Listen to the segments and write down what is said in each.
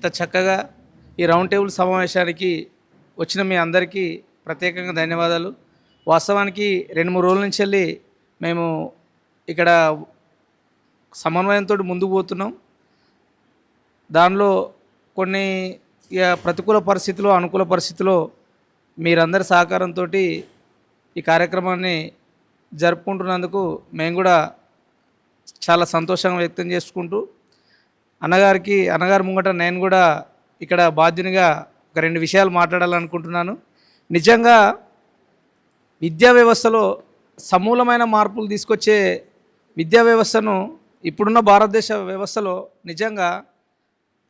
ఇంత చక్కగా ఈ రౌండ్ టేబుల్ సమావేశానికి వచ్చిన మీ అందరికీ ప్రత్యేకంగా ధన్యవాదాలు. వాస్తవానికి 2-3 రోజుల నుంచి వెళ్ళి మేము ఇక్కడ సమన్వయంతో ముందుకు పోతున్నాం. దానిలో కొన్ని ప్రతికూల పరిస్థితులు, అనుకూల పరిస్థితుల్లో మీరందరి సహకారంతో ఈ కార్యక్రమాన్ని జరుపుకుంటున్నందుకు మేము కూడా చాలా సంతోషంగా వ్యక్తం చేసుకుంటూ, అన్నగారి ముంగట నేను కూడా ఇక్కడ బాధ్యునిగా ఒక 2 విషయాలు మాట్లాడాలనుకుంటున్నాను. నిజంగా విద్యా వ్యవస్థలో సమూలమైన మార్పులు తీసుకొచ్చే విద్యా వ్యవస్థను ఇప్పుడున్న భారతదేశ వ్యవస్థలో నిజంగా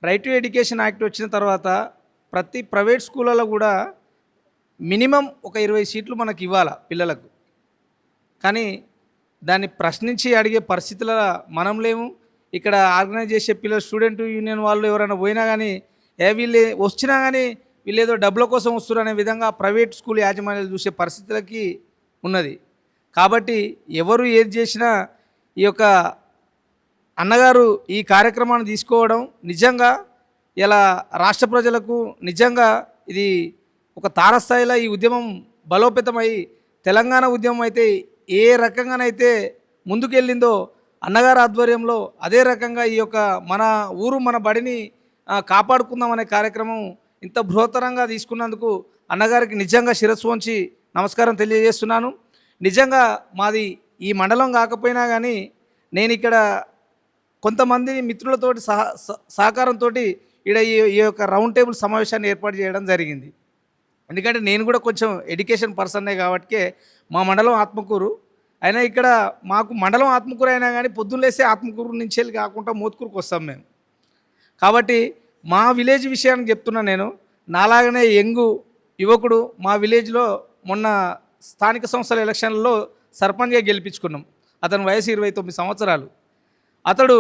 రైట్ టు ఎడ్యుకేషన్ యాక్ట్ వచ్చిన తర్వాత ప్రతి ప్రైవేట్ స్కూళ్ళలో కూడా మినిమం ఒక 20 సీట్లు మనకి ఇవ్వాలి పిల్లలకు. కానీ దాన్ని ప్రశ్నించి అడిగే పరిస్థితుల మనం లేము. ఇక్కడ ఆర్గనైజ్ చేసే పిల్లలు స్టూడెంట్ యూనియన్ వాళ్ళు ఎవరైనా పోయినా కానీ వీళ్ళు వచ్చినా కానీ వీళ్ళు ఏదో డబ్బుల కోసం వస్తున్నారు అనే విధంగా ప్రైవేట్ స్కూల్ యాజమాన్యాలు చూసే పరిస్థితులకి ఉన్నది. కాబట్టి ఎవరు ఏది చేసినా ఈ యొక్క అన్నగారు ఈ కార్యక్రమాన్ని తీసుకోవడం నిజంగా ఇలా రాష్ట్ర ప్రజలకు నిజంగా ఇది ఒక తారస్థాయిలో ఈ ఉద్యమం బలోపేతమై తెలంగాణ ఉద్యమం అయితే ఏ రకంగానైతే ముందుకెళ్ళిందో అన్నగారి ఆధ్వర్యంలో అదే రకంగా ఈ యొక్క మన ఊరు మన బడిని కాపాడుకుందాం అనే కార్యక్రమం ఇంత బృహత్తరంగా తీసుకున్నందుకు అన్నగారికి నిజంగా శిరస్సు వంచి నమస్కారం తెలియజేస్తున్నాను. నిజంగా మాది ఈ మండలం కాకపోయినా కానీ నేను ఇక్కడ కొంతమంది మిత్రులతోటి సహకారంతో ఇక్కడ ఈ యొక్క రౌండ్ టేబుల్ సమావేశాన్ని ఏర్పాటు చేయడం జరిగింది. ఎందుకంటే నేను కూడా కొంచెం ఎడ్యుకేషన్ పర్సన్నే కాబట్టి మా మండలం ఆత్మకూరు అయినా ఇక్కడ మాకు మండలం ఆత్మకూరు అయినా కానీ పొద్దున్నేసే ఆత్మకూరు నుంచి వెళ్ళి కాకుండా మోత్కూరుకు వస్తాం మేము. కాబట్టి మా విలేజ్ విషయానికి చెప్తున్నా, నేను నాలాగనే యువకుడు మా విలేజ్లో మొన్న స్థానిక సంస్థల ఎలక్షన్లలో సర్పంచ్గా గెలిపించుకున్నాం. అతని వయసు 29 సంవత్సరాలు. అతడు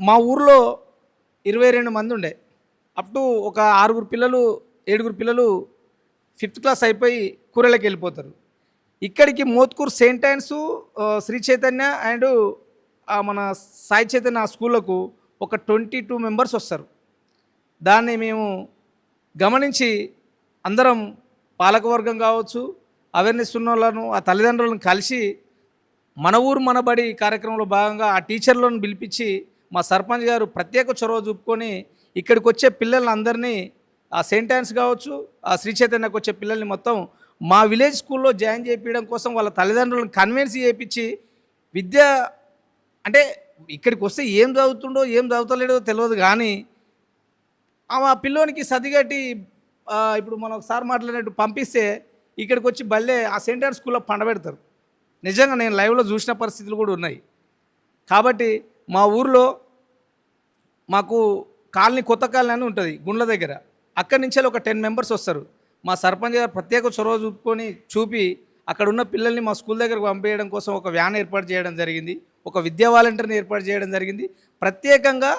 మా ఊర్లో 22 మంది ఉండే. అప్ టు ఒక 7 పిల్లలు 5th క్లాస్ అయిపోయి కూరళ్ళకి వెళ్ళిపోతారు. ఇక్కడికి Motkur Saint Ann's, Sri Chaitanya and మన సాయి చైతన్య స్కూళ్ళకు ఒక 22 మెంబర్స్ వస్తారు. దాన్ని మేము గమనించి అందరం పాలకవర్గం కావచ్చు, అవేర్నెస్ ఉన్న వాళ్ళను, ఆ తల్లిదండ్రులను కలిసి మన ఊరు మన బడి కార్యక్రమంలో భాగంగా ఆ టీచర్లను పిలిపించి మా సర్పంచ్ గారు ప్రత్యేక చొరవ చూపుకొని ఇక్కడికి వచ్చే పిల్లలందరినీ ఆ సెయింట్ ఆన్స్ కావచ్చు, ఆ శ్రీ చైతన్యకు వచ్చే పిల్లల్ని మొత్తం మా విలేజ్ స్కూల్లో జాయిన్ చేయించడం కోసం వాళ్ళ తల్లిదండ్రులను కన్విన్స్ చేయించి విద్య అంటే ఇక్కడికి వస్తే ఏం చదువుతుండో ఏం చదువుతలేడో తెలియదు, కానీ ఆ పిల్లోనికి సర్దిగట్టి ఇప్పుడు మనం ఒకసారి మాట్లాడినట్టు పంపిస్తే ఇక్కడికి వచ్చి బల్లే ఆ సెయింట్ ఆన్స్ స్కూల్లో పండబెడతారు. నిజంగా నేను లైవ్లో చూసిన పరిస్థితులు కూడా ఉన్నాయి. కాబట్టి మా ఊర్లో మాకు కొత్త కాలనీ అని ఉంటుంది గుండ్ల దగ్గర. అక్కడి నుంచి ఒక 10 మెంబర్స్ వస్తారు. మా సర్పంచ్ గారు ప్రత్యేక చొరవ చూపి అక్కడ ఉన్న పిల్లల్ని మా స్కూల్ దగ్గరకు పంపేయడం కోసం ఒక వ్యాన్ ఏర్పాటు చేయడం జరిగింది. ఒక విద్యా వాలంటీర్ని ఏర్పాటు చేయడం జరిగింది. ప్రత్యేకంగా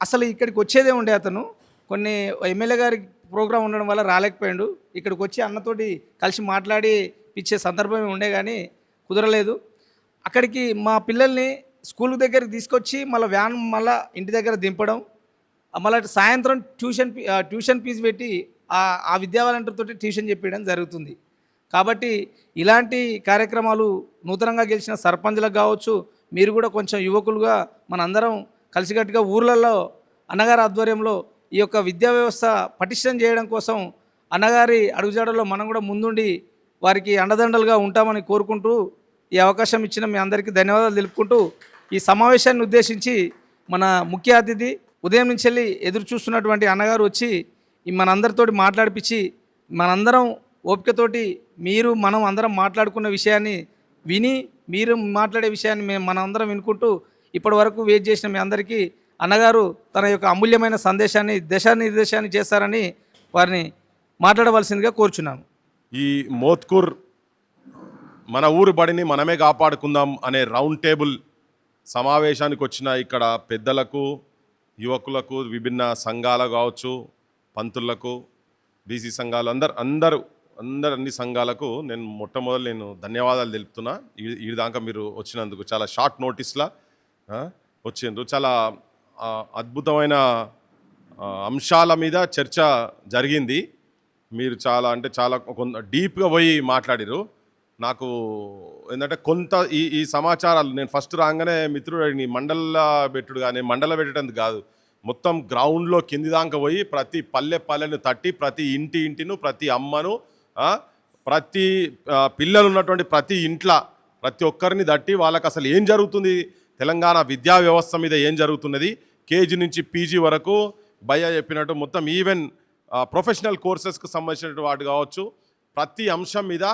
అసలు ఇక్కడికి వచ్చేదే ఉండే అతను కొన్ని ఎమ్మెల్యే గారి ప్రోగ్రాం ఉండడం వల్ల రాలేకపోయాడు. ఇక్కడికి వచ్చి అన్నతోటి కలిసి మాట్లాడి ఇచ్చే సందర్భమే ఉండే కానీ కుదరలేదు. అక్కడికి మా పిల్లల్ని స్కూల్ దగ్గరికి తీసుకొచ్చి మళ్ళీ వ్యాన్ మళ్ళీ ఇంటి దగ్గర దింపడం, మళ్ళీ సాయంత్రం ట్యూషన్ ఫీజు పెట్టి ఆ విద్యా వాలంటీర్తో ట్యూషన్ చెప్పడం జరుగుతుంది. కాబట్టి ఇలాంటి కార్యక్రమాలు నూతనంగా గెలిచిన సర్పంచ్లకు కావచ్చు, మీరు కూడా కొంచెం యువకులుగా మనందరం కలిసికట్టుగా ఊర్లలో అన్నగారి ఆధ్వర్యంలో ఈ యొక్క విద్యా వ్యవస్థ పటిష్టం చేయడం కోసం అన్నగారి అడుగుజాడల్లో మనం కూడా ముందుండి వారికి అండదండలుగా ఉంటామని కోరుకుంటూ ఈ అవకాశం ఇచ్చిన మీ అందరికీ ధన్యవాదాలు తెలుపుకుంటూ ఈ సమావేశాన్ని ఉద్దేశించి మన ముఖ్య అతిథి ఉదయం నుంచి వెళ్ళి ఎదురు చూస్తున్నటువంటి అన్నగారు వచ్చి మనందరితోటి మాట్లాడిపించి మనందరం ఓపికతోటి మనం అందరం మాట్లాడుకున్న విషయాన్ని విని మీరు మాట్లాడే విషయాన్ని మనందరం వినుకుంటూ ఇప్పటి వరకు వెయిట్ చేసిన మీ అందరికీ అన్నగారు తన యొక్క అమూల్యమైన సందేశాన్ని దిశానిర్దేశాన్ని చేస్తారని వారిని మాట్లాడవలసిందిగా కోరుచున్నాను. ఈ మోత్కూర్ మన ఊరు బడిని మనమే కాపాడుకుందాం అనే రౌండ్ టేబుల్ సమావేశానికి వచ్చిన ఇక్కడ పెద్దలకు, యువకులకు, విభిన్న సంఘాలు కావచ్చు, పంతులకు, బీసీ సంఘాలు అన్ని సంఘాలకు నేను ధన్యవాదాలు తెలుపుతున్నా. ఈ దాకా మీరు వచ్చినందుకు చాలా షార్ట్ నోటీస్లా వచ్చిండ్రు. చాలా అద్భుతమైన అంశాల మీద చర్చ జరిగింది. మీరు చాలా అంటే చాలా కొంత డీప్గా పోయి మాట్లాడిరు. నాకు ఏంటంటే కొంత ఈ సమాచారాలు నేను ఫస్ట్ రాగానే మిత్రుడు మండల పెట్టుడు కానీ మండల పెట్టడం కాదు, మొత్తం గ్రౌండ్లో కింది దాకా పోయి ప్రతి పల్లెను తట్టి ప్రతి ఇంటిను ప్రతి అమ్మను ప్రతి పిల్లలు ఉన్నటువంటి ప్రతి ఇంట్లో ప్రతి ఒక్కరిని తట్టి వాళ్ళకి అసలు ఏం జరుగుతుంది, తెలంగాణ విద్యా వ్యవస్థ మీద ఏం జరుగుతున్నది, కేజీ నుంచి పీజీ వరకు భయ్య చెప్పినట్టు మొత్తం ఈవెన్ ప్రొఫెషనల్ కోర్సెస్కి సంబంధించిన వాటి కావచ్చు, ప్రతి అంశం మీద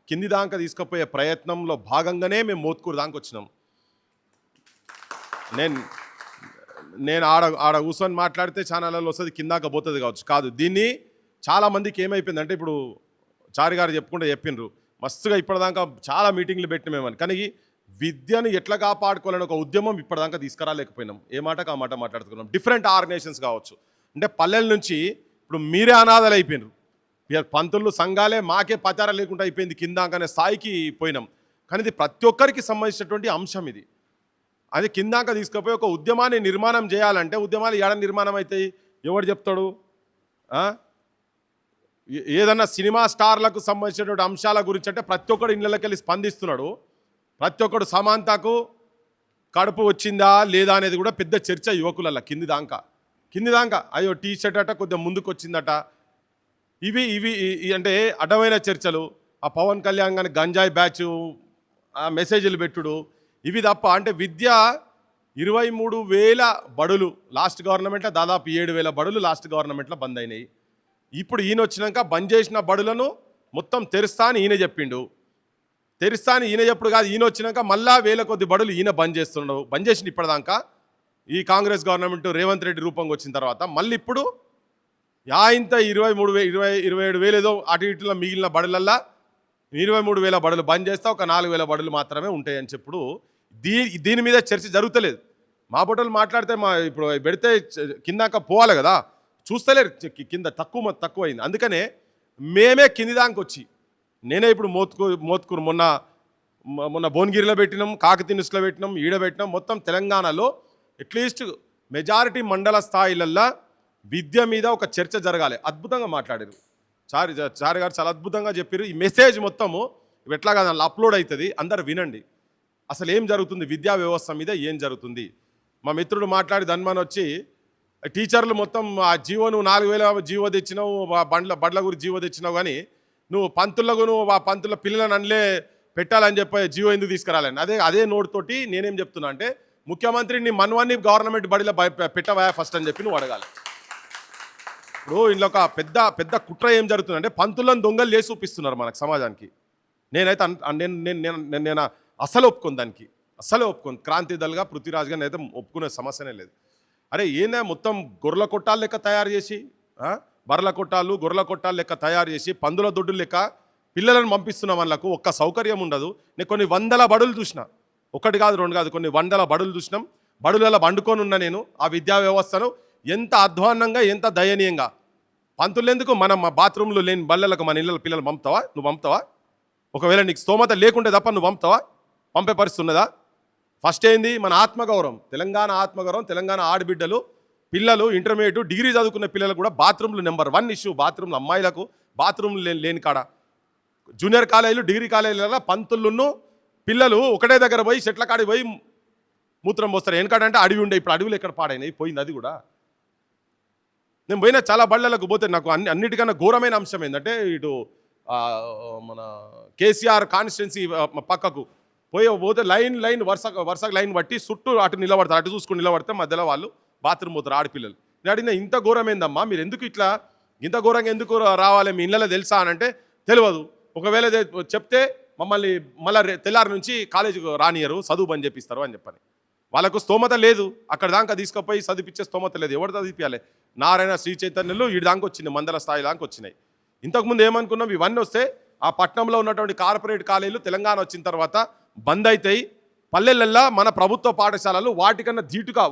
కింది దాకా తీసుకుపోయే ప్రయత్నంలో భాగంగానే మేము మోత్కూరు దాకా వచ్చినాం. నేను ఆడ కూర్చొని మాట్లాడితే ఛానళ్ళలో వస్తుంది, కిందాక పోతుంది కావచ్చు. కాదు, దీన్ని చాలామందికి ఏమైపోయిందంటే ఇప్పుడు చారి గారు చెప్పుకుంటే చెప్పిండ్రు మస్తుగా ఇప్పటిదాకా చాలా మీటింగ్లు పెట్టినామేమని, కానీ విద్యను ఎట్లా కాపాడుకోవాలని ఒక ఉద్యమం ఇప్పటిదాకా తీసుకురాలేకపోయినాం. ఏ మాటకు ఆ మాట మాట్లాడుతున్నాం. డిఫరెంట్ ఆర్గనైజేషన్స్ కావచ్చు, అంటే పల్లెల నుంచి ఇప్పుడు మీరే అనాథలు అయిపోయినారు, పంతులు సంఘాలే మాకే పచారా లేకుండా అయిపోయింది కిందాకనే స్థాయికి పోయినాం. కానీ ఇది ప్రతి ఒక్కరికి సంబంధించినటువంటి అంశం. ఇది అది కిందాక తీసుకుపోయి ఒక ఉద్యమాన్ని నిర్మాణం చేయాలంటే ఉద్యమాలు ఏడ నిర్మాణం అవుతాయి, ఎవడు చెప్తాడు? ఏదన్నా సినిమా స్టార్లకు సంబంధించినటువంటి అంశాల గురించి అంటే ప్రతి ఒక్కడు ఇళ్ళకి వెళ్ళి స్పందిస్తున్నాడు. ప్రతి ఒక్కడు సమాంతకు కడుపు వచ్చిందా లేదా అనేది కూడా పెద్ద చర్చ యువకులల్లో కింది దాకా అయ్యో టీ షర్ట్ అట కొద్దిగా ముందుకు వచ్చిందట. ఇవి అంటే అడ్డమైన చర్చలు. ఆ పవన్ కళ్యాణ్ కానీ గంజాయి బ్యాచ్ మెసేజ్లు పెట్టుడు ఇవి తప్ప. అంటే విద్య 23,000 బడులు లాస్ట్ గవర్నమెంట్లో, దాదాపు 7,000 బడులు లాస్ట్ గవర్నమెంట్లో బంద్ అయినాయి. ఇప్పుడు ఈయన వచ్చినాక బంద్ చేసిన బడులను మొత్తం తెరుస్తా అని ఈయన చెప్పిండు. తెరుస్తా అని ఈయన చెప్పుడు కాదు, ఈయన వచ్చినాక మళ్ళా 1000 కొద్ది బడులు ఈయన బంద్ చేస్తున్నాడు. బంద్ చేసిన ఇప్పటిదాకా ఈ కాంగ్రెస్ గవర్నమెంట్ రేవంత్ రెడ్డి రూపంగా వచ్చిన తర్వాత మళ్ళీ ఇప్పుడు ఇంత 27,000 ఏదో అటు ఇటులో మిగిలిన బడులల్లా 23,000 బడులు బంద్ చేస్తే ఒక 4,000 బడులు మాత్రమే ఉంటాయని చెప్పుడు. దీని మీద చర్చ జరుగుతలేదు. మా బొట్టలు మాట్లాడితే ఇప్పుడు పెడితే కిందాక పోవాలి కదా, చూస్తలేరు. కింద తక్కువ అయింది. అందుకనే మేమే కింది దానికి వచ్చి నేనే ఇప్పుడు మోత్కూరు మొన్న భువనగిరిలో పెట్టినాం, కాకతీనుస్లో పెట్టినాం, ఈడ పెట్టినాం. మొత్తం తెలంగాణలో అట్లీస్ట్ మెజారిటీ మండల స్థాయిలల్లో విద్య మీద ఒక చర్చ జరగాలి. అద్భుతంగా మాట్లాడారు చారి గారు, చాలా అద్భుతంగా చెప్పారు. ఈ మెసేజ్ మొత్తము ఎట్లాగా దానిలో అప్లోడ్ అవుతుంది, అందరు వినండి. అసలు ఏం జరుగుతుంది విద్యా వ్యవస్థ మీద, ఏం జరుగుతుంది. మా మిత్రుడు మాట్లాడి ధన్మన్ వచ్చి టీచర్లు మొత్తం ఆ జీవో నువ్వు 4,000 జీవో తెచ్చినావు, బడ్ల గురించి జీవో తెచ్చినావు, కానీ నువ్వు ఆ పంతుల పిల్లలను అనలే పెట్టాలని చెప్పి జీవో ఎందుకు తీసుకురాలని. అదే నోటుతోటి నేనేం చెప్తున్నా అంటే ముఖ్యమంత్రిని మనవన్ని గవర్నమెంట్ బడిలో పెట్టవా ఫస్ట్ అని చెప్పి నువ్వు అడగాలి. ఇప్పుడు ఇంట్లో ఒక పెద్ద కుట్ర ఏం జరుగుతుందంటే పంతులను దొంగలు చేసి చూపిస్తున్నారు మనకు సమాజానికి. నేనైతే నేను అసలు ఒప్పుకోను, దానికి అసలే ఒప్పుకోను. క్రాంతి దళగా పృథ్వీరాజ్ గారిని అయితే ఒప్పుకునే సమస్యనే లేదు. అరే ఏందే మొత్తం గొర్రెల కొట్టాలు లెక్క తయారు చేసి, బర్రెల కొట్టాలు గొర్రెల కొట్టాలు లెక్క తయారు చేసి పందుల దొడ్డు లెక్క పిల్లలను పంపిస్తున్న వాళ్ళకు ఒక్క సౌకర్యం ఉండదు. నేను కొన్ని 100 బడులు చూసిన, 1 కాదు 2 కాదు, కొన్ని 100 బడులు చూసినాం. బడులలో వండుకొని ఉన్న నేను ఆ విద్యా వ్యవస్థను ఎంత అధ్వాన్నంగా, ఎంత దయనీయంగా. పంతులు ఎందుకు మనం మా బాత్రూంలో లేని బళ్ళలకు మన ఇళ్ళ పిల్లలు నువ్వు పంపుతావా? ఒకవేళ నీకు స్తోమత లేకుంటే తప్ప నువ్వు పంపే పరిస్థితి ఉన్నదా? ఫస్ట్ ఏంది మన ఆత్మగౌరవం, తెలంగాణ ఆత్మగౌరవం. తెలంగాణ ఆడబిడ్డలు పిల్లలు ఇంటర్మీడియట్ డిగ్రీ చదువుకున్న పిల్లలు కూడా బాత్రూంలు నెంబర్ 1 ఇష్యూ. బాత్రూంలు అమ్మాయిలకు బాత్రూంలు లేని కాడ జూనియర్ కాలేజీలు డిగ్రీ కాలేజీలలో పంతులను పిల్లలు ఒకటే దగ్గర పోయి చెట్ల కాడికి పోయి మూత్రం పోస్తారు. ఎందుకంటే అడవి ఉండే, ఇప్పుడు అడవులు ఎక్కడ పాడైనాయి, పోయింది అది కూడా. నేను పోయిన చాలా బళ్ళలకు పోతే నాకు అన్నిటికన్నా ఘోరమైన అంశం ఏంటంటే ఇటు మన కేసీఆర్ కాన్స్టిట్యున్సీ పక్కకు పోతే లైన్ వరుసగా లైన్ బట్టి చుట్టూ అటు నిలబడతారు, అటు చూసుకుని నిలబడితే మధ్యలో వాళ్ళు బాత్రూమ్ పోతారు ఆడపిల్లలు. నేను అడిగిన ఇంత ఘోరమైందమ్మా, మీరు ఎందుకు ఇట్లా ఇంత ఘోరంగా ఎందుకు రావాలి, మీ ఇళ్ళలో తెలుసా అని అంటే తెలియదు. ఒకవేళ చెప్తే మమ్మల్ని మళ్ళీ తెల్లారి నుంచి కాలేజీకి రానియరు, చదువు బంద్ చేపిస్తారు అని చెప్పని. వాళ్ళకు స్తోమత లేదు, అక్కడ దాకా తీసుకుపోయి చదివించే స్తోమత లేదు. ఎవరు చదివించాలి? నారాయణ శ్రీ చైతన్యులు ఈ దాకా వచ్చినాయి, మండల స్థాయి దాకా వచ్చినాయి. ఇంతకుముందు ఏమనుకున్నాం, ఇవన్నీ వస్తే ఆ పట్టణంలో ఉన్నటువంటి కార్పొరేట్ కాలేజీలు తెలంగాణ వచ్చిన తర్వాత బంద్ అవుతాయి. పల్లెలల్లో మన ప్రభుత్వ పాఠశాలలు వాటికన్నా ధీటుగా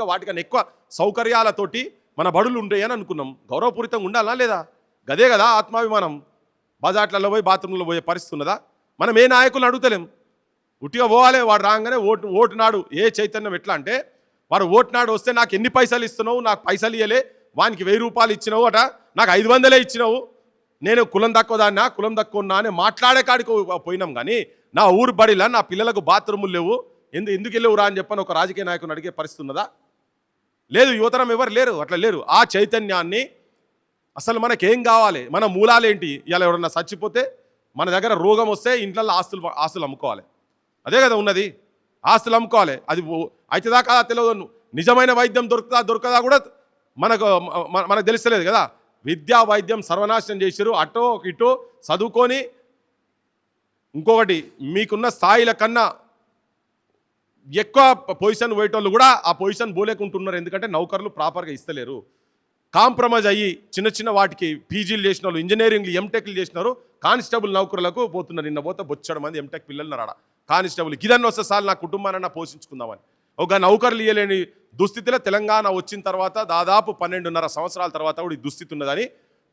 వాటికన్నా ఎక్కువ సౌకర్యాలతోటి మన బడులు ఉంటాయి అని అనుకున్నాం. గౌరవపూరితంగా ఉండాలా లేదా? గదే కదా ఆత్మాభిమానం. బజాట్లలో పోయి బాత్రూంలో పోయే పరిస్థితి ఉన్నదా? మనం ఏ నాయకులను అడుగుతలేం, ఉట్టిగా పోవాలి. వాడు రాగానే ఓటు నాడు ఏ చైతన్యం ఎట్లా అంటే వారు ఓటునాడు వస్తే నాకు ఎన్ని పైసలు ఇస్తున్నావు, నాకు పైసలు ఇవ్వలే, వానికి 1000 రూపాయలు ఇచ్చినావు అట, నాకు 500 ఇచ్చినావు, నేను కులం తక్కువ దాన్నా కులం తక్కువ ఉన్నా అని మాట్లాడే కాడికి పోయినాం. కానీ నా ఊరు బడిలా నా పిల్లలకు బాత్రూములు లేవు, ఎందుకు వెళ్ళేవురా అని చెప్పని ఒక రాజకీయ నాయకుని అడిగే పరిస్థితి ఉన్నదా? లేదు. యువతరం ఎవరు లేరు, అట్లా లేరు. ఆ చైతన్యాన్ని అసలు మనకేం కావాలి, మన మూలాలేంటి, ఇలా ఎవరన్నా చచ్చిపోతే మన దగ్గర రోగం వస్తే ఇంట్లో ఆస్తులు అమ్ముకోవాలి, అదే కదా ఉన్నది, ఆస్తులు అమ్ముకోవాలి. అది అవుతుందా కాదా తెలియదు. నిజమైన వైద్యం దొరకదా కూడా మనకు తెలుస్తలేదు కదా. విద్యా వైద్యం సర్వనాశనం చేశారు. అటో ఇటో చదువుకొని ఇంకొకటి మీకున్న స్థాయిల కన్నా ఎక్కువ పొజిషన్ పోయేటోళ్ళు కూడా ఆ పొజిషన్ పోలేకుంటున్నారు. ఎందుకంటే నౌకర్లు ప్రాపర్గా ఇస్తలేరు. కాంప్రమైజ్ అయ్యి చిన్న చిన్న వాటికి పీజీలు చేసిన వాళ్ళు, ఇంజనీరింగ్లు ఎంటెక్లు చేసినారు, కానిస్టేబుల్ నౌకరులకు పోతున్నారు. నిన్న పోతే బొచ్చడం మంది ఎంటెక్ పిల్లలు రాడ కానిస్టేబుల్ కిదన్న వస్తే సార్లు నా కుటుంబాన్ని పోషించుకుందామని. ఒక నౌకర్లు ఇయ్యలేని దుస్థితిలో తెలంగాణ వచ్చిన తర్వాత దాదాపు 12.5 సంవత్సరాల తర్వాత కూడా ఈ దుస్థితి ఉన్నదని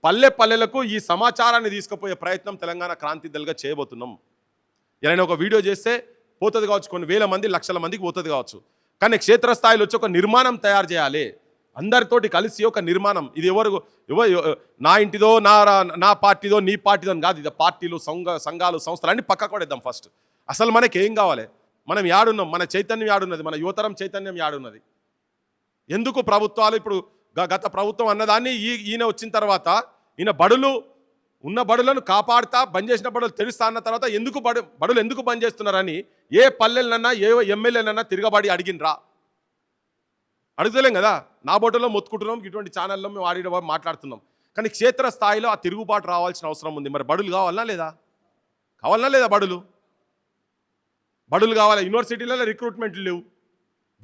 పల్లెలకు ఈ సమాచారాన్ని తీసుకుపోయే ప్రయత్నం తెలంగాణ క్రాంతి దళగా చేయబోతున్నాం. ఏదైనా ఒక వీడియో చేస్తే పోతుంది కావచ్చు, కొన్ని వేల మంది లక్షల మందికి పోతుంది కావచ్చు, కానీ క్షేత్రస్థాయిలో వచ్చి ఒక నిర్మాణం తయారు చేయాలి, అందరితోటి కలిసి ఒక నిర్మాణం. ఇది ఎవరు నా ఇంటిదో నా పార్టీదో నీ పార్టీదో అని కాదు. ఇది పార్టీలు సంఘాలు సంస్థలు అన్ని పక్కకు పడేద్దాం. ఫస్ట్ అసలు మనకి ఏం కావాలి, మనం యాడున్నాం, మన చైతన్యం యాడున్నది, మన యువతరం చైతన్యం యాడున్నది. ఎందుకు ప్రభుత్వాలు ఇప్పుడు గత ప్రభుత్వం అన్నదాన్ని ఈయన వచ్చిన తర్వాత ఈయన ఉన్న బడులను కాపాడుతా బంద్ చేసిన బడులు తెరుస్తా అన్న తర్వాత ఎందుకు బడులు ఎందుకు బంద్ చేస్తున్నారని ఏ పల్లెలనన్నా ఏ ఎమ్మెల్యేలన్నా తిరగబడి అడిగినరా? అడుగుతలేం కదా. నా బోటలో మొత్తుకుంటున్నాం, ఇటువంటి ఛానల్లో మేము ఆడి మాట్లాడుతున్నాం. కానీ క్షేత్రస్థాయిలో ఆ తిరుగుబాటు రావాల్సిన అవసరం ఉంది. మరి బడులు కావాలన్నా లేదా బడులు కావాలి. యూనివర్సిటీలలో రిక్రూట్మెంట్లు లేవు.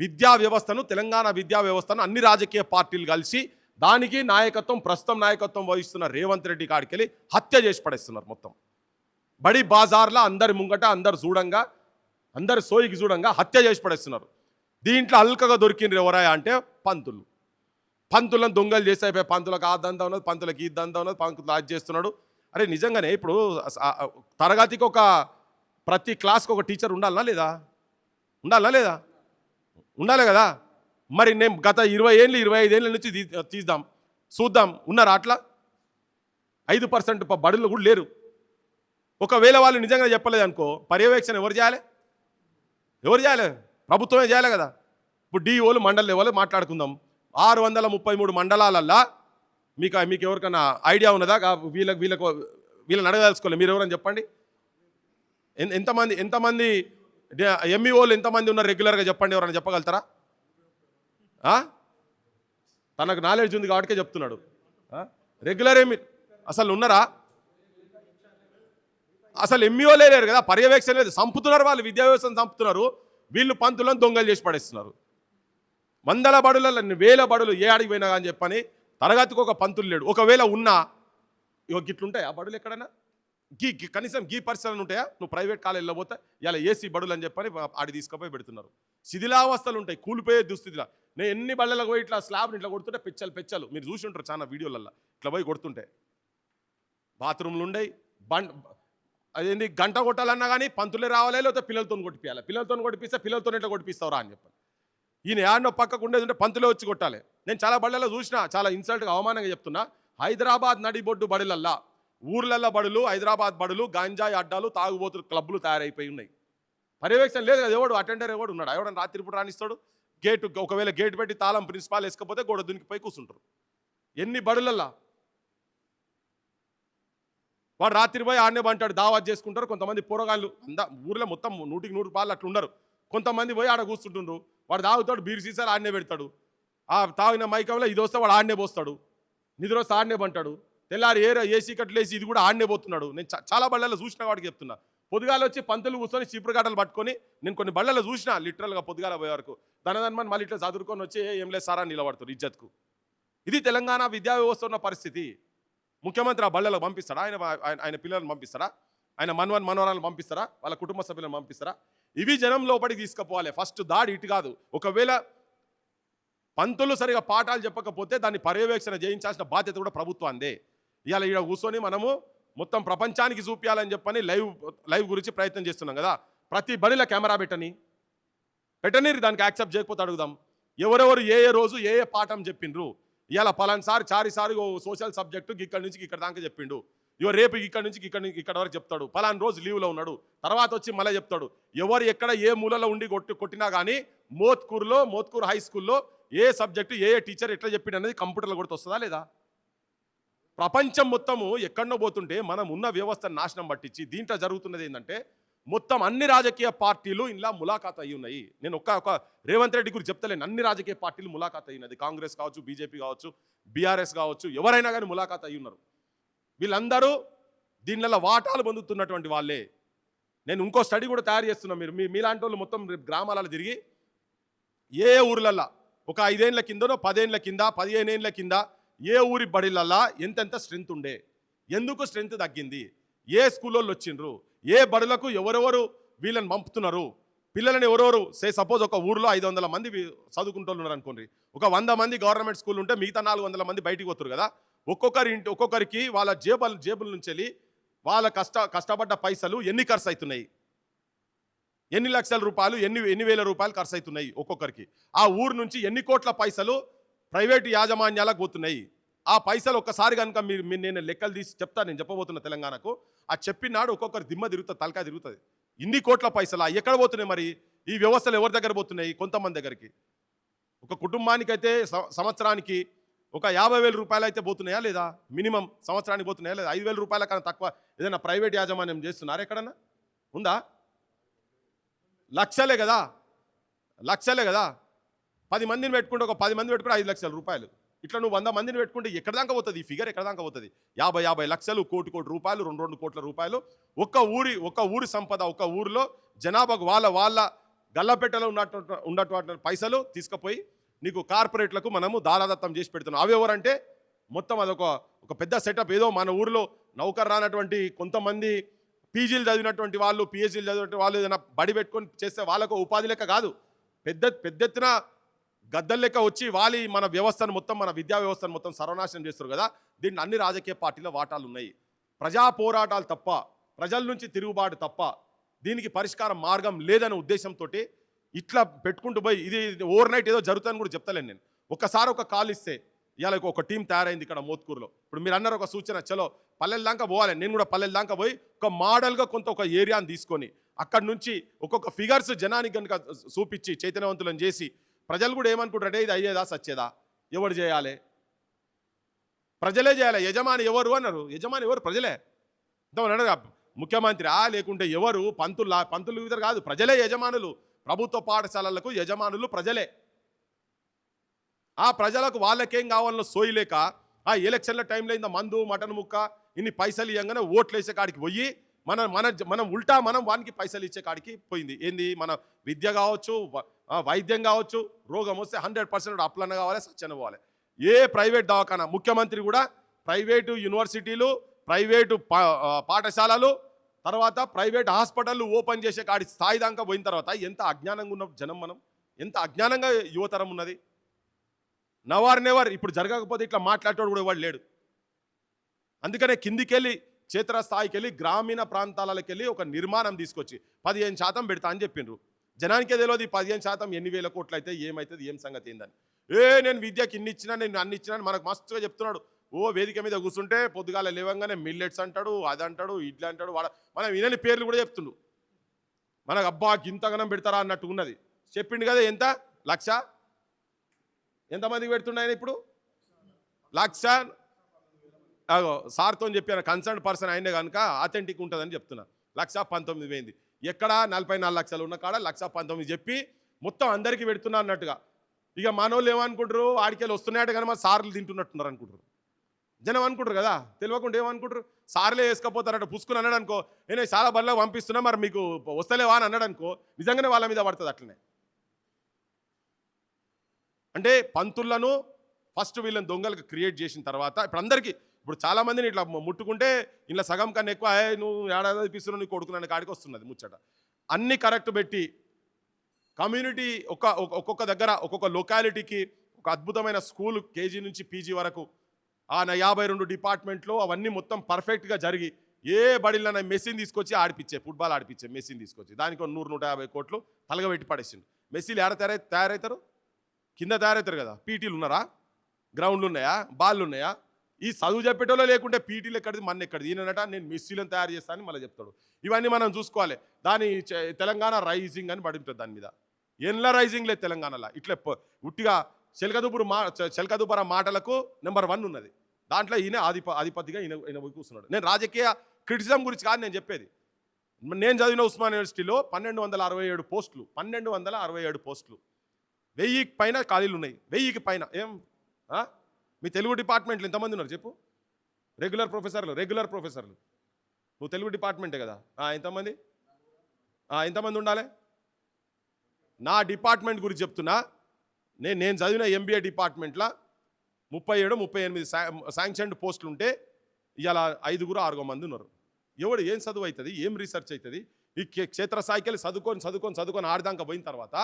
విద్యా వ్యవస్థను, తెలంగాణ విద్యా వ్యవస్థను అన్ని రాజకీయ పార్టీలు కలిసి దానికి ప్రస్తుతం నాయకత్వం వహిస్తున్న రేవంత్ రెడ్డి కాడికెళ్ళి హత్య చేసి పడేస్తున్నారు. మొత్తం బడి బాజార్లో అందరి ముంగట అందరి సోయికి చూడంగా హత్య చేసి పడేస్తున్నారు. దీంట్లో అల్కగా దొరికిండ్రు ఎవరాయా అంటే పంతులను దొంగలు చేసి అయిపోయి, పంతులకు ఆ దందా ఉన్నది, పంతులకు ఈ దందా ఉన్నది, పంతులు అది చేస్తున్నాడు. అరే నిజంగానే ఇప్పుడు తరగతికి ప్రతి క్లాస్కి ఒక టీచర్ ఉండాలనా లేదా? ఉండాలి కదా. మరి నేను గత 20 ఏళ్ళు 25 ఏళ్ళ నుంచి చూద్దాం, ఉన్నారా? అట్లా 5% బడులు కూడా లేరు. ఒకవేళ వాళ్ళు నిజంగా చెప్పలేదు అనుకో, పర్యవేక్షణ ఎవరు చేయాలి? ప్రభుత్వమే చేయాలి కదా. ఇప్పుడు డిఓలు మండల లెవెల్ మాట్లాడుకుందాం. 633 మండలాలల్లా మీకు ఎవరికైనా ఐడియా ఉన్నదా? వీళ్ళని అడగదలుచుకోలేదు. మీరు ఎవరని చెప్పండి. ఎంతమంది ఎంఈఓలు ఎంతమంది ఉన్నారు రెగ్యులర్గా చెప్పండి, ఎవరైనా చెప్పగలుగుతారా? తనకు నాలెడ్జ్ ఉంది కాబట్టికే చెప్తున్నాడు. రెగ్యులర్ అసలు ఉన్నారా? అసలు ఎంఈఓలే లేరు కదా, పర్యవేక్షణ లేదు. చంపుతున్నారు వాళ్ళు, విద్యా వ్యవస్థను చంపుతున్నారు. వీళ్ళు పంతులను దొంగలు చేసి పడేస్తున్నారు. వందల బడులలో 1000 బడులు ఏ అడిగి పోయినా అని చెప్పని తరగతికి ఒక పంతులు లేడు. ఒకవేళ ఉన్నా గిట్లుంటాయా బడులు ఎక్కడైనా? కనీసం పరిస్థితులు ఉంటాయా? నువ్వు ప్రైవేట్ కాలేజీలో పోతే ఇలా ఏసీ బడులు అని చెప్పని ఆడి తీసుకుపోయి పెడుతున్నారు. శిథిలావస్థలు ఉంటాయి, కూలిపోయే దుస్థితిలో. నేను ఎన్ని బళ్ళలకు పోయి ఇట్లా స్లాబ్ని ఇట్లా కొడుతుంటే పెచ్చలు మీరు చూసి ఉంటారు చాలా వీడియోలలో. ఇట్లా పోయి కొడుతుంటే బాత్రూమ్లు ఉండయి. అదేంటి గంట కొట్టాలన్నా కానీ పంతులే రావాలి, లేకపోతే పిల్లలతో కొట్టిపియాలి. పిల్లలతో కొట్టిపిస్తే పిల్లలతో ఇట్లా కొట్టిపిస్తావురా అని చెప్పాను. ఈయన యాడ్నో పక్కకు ఉండేది ఉంటే పంతులే వచ్చి కొట్టాలి. నేను చాలా బళ్ళలో చూసినా, చాలా ఇన్సల్ట్గా అవమానంగా చెప్తున్నా. హైదరాబాద్ నడిబొడ్డు బడులల్లా, ఊర్లల్లో బడులు, హైదరాబాద్ బడులు, గాంజాయి అడ్డాలు, తాగుబోతులు క్లబ్లు తయారైపోయి ఉన్నాయి. పర్యవేక్షణ లేదు కదా. అటెండర్ ఎవడు ఉన్నాడు? ఎవడన్నా రాత్రిపూట రానిస్తాడు? ఒకవేళ గేట్ పెట్టి తాళం ప్రిన్సిపాల్ వేసుకపోతే గోడ దునికిపోయి కూర్చుంటారు. ఎన్ని బడులల్లా వాడు రాత్రి పోయి ఆడనే బంటాడు, దావాత్ చేసుకుంటారు. కొంతమంది పోరగాళ్ళు ఊర్లో మొత్తం 100% పాలు అట్లా ఉండరు. కొంతమంది పోయి ఆడ కూర్చుంటుండ్రు. వాడు తాగుతాడు, బీరు సీసాలు ఆడనే పెడతాడు. ఆ తాగిన మైకంలో ఇది వస్తే వాడు ఆడనే పోస్తాడు, నిద్ర వస్తే ఆడనే బంటాడు. తెల్లారి ఏసీ కట్లేసి ఇది కూడా ఆడనే పోతున్నాడు. నేను చాలా బళ్ళల్లో చూసిన వాడికి చెప్తున్నా. పొద్దుగాల వచ్చి పంతులు కూర్చొని చీపురుగడ్డలు పట్టుకొని, నేను కొన్ని బళ్ళల్లో చూసిన లిటరల్గా పొద్దుగాల పోయే వరకు ధనధన్మని మళ్ళీ ఇట్లా చదువుకొని వచ్చి ఏం లేదు సారా నిలబడుతారు ఇజ్జత్కు. ఇది తెలంగాణ విద్యా వ్యవస్థ ఉన్న పరిస్థితి. ముఖ్యమంత్రి ఆ బళ్ళలకు పంపిస్తాడా? ఆయన పిల్లలను పంపిస్తారా? ఆయన మనవరాలను పంపిస్తారా? వాళ్ళ కుటుంబ సభ్యులను పంపిస్తారా? ఇవి జనం లోపలికి తీసుకుపోవాలి. ఫస్ట్ దాడి ఇటు కాదు. ఒకవేళ పంతులు సరిగా పాఠాలు చెప్పకపోతే దాన్ని పర్యవేక్షణ చేయించాల్సిన బాధ్యత కూడా ప్రభుత్వాందే. ఇవాళ ఇక్కడ కూర్చొని మనము మొత్తం ప్రపంచానికి చూపించాలని చెప్పని లైవ్ గురించి ప్రయత్నం చేస్తున్నాం కదా. ప్రతి బడిలో కెమెరా పెట్టని దానికి యాక్సెప్ట్ చేయకపోతే అడుగుదాం. ఎవరెవరు ఏ ఏ రోజు ఏ ఏ పాఠం చెప్పిండ్రు. ఇవాళ పలానాసారి చారిసారి సోషల్ సబ్జెక్టు ఇక్కడ నుంచి ఇక్కడ దాకా చెప్పిండు. ఇవ రేపు ఇక్కడ నుంచి ఇక్కడ వరకు చెప్తాడు. పలానా రోజు లీవ్లో ఉన్నాడు, తర్వాత వచ్చి మళ్ళీ చెప్తాడు. ఎవరు ఎక్కడ ఏ మూలలో ఉండి కొట్టినా కానీ మోత్కూరు హై స్కూల్లో ఏ సబ్జెక్టు ఏ టీచర్ ఎట్లా చెప్పిండు అనేది కంప్యూటర్లో కొడితే వస్తుందా లేదా? ప్రపంచం మొత్తము ఎక్కడో పోతుంటే మనం ఉన్న వ్యవస్థను నాశనం పట్టించి దీంట్లో జరుగుతున్నది ఏంటంటే మొత్తం అన్ని రాజకీయ పార్టీలు ఇలా ములాఖాత్ అయ్యి ఉన్నాయి. నేను ఒక రేవంత్ రెడ్డి గురించి చెప్తలేను, అన్ని రాజకీయ పార్టీలు ములాఖాత్ అయినది. కాంగ్రెస్ కావచ్చు, బీజేపీ కావచ్చు, బీఆర్ఎస్ కావచ్చు, ఎవరైనా కానీ ములాఖాత్ అయ్యి ఉన్నారు. వీళ్ళందరూ దీనిలో వాటాలు పొందుతున్నటువంటి వాళ్ళే. నేను ఇంకో స్టడీ కూడా తయారు చేస్తున్నా. మీలాంటి వాళ్ళు మొత్తం గ్రామాలలో తిరిగి ఏ ఊర్లల్లో ఒక 5 ఏళ్ల కిందనో 10 ఏళ్ల కింద 15 ఏళ్ల కింద ఏ ఊరి బడిలల్లా ఎంతెంత స్ట్రెంత్ ఉండే, ఎందుకు స్ట్రెంత్ తగ్గింది, ఏ స్కూల్లో వచ్చిండ్రు, ఏ బడులకు ఎవరెవరు వీళ్ళని పంపుతున్నారు, పిల్లలని ఎవరెవరు సపోజ్ ఒక ఊర్లో 500 మంది చదువుకుంటూ ఉన్నారు అనుకోండి. ఒక 100 మంది గవర్నమెంట్ స్కూల్ ఉంటే మిగతా 400 మంది బయటికి పోతారు కదా. ఒక్కొక్కరికి వాళ్ళ జేబుల నుంచి వెళ్ళి వాళ్ళ కష్టపడ్డ పైసలు ఎన్ని ఖర్చు అవుతున్నాయి, ఎన్ని లక్షల రూపాయలు, ఎన్ని వేల రూపాయలు ఖర్చు అవుతున్నాయి ఒక్కొక్కరికి. ఆ ఊరు నుంచి ఎన్ని కోట్ల పైసలు ప్రైవేటు యాజమాన్యాలకు పోతున్నాయి. ఆ పైసలు ఒక్కసారి కనుక నేను లెక్కలు తీసి చెప్తాను. నేను చెప్పబోతున్నా తెలంగాణకు. ఆ చెప్పినాడు ఒక్కొక్కరు దిమ్మ తిరుగుతుంది, తలకాయ తిరుగుతుంది. ఇన్ని కోట్ల పైసలు ఎక్కడ పోతున్నాయి మరి? ఈ వ్యవస్థలు ఎవరి దగ్గర పోతున్నాయి? కొంతమంది దగ్గరికి. ఒక కుటుంబానికి అయితే సంవత్సరానికి ఒక 50,000 రూపాయలు అయితే పోతున్నాయా లేదా? మినిమం సంవత్సరానికి పోతున్నాయా లేదా? 5,000 రూపాయల కన్నా తక్కువ ఏదైనా ప్రైవేట్ యాజమాన్యం చేస్తున్నారా ఎక్కడన్నా? ఉందా? లక్షలే కదా. 10 మందిని పెట్టుకుంటే ఒక 10 మంది పెట్టుకుంటే 5 లక్షల రూపాయలు. ఇట్లా నువ్వు 100 మందిని పెట్టుకుంటే ఎక్కడ దాకా పోతుంది? ఈ ఫిగర్ ఎక్కడ దాకా పోతుంది? 50 లక్షలు, కోటి రూపాయలు, 2 కోట్ల రూపాయలు. ఒక్క ఊరి సంపద, ఒక ఊరిలో జనాభాకు వాళ్ళ గల్లపెట్టెలో ఉన్నటువంటి పైసలు తీసుకుపోయి నీకు కార్పొరేట్లకు మనము దారాదత్తం చేసి పెడుతున్నాం. అవి ఎవరంటే మొత్తం ఒక పెద్ద సెటప్. ఏదో మన ఊరిలో నౌకర్ రానటువంటి కొంతమంది పీజీలు చదివినటువంటి వాళ్ళు, పిహెచ్డీలు చదివినటువంటి వాళ్ళు ఏదైనా బడి పెట్టుకొని చేస్తే వాళ్ళకు ఉపాధి లెక్క కాదు, పెద్ద ఎత్తున గద్దెల లెక్క వచ్చి మన వ్యవస్థను మొత్తం, మన విద్యా వ్యవస్థను మొత్తం సర్వనాశనం చేస్తారు కదా. దీన్ని అన్ని రాజకీయ పార్టీల వాటాలు ఉన్నాయి. ప్రజా పోరాటాలు తప్ప, ప్రజల నుంచి తిరుగుబాటు తప్ప దీనికి పరిష్కార మార్గం లేదనే ఉద్దేశంతో ఇట్లా పెట్టుకుంటూ పోయి ఇది ఓవర్ నైట్ ఏదో జరుగుతుందని కూడా చెప్తలేను నేను. ఒక్కసారి ఒక కాల్ ఇస్తే ఇవాళ ఒక టీం తయారైంది ఇక్కడ మోత్కూరులో. ఇప్పుడు మీరు అన్నారు ఒక సూచన, చలో పల్లెల దాకా పోవాలి. నేను కూడా పల్లెల దాకా పోయి ఒక మోడల్గా ఒక ఏరియాని తీసుకొని అక్కడి నుంచి ఒక్కొక్క ఫిగర్స్ జనానికి కనుక చూపించి చైతన్యవంతులను చేసి ప్రజలు కూడా ఏమనుకుంటారంటే ఇది అయ్యేదా సచ్చేదా, ఎవరు చేయాలి? ప్రజలే చేయాలి. యజమాని ఎవరు అన్నారు? యజమాని ఎవరు? ప్రజలే. అన్నారు ముఖ్యమంత్రి లేకుంటే ఎవరు? పంతులు ఇద్దరు కాదు, ప్రజలే యజమానులు. ప్రభుత్వ పాఠశాలలకు యజమానులు ప్రజలే. ఆ ప్రజలకు వాళ్ళకేం కావాలన్న సోయిలేక ఆ ఎలక్షన్ల టైంలో ఇంత మందు మటన్ ముక్క ఇన్ని పైసలు ఇవ్వగానే ఓట్లు వేసే కాడికి పోయి మనం ఉల్టా వానికి పైసలు ఇచ్చే కాడికి పోయింది. ఏంది? మన విద్య కావచ్చు, వైద్యం కావచ్చు, రోగం వస్తే 100% అప్లన్న కావాలి, సచ్చన పోవాలి. ఏ ప్రైవేట్ దవాఖానా, ముఖ్యమంత్రి కూడా ప్రైవేటు యూనివర్సిటీలు, ప్రైవేటు పాఠశాలలు, తర్వాత ప్రైవేట్ హాస్పిటళ్ళు ఓపెన్ చేసే కాడి స్థాయి దాకా పోయిన తర్వాత ఎంత అజ్ఞానంగా ఉన్న జనం, మనం ఎంత అజ్ఞానంగా యువతరం ఉన్నది. నెవర్ ఇప్పుడు జరగకపోతే ఇట్లా మాట్లాడేవాడు కూడా వాడు లేడు. అందుకనే కిందికెళ్ళి క్షేత్రస్థాయికి వెళ్ళి గ్రామీణ ప్రాంతాలకు వెళ్ళి ఒక నిర్మాణం తీసుకొచ్చి 15% పెడతా అని చెప్పిండ్రు. జనానికే తెలియదు ఈ 15% ఎన్ని వేల కోట్లు అయితే ఏమవుతుంది, ఏం సంగతి ఏందని. నేను విద్యకి ఇన్ని ఇచ్చినా, నేను అన్ని ఇచ్చినా మనకు మస్తుగా చెప్తున్నాడు. వేదిక మీద కూర్చుంటే పొద్దుగాల లేవంగానే మిల్లెట్స్ అంటాడు, అది అంటాడు, ఇడ్లీ అంటాడు. మనం వినని పేర్లు కూడా చెప్తుండు. మనకు అబ్బా గింతగనం పెడతారా అన్నట్టు ఉన్నది. చెప్పిండు కదా ఎంత? 1,00,000. ఎంతమందికి పెడుతున్నాయని ఇప్పుడు? 1,00,000. సార్తో చెప్పాను, కన్సర్న్ పర్సన్ అయినా కనుక అథెంటిక్ ఉంటుందని చెప్తున్నా. 1,19,000 ఎక్కడ? 44 లక్షలు ఉన్న కాడ 1,19,000 చెప్పి మొత్తం అందరికీ పెడుతున్నా అన్నట్టుగా. ఇక మనోళ్ళు ఏమనుకుంటారు? ఆడికెళ్ళి వస్తున్నాయట కానీ మా సార్లు తింటున్నట్టున్నారు అనుకుంటారు. జనం అనుకుంటారు కదా, తెలియకుండా ఏమనుకుంటారు? సార్లే వేసుకపోతారట. పుసుకుని అన్నాడు అనుకో, నేను చాలా బల్లో పంపిస్తున్నా, మరి మీకు వస్తలేవా అని అన్నాడు అనుకో, నిజంగానే వాళ్ళ మీద పడుతుంది. అట్లనే అంటే పంతులను ఫస్ట్ వీళ్ళని దొంగలకు క్రియేట్ చేసిన తర్వాత ఇప్పుడు చాలామందిని ఇట్లా ముట్టుకుంటే ఇలా సగం కన్నా ఎక్కువ నువ్వు ఏడాది ఇప్పిస్తున్నావు నీ కొడుకునని కాడికి వస్తున్నది ముచ్చట. అన్ని కరెక్ట్ పెట్టి కమ్యూనిటీ ఒక్కొక్క దగ్గర ఒక్కొక్క లొకాలిటీకి ఒక అద్భుతమైన స్కూల్ కేజీ నుంచి పీజీ వరకు 52 డిపార్ట్మెంట్లో అవన్నీ మొత్తం పర్ఫెక్ట్గా జరిగి ఏ బడిలో మెస్సీని తీసుకొచ్చి ఆడిపించే, ఫుట్బాల్ ఆడిపించే మెస్సీని తీసుకొచ్చి దానికి 100-150 కోట్లు తలగబెట్టి పడేసిండు. మెస్సీలు తయారవుతారు? కింద తయారవుతారు కదా, పీటీలు ఉన్నారా, గ్రౌండ్లు ఉన్నాయా, బాళ్ళు ఉన్నాయా? ఈ చదువు చెప్పేటోళ్ళో లేకుంటే పీటీలు ఎక్కడిది, మన ఎక్కడిది? ఈయనట నేను మెస్సీలను తయారు చేస్తానని మళ్ళీ చెప్తాడు. ఇవన్నీ మనం చూసుకోవాలి. దాని తెలంగాణ రైజింగ్ అని పడి ఉంటుంది దాని మీద. ఎన్ల రైజింగ్ లేదు తెలంగాణలో. ఇట్లా ఉట్టిగా చెలకదుపర మాటలకు నెంబర్ 1 ఉన్నది. దాంట్లో ఈయన ఆధిపత్యగా ఈయన పోయి కూర్చున్నాడు. నేను రాజకీయ క్రిటిసిజం గురించి కాదు నేను చెప్పేది. నేను చదివిన ఉస్మాన్ యూనివర్సిటీలో 1267 పోస్టులు, 1267 పోస్టులు, 1000కి పైన ఖాళీలు ఉన్నాయి. 1000కి పైన. ఏం మీ తెలుగు డిపార్ట్మెంట్లో ఎంతమంది ఉన్నారు చెప్పు? రెగ్యులర్ ప్రొఫెసర్లు నువ్వు తెలుగు డిపార్ట్మెంటే కదా, ఎంతమంది ఉండాలి? నా డిపార్ట్మెంట్ గురించి చెప్తున్నా. నేను చదివిన ఎంబీఏ డిపార్ట్మెంట్లో 37-38 శాంక్షన్డ్ పోస్టులు ఉంటే ఇవాళ 5-6 మంది ఉన్నారు. ఎవడు ఏం చదువు అవుతుంది, ఏం రీసెర్చ్ అవుతుంది? ఈ క్షేత్రస్థాయికి వెళ్ళి చదువుకొని ఆడిదాకా పోయిన తర్వాత,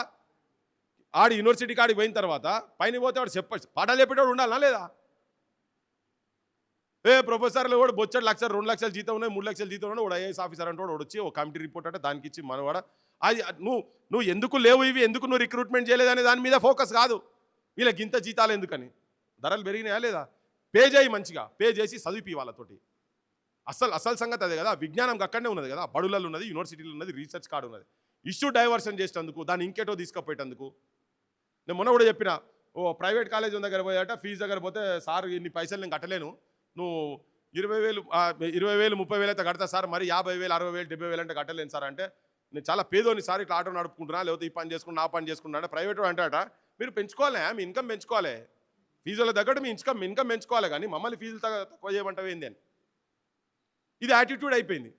ఆడి యూనివర్సిటీ కాడికి పోయిన తర్వాత పైన పోతే వాడు పాఠాలు చెప్పేటోడు ఉండాలనా లేదా? ప్రొఫెసర్లు కూడా బొచ్చడు 1 లక్ష 2 లక్షల జీతం ఉన్నాయి, 3 లక్షల జీతం ఉన్నాయి. వాడు ఐఏఎస్ ఆఫీసర్ అంటే వాడు వచ్చి ఒక కమిటీ రిపోర్ట్ అంటే దానికి ఇచ్చి మనవాడ అది నువ్వు ఎందుకు లేవు, ఇవి ఎందుకు నువ్వు రిక్రూట్మెంట్ చేయలేదనే దాని మీద ఫోకస్ కాదు. వీళ్ళకి ఇంత జీతాలు ఎందుకని? ధరలు పెరిగినాయా లేదా? పే చేయి, మంచిగా పే చేసి చదివి వాళ్ళతోటి. అసలు సంగతి అదే కదా. విజ్ఞానం అక్కడనే ఉన్నది కదా, బడులలో ఉన్నది, యూనివర్సిటీలో ఉన్నది, రీసెర్చ్ కార్డు ఉన్నది. ఇష్యూ డైవర్షన్ చేసేందుకు, దాన్ని ఇంకేటో తీసుకుపోయేటందుకు. నేను మొన్న కూడా చెప్పిన, ప్రైవేట్ కాలేజ్ దగ్గర పోయాట, ఫీజు దగ్గర పోతే సార్ ఇన్ని పైసలు నేను కట్టలేను, నువ్వు 20,000 30,000 అయితే కడతా సార్, మరి 50,000 60,000 70,000 అంటే కట్టలేను సార్ అంటే, నేను చాలా పేదోని సార్, ఇట్లా ఆటో నడుపుకుంటున్నా, లేకపోతే ఈ పని చేసుకుంటున్నా, ఆ పని చేసుకుంటున్నా. ప్రైవేట్ అంటాట మీరు పెంచుకోవాలి, మీ ఇన్కమ్ పెంచుకోవాలి, ఫీజుల తగ్గట్టు మీ ఇన్కమ్ పెంచుకోవాలి, కానీ మమ్మల్ని ఫీజులు తక్కువ చేయమంటావు ఏంది అని. ఇది యాటిట్యూడ్ అయిపోయింది.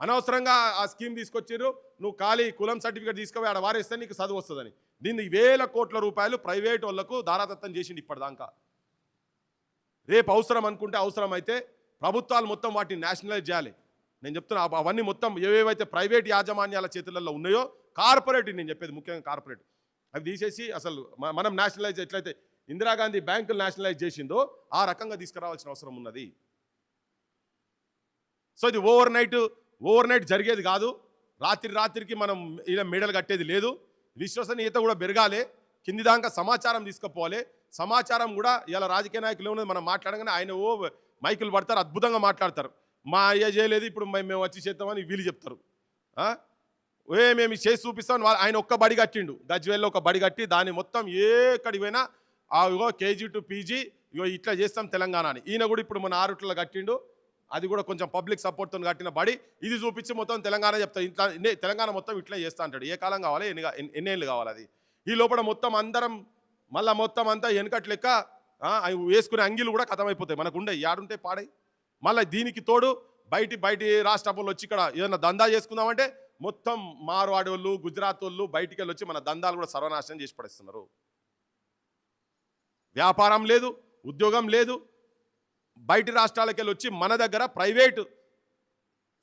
అనవసరంగా ఆ స్కీమ్ తీసుకొచ్చారు. నువ్వు ఖాళీ కులం సర్టిఫికేట్ తీసుకుపోయి ఆడ వారేస్తే నీకు చదువు వస్తుందని. దీన్ని 1000 కోట్ల రూపాయలు ప్రైవేట్ వాళ్ళకు దారాదత్తం చేసిండు ఇప్పటిదాకా. రేపు అవసరం అనుకుంటే, అవసరం అయితే ప్రభుత్వాలు మొత్తం వాటిని నేషనలైజ్ చేయాలి. నేను చెప్తున్నా, అవన్నీ మొత్తం ఏవేవైతే ప్రైవేట్ యాజమాన్యాల చేతులలో ఉన్నాయో, కార్పొరేట్, నేను చెప్పేది ముఖ్యంగా కార్పొరేట్, అవి తీసేసి అసలు మనం నేషనలైజ్ ఎట్లయితే ఇందిరాగాంధీ బ్యాంకులు నేషనలైజ్ చేసిందో ఆ రకంగా తీసుకురావాల్సిన అవసరం ఉన్నది. సో ఇది ఓవర్ నైట్ జరిగేది కాదు. రాత్రికి మనం ఇలా మెడలు కట్టేది లేదు. విశ్వసనీయత కూడా పెరగాలి. కింది దాకా సమాచారం తీసుకుపోవాలి. సమాచారం కూడా ఇలా రాజకీయ నాయకులు ఉన్నది. మనం మాట్లాడగానే ఆయన మైకులు పడతారు, అద్భుతంగా మాట్లాడతారు. మా అయ్య చేయలేదు, ఇప్పుడు మేము వచ్చి చేద్దామని వీళ్ళు చెప్తారు. మేము చేసి చూపిస్తాం. ఆయన ఒక్క బడి కట్టిండు, గజ్వేల్లో ఒక బడి కట్టి దాన్ని మొత్తం ఎక్కడికి పోయినా కేజీ టు పీజీ ఇట్లా చేస్తాం తెలంగాణ అని. ఈయన కూడా ఇప్పుడు మన ఆరుట్లలో కట్టిండు, అది కూడా కొంచెం పబ్లిక్ సపోర్ట్తో కట్టిన బడి. ఇది చూపించి మొత్తం తెలంగాణ చెప్తా, ఇట్లా తెలంగాణ మొత్తం ఇట్లా చేస్తా అంటాడు. ఏ కాలం కావాలి, ఎన్నేళ్ళు కావాలి అది. ఈ లోపల మొత్తం అందరం మళ్ళీ మొత్తం అంతా వెనకట్ లెక్క వేసుకునే అంగీలు కూడా ఖతమైపోతాయి. మనకు ఉండే యాడుంటే పాడై. మళ్ళీ దీనికి తోడు బయటి రాష్ట్ర వాళ్ళు వచ్చి ఇక్కడ ఏదైనా దందా చేసుకుందామంటే మొత్తం మార్వాడి వాళ్ళు, గుజరాత్ వాళ్ళు బయటికి వెళ్ళి వచ్చి మన దందాలు కూడా సర్వనాశనం చేసి పడేస్తున్నారు. వ్యాపారం లేదు, ఉద్యోగం లేదు. బయటి రాష్ట్రాలకు వెళ్ళి వచ్చి మన దగ్గర ప్రైవేటు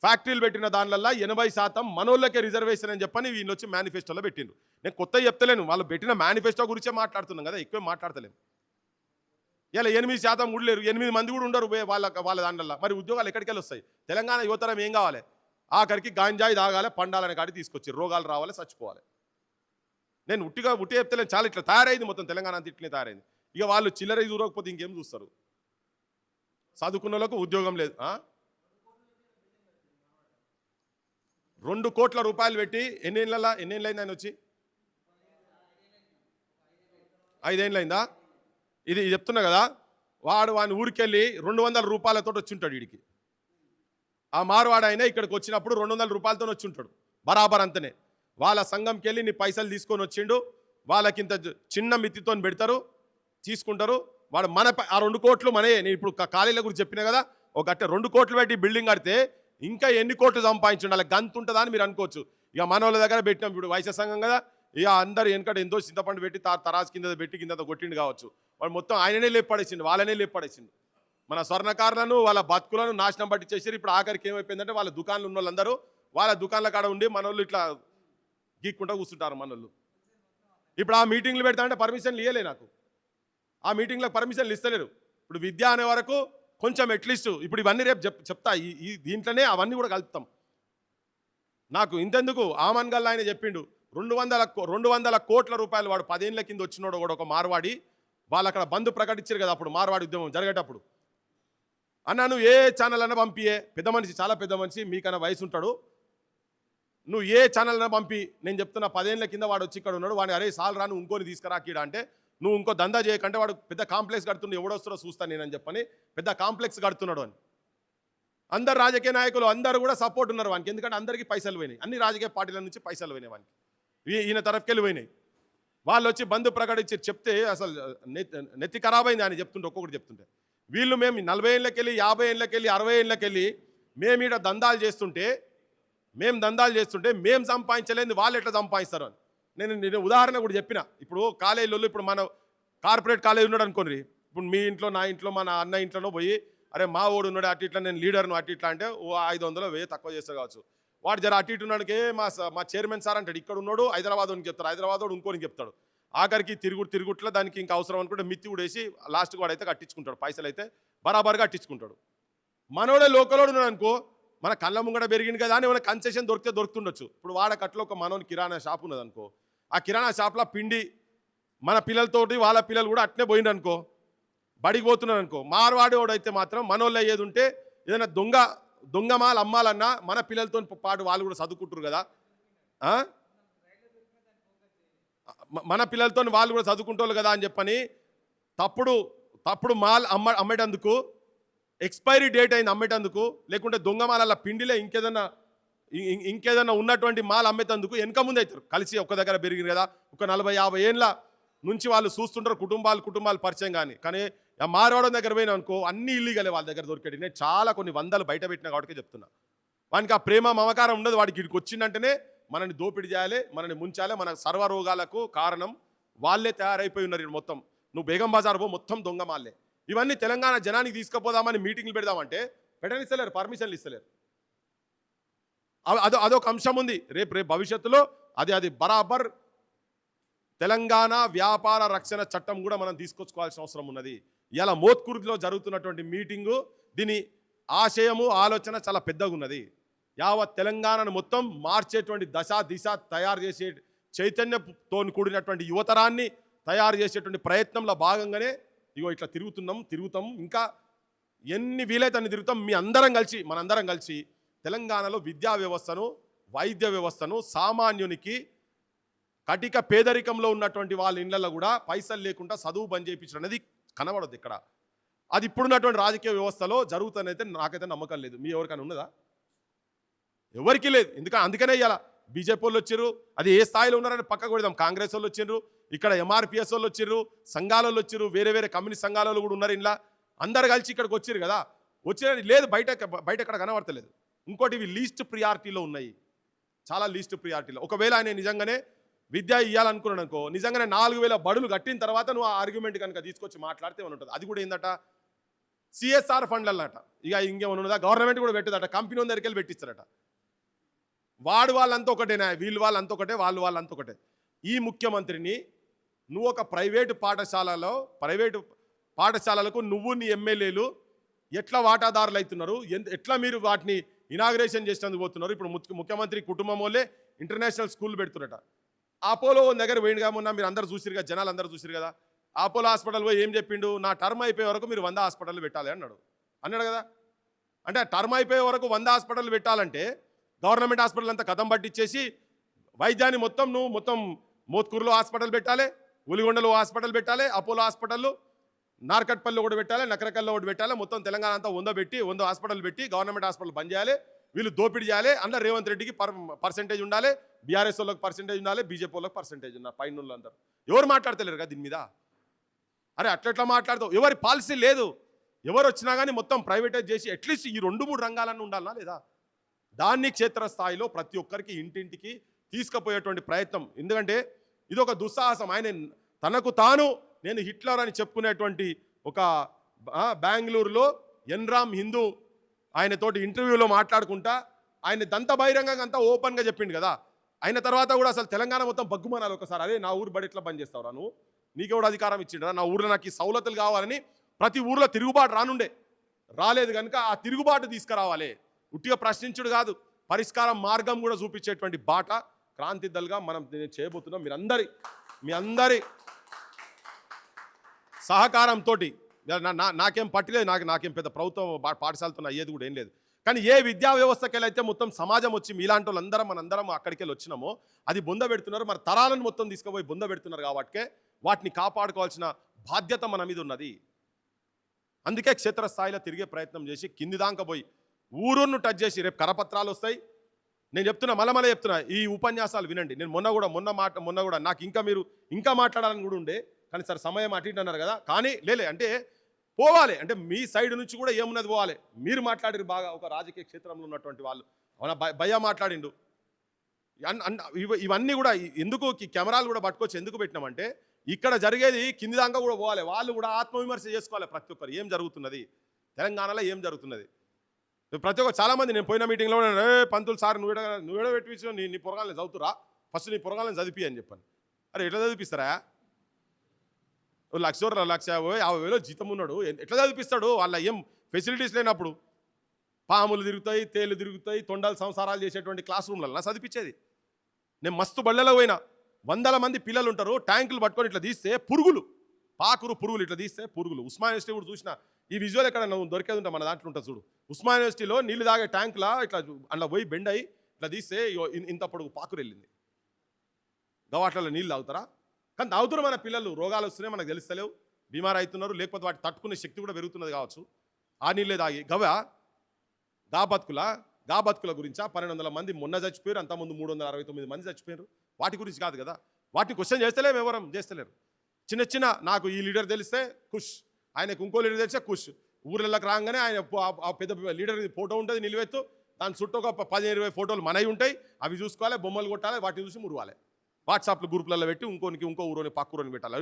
ఫ్యాక్టరీలు పెట్టిన దానివల్ల 80% మనోళ్ళకే రిజర్వేషన్ అని చెప్పని వీళ్ళు వచ్చి మేనిఫెస్టోలో పెట్టిండ్రు. నేను కొత్త చెప్తలేను, వాళ్ళు పెట్టిన మేనిఫెస్టో గురించే మాట్లాడుతున్నాం కదా, ఎక్కువ మాట్లాడతలేము. ఇలా 8% కూడా లేరు, 8 మంది కూడా ఉండరు వాళ్ళ దాంట్లో. మరి ఉద్యోగాలు ఎక్కడికి వెళ్ళి వస్తాయి? తెలంగాణ యువతరం ఏం కావాలి? ఆఖరికి గాంజాయి తాగాలి, పండాలని కాడి తీసుకొచ్చి రోగాలు రావాలి, చచ్చిపోవాలి. నేను ఉట్టి చెప్తలేను, చాలా ఇట్లా తయారైంది మొత్తం తెలంగాణ అంతా ఇట్లనే తయారైంది. ఇక వాళ్ళు చిల్లర చూడకపోతే ఇంకేం చూస్తారు? చదువుకున్న వాళ్ళకు ఉద్యోగం లేదు. 2 కోట్ల రూపాయలు పెట్టి ఎన్నేళ్ళైంది ఆయన వచ్చి? 5 ఏళ్ళైందా? ఇది చెప్తున్నా కదా, వాని ఊరికెళ్ళి 200 రూపాయలతో వచ్చి ఉంటాడు వీడికి. ఆ మార్వాడు ఆయన ఇక్కడికి వచ్చినప్పుడు 200 రూపాయలతో వచ్చి ఉంటాడు బరాబర్ అంతనే. వాళ్ళ సంఘంకి వెళ్ళి నీ పైసలు తీసుకొని వచ్చిండు, వాళ్ళకింత చిన్న మితితో పెడతారు, తీసుకుంటారు. వాడు ఆ 2 కోట్లు మనయే. నేను ఇప్పుడు ఖాళీల గురించి చెప్పినా కదా, ఒక గట్ట 2 కోట్లు పెట్టి బిల్డింగ్ కడితే ఇంకా ఎన్ని కోట్లు సంపాదించండి, అలా గంత ఉంటుందా అని మీరు అనుకోవచ్చు. ఇక మన వాళ్ళ దగ్గర పెట్టినాం ఇప్పుడు వైశ్య సంఘం కదా, ఇక అందరు వెనకట ఎంతో చింతపండు పెట్టి తరాజు కింద పెట్టి కింద కొట్టిండు కావచ్చు. వాడు మొత్తం ఆయననే లేపడేసిండు, వాళ్ళనే లేపడేసిండు. మన స్వర్ణకారులను వాళ్ళ బతుకులను నాశనం పట్టి చేసారు. ఇప్పుడు ఆఖరికి ఏమైపోయిందంటే వాళ్ళ దుకాణాలు ఉన్న వాళ్ళందరూ వాళ్ళ దుకాణాల కాడ ఉండి మన వాళ్ళు ఇట్లా గీక్కుంటా కూర్చుంటారు మన వాళ్ళు. ఇప్పుడు ఆ మీటింగ్లు పెడతా అంటే పర్మిషన్లు ఇవ్వలే నాకు, ఆ మీటింగ్లకు పర్మిషన్లు ఇస్తలేరు. ఇప్పుడు విద్య అనే వరకు కొంచెం అట్లీస్ట్ ఇప్పుడు ఇవన్నీ రేపు చెప్తా, దీంట్లోనే అవన్నీ కూడా కలుపుతాం. నాకు ఇంతెందుకు ఆమన్ గల్లా ఆయన చెప్పిండు, 200 కోట్ల రూపాయలు వాడు 10 ఏళ్ల కింద వచ్చినోడు కూడా ఒక మార్వాడి వాళ్ళు అక్కడ బంద్ ప్రకటించారు కదా అప్పుడు మార్వాడి ఉద్యమం జరిగేటప్పుడు. అన్న నువ్వు ఏ ఛానల్ అన్నా పంపియే, పెద్ద మనిషి చాలా పెద్ద మనిషి మీకన్నా వయసు ఉంటాడు, నువ్వు ఏ ఛానల్ అన్నా పంపి, నేను చెప్తున్నా 10 ఏళ్ల కింద వాడు వచ్చి ఇక్కడ ఉన్నాడు, వాడిని అరే సాల్ రాను ఇంకోని తీసుకురా కీడ అంటే నువ్వు ఇంకో దందా చేయకంటే వాడు పెద్ద కాంప్లెక్స్ కడుతున్నాడు, ఎవడొస్తారో చూస్తాను నేనని చెప్పని పెద్ద కాంప్లెక్స్ కడుతున్నాడు అని. అందరు రాజకీయ నాయకులు అందరూ కూడా సపోర్ట్ ఉన్నారు వానికి, ఎందుకంటే అందరికీ పైసలు పోయినాయి, అన్ని రాజకీయ పార్టీల నుంచి పైసలు పోయినాయి వానికి, ఈయన తరఫుకెళ్ళి పోయినాయి. వాళ్ళు వచ్చి బంద్ ప్రకటించి చెప్తే అసలు నెత్తి ఖరాబ్ అయింది అని చెప్తుంటే ఒక్కొక్కటి చెప్తుంటే. వీళ్ళు మేము 40 ఏళ్ళకెళ్ళి 50 ఏళ్ళకెళ్ళి 60 ఏళ్ళకెళ్ళి మేము ఈడ దందాలు చేస్తుంటే మేము సంపాదించలేదు వాళ్ళు ఎట్లా సంపాదిస్తారు అని నేను ఉదాహరణ కూడా చెప్పిన. ఇప్పుడు కాలేజీలో ఇప్పుడు మన కార్పొరేట్ కాలేజీ ఉన్నాడు అనుకోండి, ఇప్పుడు మీ ఇంట్లో నా ఇంట్లో మన అన్న ఇంట్లోనో పోయి అరే మా ఓడు ఉన్నాడు అటు ఇట్లా నేను లీడర్ను అటు ఇట్లా అంటే ఓ 500 1000 తక్కువ చేస్తారు కావచ్చు. వాడు జర అటు ఇటు ఉన్నాడికే మా చైర్మన్ సార్ అంటాడు ఇక్కడ ఉన్నాడు హైదరాబాద్ అని చెప్తాడు, హైదరాబాద్ వాడు ఇంకోని చెప్తాడు, ఆఖరికి తిరుగుట్లా దానికి ఇంకా అవసరం అనుకుంటే మిత్తి కూడా వేసి లాస్ట్కి వాడు అయితే కట్టించుకుంటాడు, పైసలు అయితే బరాబర్గా కట్టించుకుంటాడు. మనోడే లోకలోడు ఉన్నాడు అనుకో మన కళ్ళ ముంగడ పెరిగింది కదా అని ఏమైనా కన్సెషన్ దొరుకుతుండొచ్చు. ఇప్పుడు వాడకట్లో ఒక మనోని కిరాణా షాప్ ఉన్నది అనుకో, ఆ కిరాణా షాప్లో పిండి మన పిల్లలతోటి వాళ్ళ పిల్లలు కూడా అట్నే పోయిండు అనుకో, బడికి పోతున్నారు అనుకో, మార్వాడి వాడు అయితే మాత్రం మనోళ్ళు అయ్యేది ఉంటే ఏదైనా దొంగ మాలు అమ్మాలన్నా మన పిల్లలతో పాటు వాళ్ళు కూడా చదువుకుంటారు కదా, మన పిల్లలతో వాళ్ళు కూడా చదువుకుంటారు కదా అని చెప్పని తప్పుడు మాల్ అమ్మేటందుకు ఎక్స్పైరీ డేట్ అయింది అమ్మేటందుకు, లేకుంటే దొంగ మాల పిండిలో ఇంకేదన్నా ఉన్నటువంటి మాల్ అమ్మేటందుకు వెనక ముందు అవుతారు కలిసి ఒక్క దగ్గర పెరిగింది కదా. ఒక 40-50 ఏళ్ళ నుంచి వాళ్ళు చూస్తుంటారు కుటుంబాలు పరిచయం కానీ మారవాడం దగ్గర పోయినా అనుకో అన్ని ఇల్లీగలే వాళ్ళ దగ్గర దొరికేది. నేను చాలా కొన్ని వందలు బయట పెట్టినా కాబట్టి చెప్తున్నా. వానికి ఆ ప్రేమ మమకారం ఉండదు, వాడికి ఇక్కడికి వచ్చిందంటేనే మనని దోపిడీ చేయాలి, మనని ముంచాలి, మన సర్వరోగాలకు కారణం వాళ్ళే తయారైపోయి ఉన్నారు. మొత్తం నువ్వు బేగం బజార్ పో మొత్తం దొంగ మాల్లే. ఇవన్నీ తెలంగాణ జనానికి తీసుకుపోదామని మీటింగ్లు పెడదామంటే పెట్టనిస్తలేరు, పర్మిషన్లు ఇస్తలేరు. అదొక అంశం ఉంది. రేపు భవిష్యత్తులో అది బరాబర్ తెలంగాణ వ్యాపార రక్షణ చట్టం కూడా మనం తీసుకొచ్చుకోవాల్సిన అవసరం ఉన్నది. ఇలా మోత్కూరులో జరుగుతున్నటువంటి మీటింగు దీని ఆశయము ఆలోచన చాలా పెద్దగా ఉన్నది. యావత్ తెలంగాణను మొత్తం మార్చేటువంటి దిశ తయారు చేసే చైతన్యంతో కూడినటువంటి యువతరాన్ని తయారు చేసేటువంటి ప్రయత్నంలో భాగంగానే ఇగో ఇట్లా తిరుగుతాం, ఇంకా ఎన్ని వీలైతే అన్ని తిరుగుతాం. మనందరం కలిసి తెలంగాణలో విద్యా వ్యవస్థను, వైద్య వ్యవస్థను సామాన్యునికి కటిక పేదరికంలో ఉన్నటువంటి వాళ్ళ ఇళ్లలో కూడా పైసలు లేకుండా చదువు బంద్ చేయించడం అనేది కనబడదు ఇక్కడ. అది ఇప్పుడున్నటువంటి రాజకీయ వ్యవస్థలో జరుగుతుందైతే నాకైతే నమ్మకం లేదు. మీ ఎవరికైనా ఉన్నదా? ఎవరికి లేదు. అందుకనే ఇవాళ బీజేపీ వాళ్ళు వచ్చారు, అది ఏ స్థాయిలో ఉన్నారని పక్కకు పెడదాం. కాంగ్రెస్ వాళ్ళు వచ్చిండ్రు, ఇక్కడ ఎంఆర్పిఎస్ వాళ్ళు వచ్చిర్రు, సంఘాల వాళ్ళు వచ్చిర్రు, వేరే కమ్యూనిస్ట్ సంఘాల వాళ్ళు కూడా ఉన్నారు. ఇలా అందరు కలిసి ఇక్కడికి వచ్చారు కదా. లేదు బయట ఎక్కడ కనబడతలేదు. ఇంకోటి ఇవి లీస్ట్ ప్రియారిటీలో ఉన్నాయి, చాలా లీస్ట్ ప్రియారిటీలో. ఒకవేళ ఆయన నిజంగానే విద్య ఇవ్వాలనుకున్నాడు అనుకో, నిజంగానే 4000 బడులు కట్టిన తర్వాత నువ్వు ఆ ఆర్గ్యుమెంట్ కనుక తీసుకొచ్చి మాట్లాడితే ఏమైనా ఉంటుంది. అది కూడా ఏందట సిఎస్ఆర్ ఫండ్లు అన్నట. ఇక ఇంకేమైనా ఉన్నదా? గవర్నమెంట్ కూడా పెట్టదట, కంపెనీ దగ్గరికి వెళ్ళి పెట్టిస్తారట. వాళ్ళంతా ఒకటేనా, వాళ్ళంతా ఒకటే, వాళ్ళంతా ఒకటే. ఈ ముఖ్యమంత్రిని నువ్వు ఒక ప్రైవేటు పాఠశాలలకు నువ్వు నీ ఎమ్మెల్యేలు ఎట్లా వాటాదారులు అవుతున్నారు, ఎట్లా మీరు వాటిని ఇనాగ్రేషన్ చేసినందుకు పోతున్నారు. ఇప్పుడు ముఖ్యమంత్రి కుటుంబం వాళ్ళే ఇంటర్నేషనల్ స్కూల్ పెడుతున్నట. అపోలో దగ్గర పోయిండుగా మొన్న, మీరు అందరూ చూసిరు కదా, జనాలు అందరూ చూసిరు కదా. అపోలో హాస్పిటల్ పోయి ఏం చెప్పిండు, నా టర్మ్ అయిపోయే వరకు మీరు 100 హాస్పిటల్ పెట్టాలి అన్నాడు కదా. అంటే టర్మ్ అయిపోయే వరకు 100 హాస్పిటల్ పెట్టాలంటే గవర్నమెంట్ హాస్పిటల్ అంతా కథం పట్టించేసి వైద్యాన్ని మొత్తం మోత్కూరులో హాస్పిటల్ పెట్టాలి, ఉలిగొండలో హాస్పిటల్ పెట్టాలి, అపోలో హాస్పిటల్ నార్కట్పల్లిలో కూడా పెట్టాలి, నకరకల్లో ఒకటి పెట్టాలి. మొత్తం తెలంగాణ అంతా 100 హాస్పిటల్ పెట్టి గవర్నమెంట్ హాస్పిటల్ బంద్ చేయాలి. వీళ్ళు దోపిడీ చేయాలి. అందులో రేవంత్ రెడ్డికి పర్సెంటేజ్ ఉండాలి, బీఆర్ఎస్ వాళ్ళకి పర్సెంటేజ్ ఉండాలి, బీజేపీ వాళ్ళకి పర్సెంటేజ్ ఉండాలి. పైన అందరూ ఎవరు మాట్లాడతలేరు కదా దీని మీద. అరే అట్లా మాట్లాడుతావు, ఎవరి పాలసీ లేదు. ఎవరు వచ్చినా కానీ మొత్తం ప్రైవేటైజ్ చేసి అట్లీస్ట్ ఈ 2-3 రంగాలన్నీ ఉండాలనా లేదా? దాన్ని క్షేత్రస్థాయిలో ప్రతి ఒక్కరికి ఇంటింటికి తీసుకుపోయేటువంటి ప్రయత్నం. ఎందుకంటే ఇది ఒక దుస్సాహసం. ఆయన తనకు తాను నేను హిట్లర్ అని చెప్పుకునేటువంటి ఒక బెంగళూరులో ఎన్రామ్ హిందూ ఆయనతోటి ఇంటర్వ్యూలో మాట్లాడుకుంటా ఆయన దంత బహిరంగంగా అంతా ఓపెన్గా చెప్పిండు కదా. అయిన తర్వాత కూడా అసలు తెలంగాణ మొత్తం బగ్గుమనాలి ఒకసారి. అదే నా ఊరు బడి ఎట్లా బంద్ చేస్తావురా నువ్వు, నీకెవడు అధికారం ఇచ్చిండ్రా, నా ఊరిలో నాకు ఈ సౌలతులు కావాలని ప్రతి ఊర్లో తిరుగుబాటు రాలేదు కనుక ఆ తిరుగుబాటు తీసుకురావాలి. ఉట్టిగా ప్రశ్నించుడు కాదు, పరిష్కారం మార్గం కూడా చూపించేటువంటి బాట క్రాంతి దళగా మనం నేను చేయబోతున్నాం. మీ అందరి సహకారంతో నాకేం పట్టలేదు, నాకేం పెద్ద ప్రభుత్వం పాఠశాలతో అయ్యేది కూడా ఏం లేదు. కానీ ఏ విద్యా వ్యవస్థకి అయితే మొత్తం సమాజం వచ్చి మీలాంటి వాళ్ళందరం మనందరం అక్కడికి వెళ్ళి వచ్చినామో అది బొంద పెడుతున్నారు. మన తరాలను మొత్తం తీసుకుపోయి బొంద పెడుతున్నారు. కాబట్టి వాటిని కాపాడుకోవాల్సిన బాధ్యత మన మీద ఉన్నది. అందుకే క్షేత్రస్థాయిలో తిరిగే ప్రయత్నం చేసి కింది దాకా పోయి ఊరును టచ్ చేసి రేపు కరపత్రాలు వస్తాయి. నేను చెప్తున్నా, మళ్ళీ చెప్తున్నా, ఈ ఉపన్యాసాలు వినండి. నేను మొన్న కూడా నాకు ఇంకా మాట్లాడాలని కూడా ఉండే, కానీ సార్ సమయం అటు ఇటు అన్నారు కదా. కానీ లేలే అంటే పోవాలి అంటే మీ సైడ్ నుంచి కూడా ఏమున్నది పోవాలి. మీరు మాట్లాడారు బాగా, ఒక రాజకీయ క్షేత్రంలో ఉన్నటువంటి వాళ్ళు. అవునా, భయ్య మాట్లాడిండు. ఇవన్నీ కూడా ఎందుకు కెమెరాలు కూడా పట్టుకొచ్చి ఎందుకు పెట్టినామంటే ఇక్కడ జరిగేది కింది దాకా కూడా పోవాలి. వాళ్ళు కూడా ఆత్మవిమర్శ చేసుకోవాలి. ప్రతి ఒక్కరు ఏం జరుగుతున్నది, తెలంగాణలో ఏం జరుగుతున్నది. ప్రతి ఒక్కరు చాలామంది నేను పోయిన మీటింగ్లో పంతులు సార్ నువ్వేడ పెట్టించు, నీ పొరగాలని చదువుతురా, ఫస్ట్ నీ పొరగాలని చదివి అని చెప్పాను. అరే ఎట్లా చదివిస్తారా, 1,00,000 1,50,000 జీతం ఉన్నాడు, ఎట్లా చదివిస్తాడు? వాళ్ళ ఏం ఫెసిలిటీస్ లేనప్పుడు పాములు తిరుగుతాయి, తేలు తిరుగుతాయి, తొండలు సంసారాలు చేసేటువంటి క్లాస్ రూమ్లలో నా చదివించేది. నేను మస్తు బళ్ళలో పోయినా, 100 మంది పిల్లలు ఉంటారు, ట్యాంకులు పట్టుకొని ఇట్లా తీస్తే పురుగులు ఇట్లా తీస్తే పురుగులు. ఉస్మాన్ యూనివర్సిటీ కూడా చూసిన ఈ విజువల్ ఎక్కడ నువ్వు దొరికేది ఉంటా, మన దాంట్లో ఉంటుంది చూడు. ఉస్మాన్ యూనివర్సిటీలో నీళ్ళు తాగే ట్యాంకులా ఇట్లా అందులో పోయి బెండ్ అయ్యి ఇట్లా తీస్తే ఇంత పొడుగు పాకురు వెళ్ళింది. గవాట్లలో నీళ్ళు తాగుతారా? కానీ తాగుతున్నారు మన పిల్లలు, రోగాలు వస్తున్నాయి మనకు తెలుస్తలేవు, బీమార్ అవుతున్నారు, లేకపోతే వాటి తట్టుకునే శక్తి కూడా పెరుగుతున్నది కావచ్చు. ఆ నీళ్ళే తాగి గా బతుకుల గురించా 1,200 మంది మొన్న చచ్చిపోయారు, అంతకుముందు 369 మంది చచ్చిపోయారు. వాటి గురించి కాదు కదా, వాటిని క్వశ్చన్ చేస్తలేము, ఎవరం చేస్తలేరు. చిన్న నాకు ఈ లీడర్ తెలిస్తే ఖుష్, ఆయనకు ఇంకో లీడర్ తెలిస్తే ఖుష్. ఊర్లలోకి రాగానే ఆయన ఆ పెద్ద లీడర్ ఫోటో ఉంటుంది నిలువెత్తు, దాని చుట్టూ ఒక 15-20 ఫోటోలు మనవి ఉంటాయి, అవి చూసుకోవాలి, బొమ్మలు కొట్టాలి, వాటిని చూసి మురవాలి. వాట్సాప్లో గ్రూపులలో పెట్టి ఇంకో ఊరోని పక్క ఊరిని పెట్టాలి.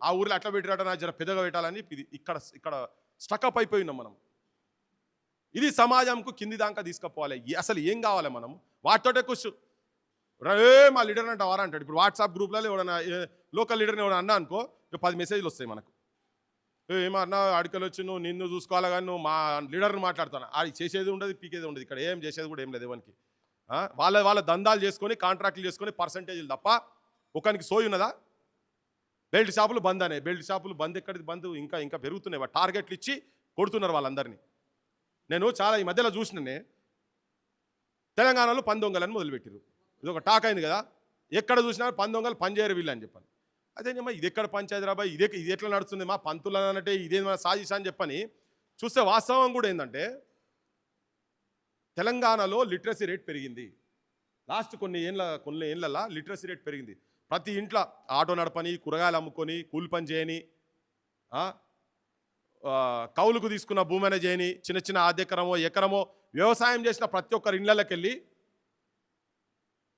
ఆ ఊరిలో అట్లా పెట్టినట్టు నా జర పెద్దగా పెట్టాలని ఇక్కడ స్టకప్ అయిపోయినాం మనం. ఇది సమాజంకు కింది దాకా తీసుకుపోవాలి. అసలు ఏం కావాలి మనం వాటితోటే కూర్చు మా లీడర్ అంటే వారా అంటాడు. ఇప్పుడు వాట్సాప్ గ్రూప్లలో ఎవరైనా లోకల్ లీడర్ని ఎవరైనా అన్నా అనుకో, 10 మెసేజ్లు వస్తాయి మనకు. ఏమన్నా అడికలు వచ్చి నువ్వు నిన్ను చూసుకోవాలి కానీ నువ్వు మా లీడర్ని మాట్లాడుతాను, అది చేసేది ఉండదు, పీకేది ఉండదు, ఇక్కడ ఏం చేసేది కూడా ఏం లేదు. ఎవరికి వాళ్ళ దందాలు చేసుకొని కాంట్రాక్టులు చేసుకొని పర్సంటేజీలు తప్ప ఒకరికి సోయి ఉన్నదా? బెల్ట్ షాపులు బంద్ అనే, బెల్ట్ షాపులు బంద్ ఎక్కడిది బంద్, ఇంకా పెరుగుతున్నాయి. టార్గెట్లు ఇచ్చి కొడుతున్నారు వాళ్ళందరినీ. నేను చాలా ఈ మధ్యలో చూసిననే తెలంగాణలో పందొంగలని మొదలుపెట్టారు. ఇది ఒక టాక్ అయింది కదా, ఎక్కడ చూసినా పందొంగలు పనిచేయరు వీళ్ళు అని చెప్పాను. అదేమో ఇది ఎక్కడ పంచాయతీ రాబాయ్, ఇది ఎట్లా నడుస్తుంది మా పంతులు అంటే ఇదేమో సాజిషా అని చెప్పని చూస్తే వాస్తవం కూడా ఏంటంటే తెలంగాణలో లిటరసీ రేట్ పెరిగింది. లాస్ట్ కొన్ని ఏళ్ళ లిటరసీ రేట్ పెరిగింది. ప్రతి ఇంట్లో ఆటో నడపని, కూరగాయలు అమ్ముకొని, కూలి పని చేయని, కౌలుకు తీసుకున్న భూమైనా చేయని, చిన్న ఆధెకరమో ఎకరమో వ్యవసాయం చేసిన ప్రతి ఒక్కరి ఇళ్ళకి వెళ్ళి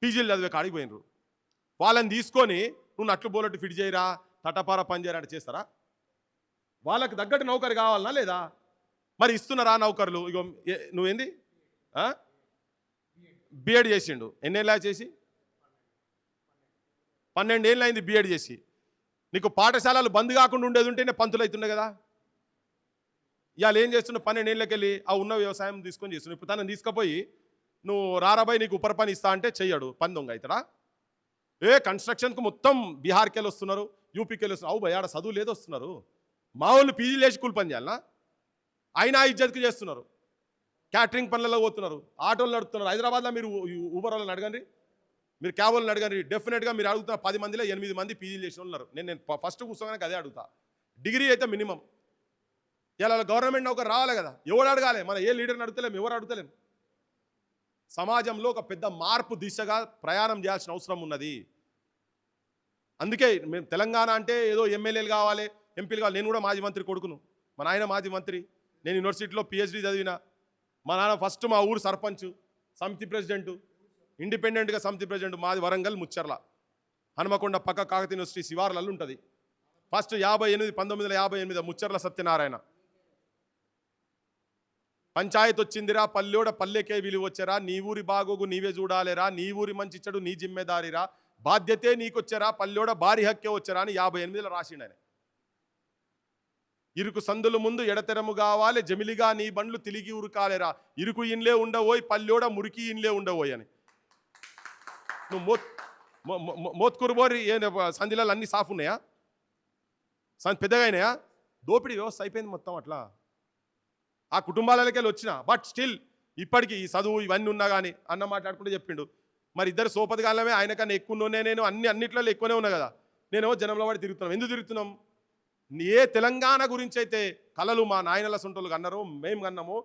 పీజీలు చదివే కాడికి పోయినరు. వాళ్ళని తీసుకొని నువ్వు నట్లు బోలట్టు ఫిట్ చేయరా, తటపార పని చేయరా అంటే చేస్తారా? వాళ్ళకి తగ్గట్టు నౌకరు కావాలనా లేదా? మరి ఇస్తున్నారా నౌకర్లు? ఇగో నువ్వేంది బిఎడ్ చేసిండు, ఎన్నేళ్ళ చేసి 12 ఏళ్ళు అయింది బిఎడ్ చేసి. నీకు పాఠశాలలు బంద్ కాకుండా ఉండేది ఉంటేనే పంతులు అవుతుండే కదా. ఇవాళ ఏం చేస్తున్నావు? 12 ఏళ్ళకి వెళ్ళి ఆ ఉన్న వ్యవసాయం తీసుకొని చేస్తున్నావు. ఇప్పుడు తనని తీసుకుపోయి నువ్వు రారాబాయి నీకు ఉపర పని ఇస్తా అంటే చెయ్యడు, పని దొంగ అవుతాడా? కన్స్ట్రక్షన్కు మొత్తం బీహార్కి వెళ్ళి వస్తున్నారు, యూపీకి వెళ్ళి వస్తున్నారు. భయ ఆడ చదువు లేదు వస్తున్నారు. మా వాళ్ళు పీజీలు వేసి కూలి పని చేయాలనా? అయినా ఇజ్జత్కి చేస్తున్నారు. క్యాటరింగ్ పనులలో పోతున్నారు, ఆటోలు నడుపుతున్నారు. హైదరాబాద్లో మీరు ఊబర్ వాళ్ళని అడగండి, మీరు క్యాబ్ వాళ్ళని అడగండి, డెఫినెట్గా మీరు అడుగుతున్న 10 మందిలో 8 మంది పీజీలు చేసిన ఉన్నారు. నేను ఫస్ట్ కూర్చోగానే అదే అడుగుతా. డిగ్రీ అయితే మినిమం. ఇలా గవర్నమెంట్ నౌకరు రావాలి కదా, ఎవరు అడగాలి? మన ఏ లీడర్ని అడుగుతలేం, ఎవరు అడుగుతలేం. సమాజంలో ఒక పెద్ద మార్పు దిశగా ప్రయాణం చేయాల్సిన అవసరం ఉన్నది. అందుకే మేము తెలంగాణ అంటే ఏదో ఎమ్మెల్యేలు కావాలి, ఎంపీలు కావాలి. నేను కూడా మాజీ మంత్రి కొడుకును, మా నాయన మాజీ మంత్రి, నేను యూనివర్సిటీలో పిహెచ్డీ చదివిన. మా నాన్న ఫస్ట్ మా ఊరు సర్పంచ్, సమితి ప్రెసిడెంటు, ఇండిపెండెంట్గా సమితి ప్రెసిడెంట్. మాది వరంగల్ ముచ్చర్ల, హనుమకొండ పక్క కాకతీయ యూనివర్సిటీ శివార్లలో ఉంటుంది. ఫస్ట్ 1958 ముచ్చర్ల సత్యనారాయణ. పంచాయతీ వచ్చిందిరా పల్లెోడ పల్లెకే విలువ వచ్చారా, నీ ఊరి బాగోగు నీవే చూడాలేరా, నీ ఊరి మంచిచ్చడు నీ జిమ్మెదారిరా, బాధ్యతే నీకొచ్చారా పల్లెోడ భారీ హక్కే వచ్చారా అని 58లో రాసిండు ఆయన. ఇరుకు సందులు ముందు ఎడతెరము కావాలి, జమిలిగా నీ బండ్లు తిరిగి ఉరకాలేరా, ఇరుకు ఇన్లే ఉండవోయ్ పల్లెోడ మురికి ఇన్లే ఉండవోయ్ అని. నువ్వు మోత్కూరు బోరి ఏ సంధిలలో అన్నీ సాఫ్ ఉన్నాయా? పెద్దగా అయినాయా? దోపిడీ వ్యవస్థ అయిపోయింది మొత్తం అట్లా. ఆ కుటుంబాలకెళ్ళి వచ్చిన బట్ స్టిల్ ఇప్పటికీ ఈ చదువు ఇవన్నీ ఉన్నా కానీ అన్న మాట్లాడుకుంటూ చెప్పిండు. మరి ఇద్దరు సోపతిగాలమే, ఆయన కన్నా ఎక్కువ ఉన్నోనే నేను, అన్నిట్లో ఎక్కువనే ఉన్నా కదా. నేనేమో జనంలో పడి తిరుగుతున్నాం. ఎందుకు తిరుగుతున్నాం? ఏ తెలంగాణ గురించి అయితే కళలు మా నాయనల సొంటలు అన్నారో, మేము కన్నామో,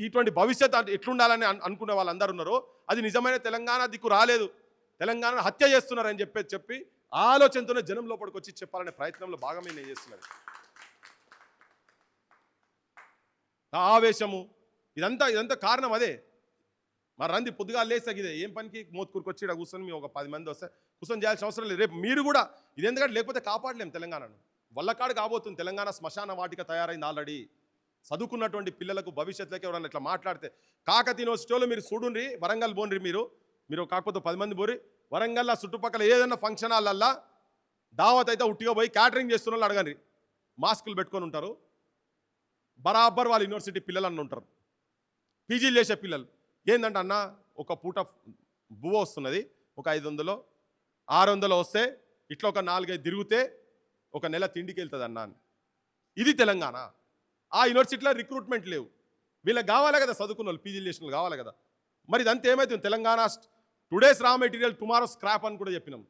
ఇటువంటి భవిష్యత్ ఎట్లుండాలని అనుకునే వాళ్ళందరూ ఉన్నారో, అది నిజమైన తెలంగాణ దిక్కు రాలేదు, తెలంగాణను హత్య చేస్తున్నారని చెప్పి ఆలోచనతోనే జనం లోపలికి వచ్చి చెప్పాలనే ప్రయత్నంలో భాగమే నేను చేస్తున్నాను. నా ఆవేశము ఇదంతా కారణం అదే. మరి రంది పొద్దుగా లేసగిదే ఏం పనికి మోత్కూరుకు వచ్చి ఇక్కడ కూర్చొని మేము ఒక 10 మంది వస్తే కూర్చొని చేయాల్సిన అవసరం లేదు. రేపు మీరు కూడా ఇది ఎందుకంటే లేకపోతే కాపాడలేము తెలంగాణను. వల్లకాడు కాబోతుంది తెలంగాణ. శ్మశాన వాటిక తయారైంది ఆల్రెడీ. చదువుకున్నటువంటి పిల్లలకు భవిష్యత్తులోకి ఎవరన్నా ఇట్లా మాట్లాడితే కాకతీయ యూనివర్సిటీలో మీరు చూడుండ్రి, వరంగల్ పోండ్రి, మీరు కాకపోతే 10 మంది పోరి, వరంగల్ చుట్టుపక్కల ఏదైనా ఫంక్షన్ హాల్లల్లా దావత్ అయితే ఉట్టిగా పోయి క్యాటరింగ్ చేస్తున్న వాళ్ళు అడగండి. మాస్కులు పెట్టుకొని ఉంటారు, బరాబర్ వాళ్ళ యూనివర్సిటీ పిల్లలు అన్న ఉంటారు, పీజీలు చేసే పిల్లలు. ఏంటంటే అన్న ఒక పూట బువ్వ వస్తున్నది, ఒక 500 600 వస్తే ఇట్లా ఒక 4-5 తిరిగితే ఒక నెల తిండికి వెళ్తుంది అన్న. ఇది తెలంగాణ. ఆ యూనివర్సిటీలో రిక్రూట్మెంట్ లేవు. వీళ్ళకి కావాలి కదా చదువుకున్న వాళ్ళు, పీజీలు చేసిన వాళ్ళు కావాలి కదా. మరి ఇదంతా ఏమవుతుంది? Telangana today's raw material tomorrow scrap అని కూడా చెప్పినాం.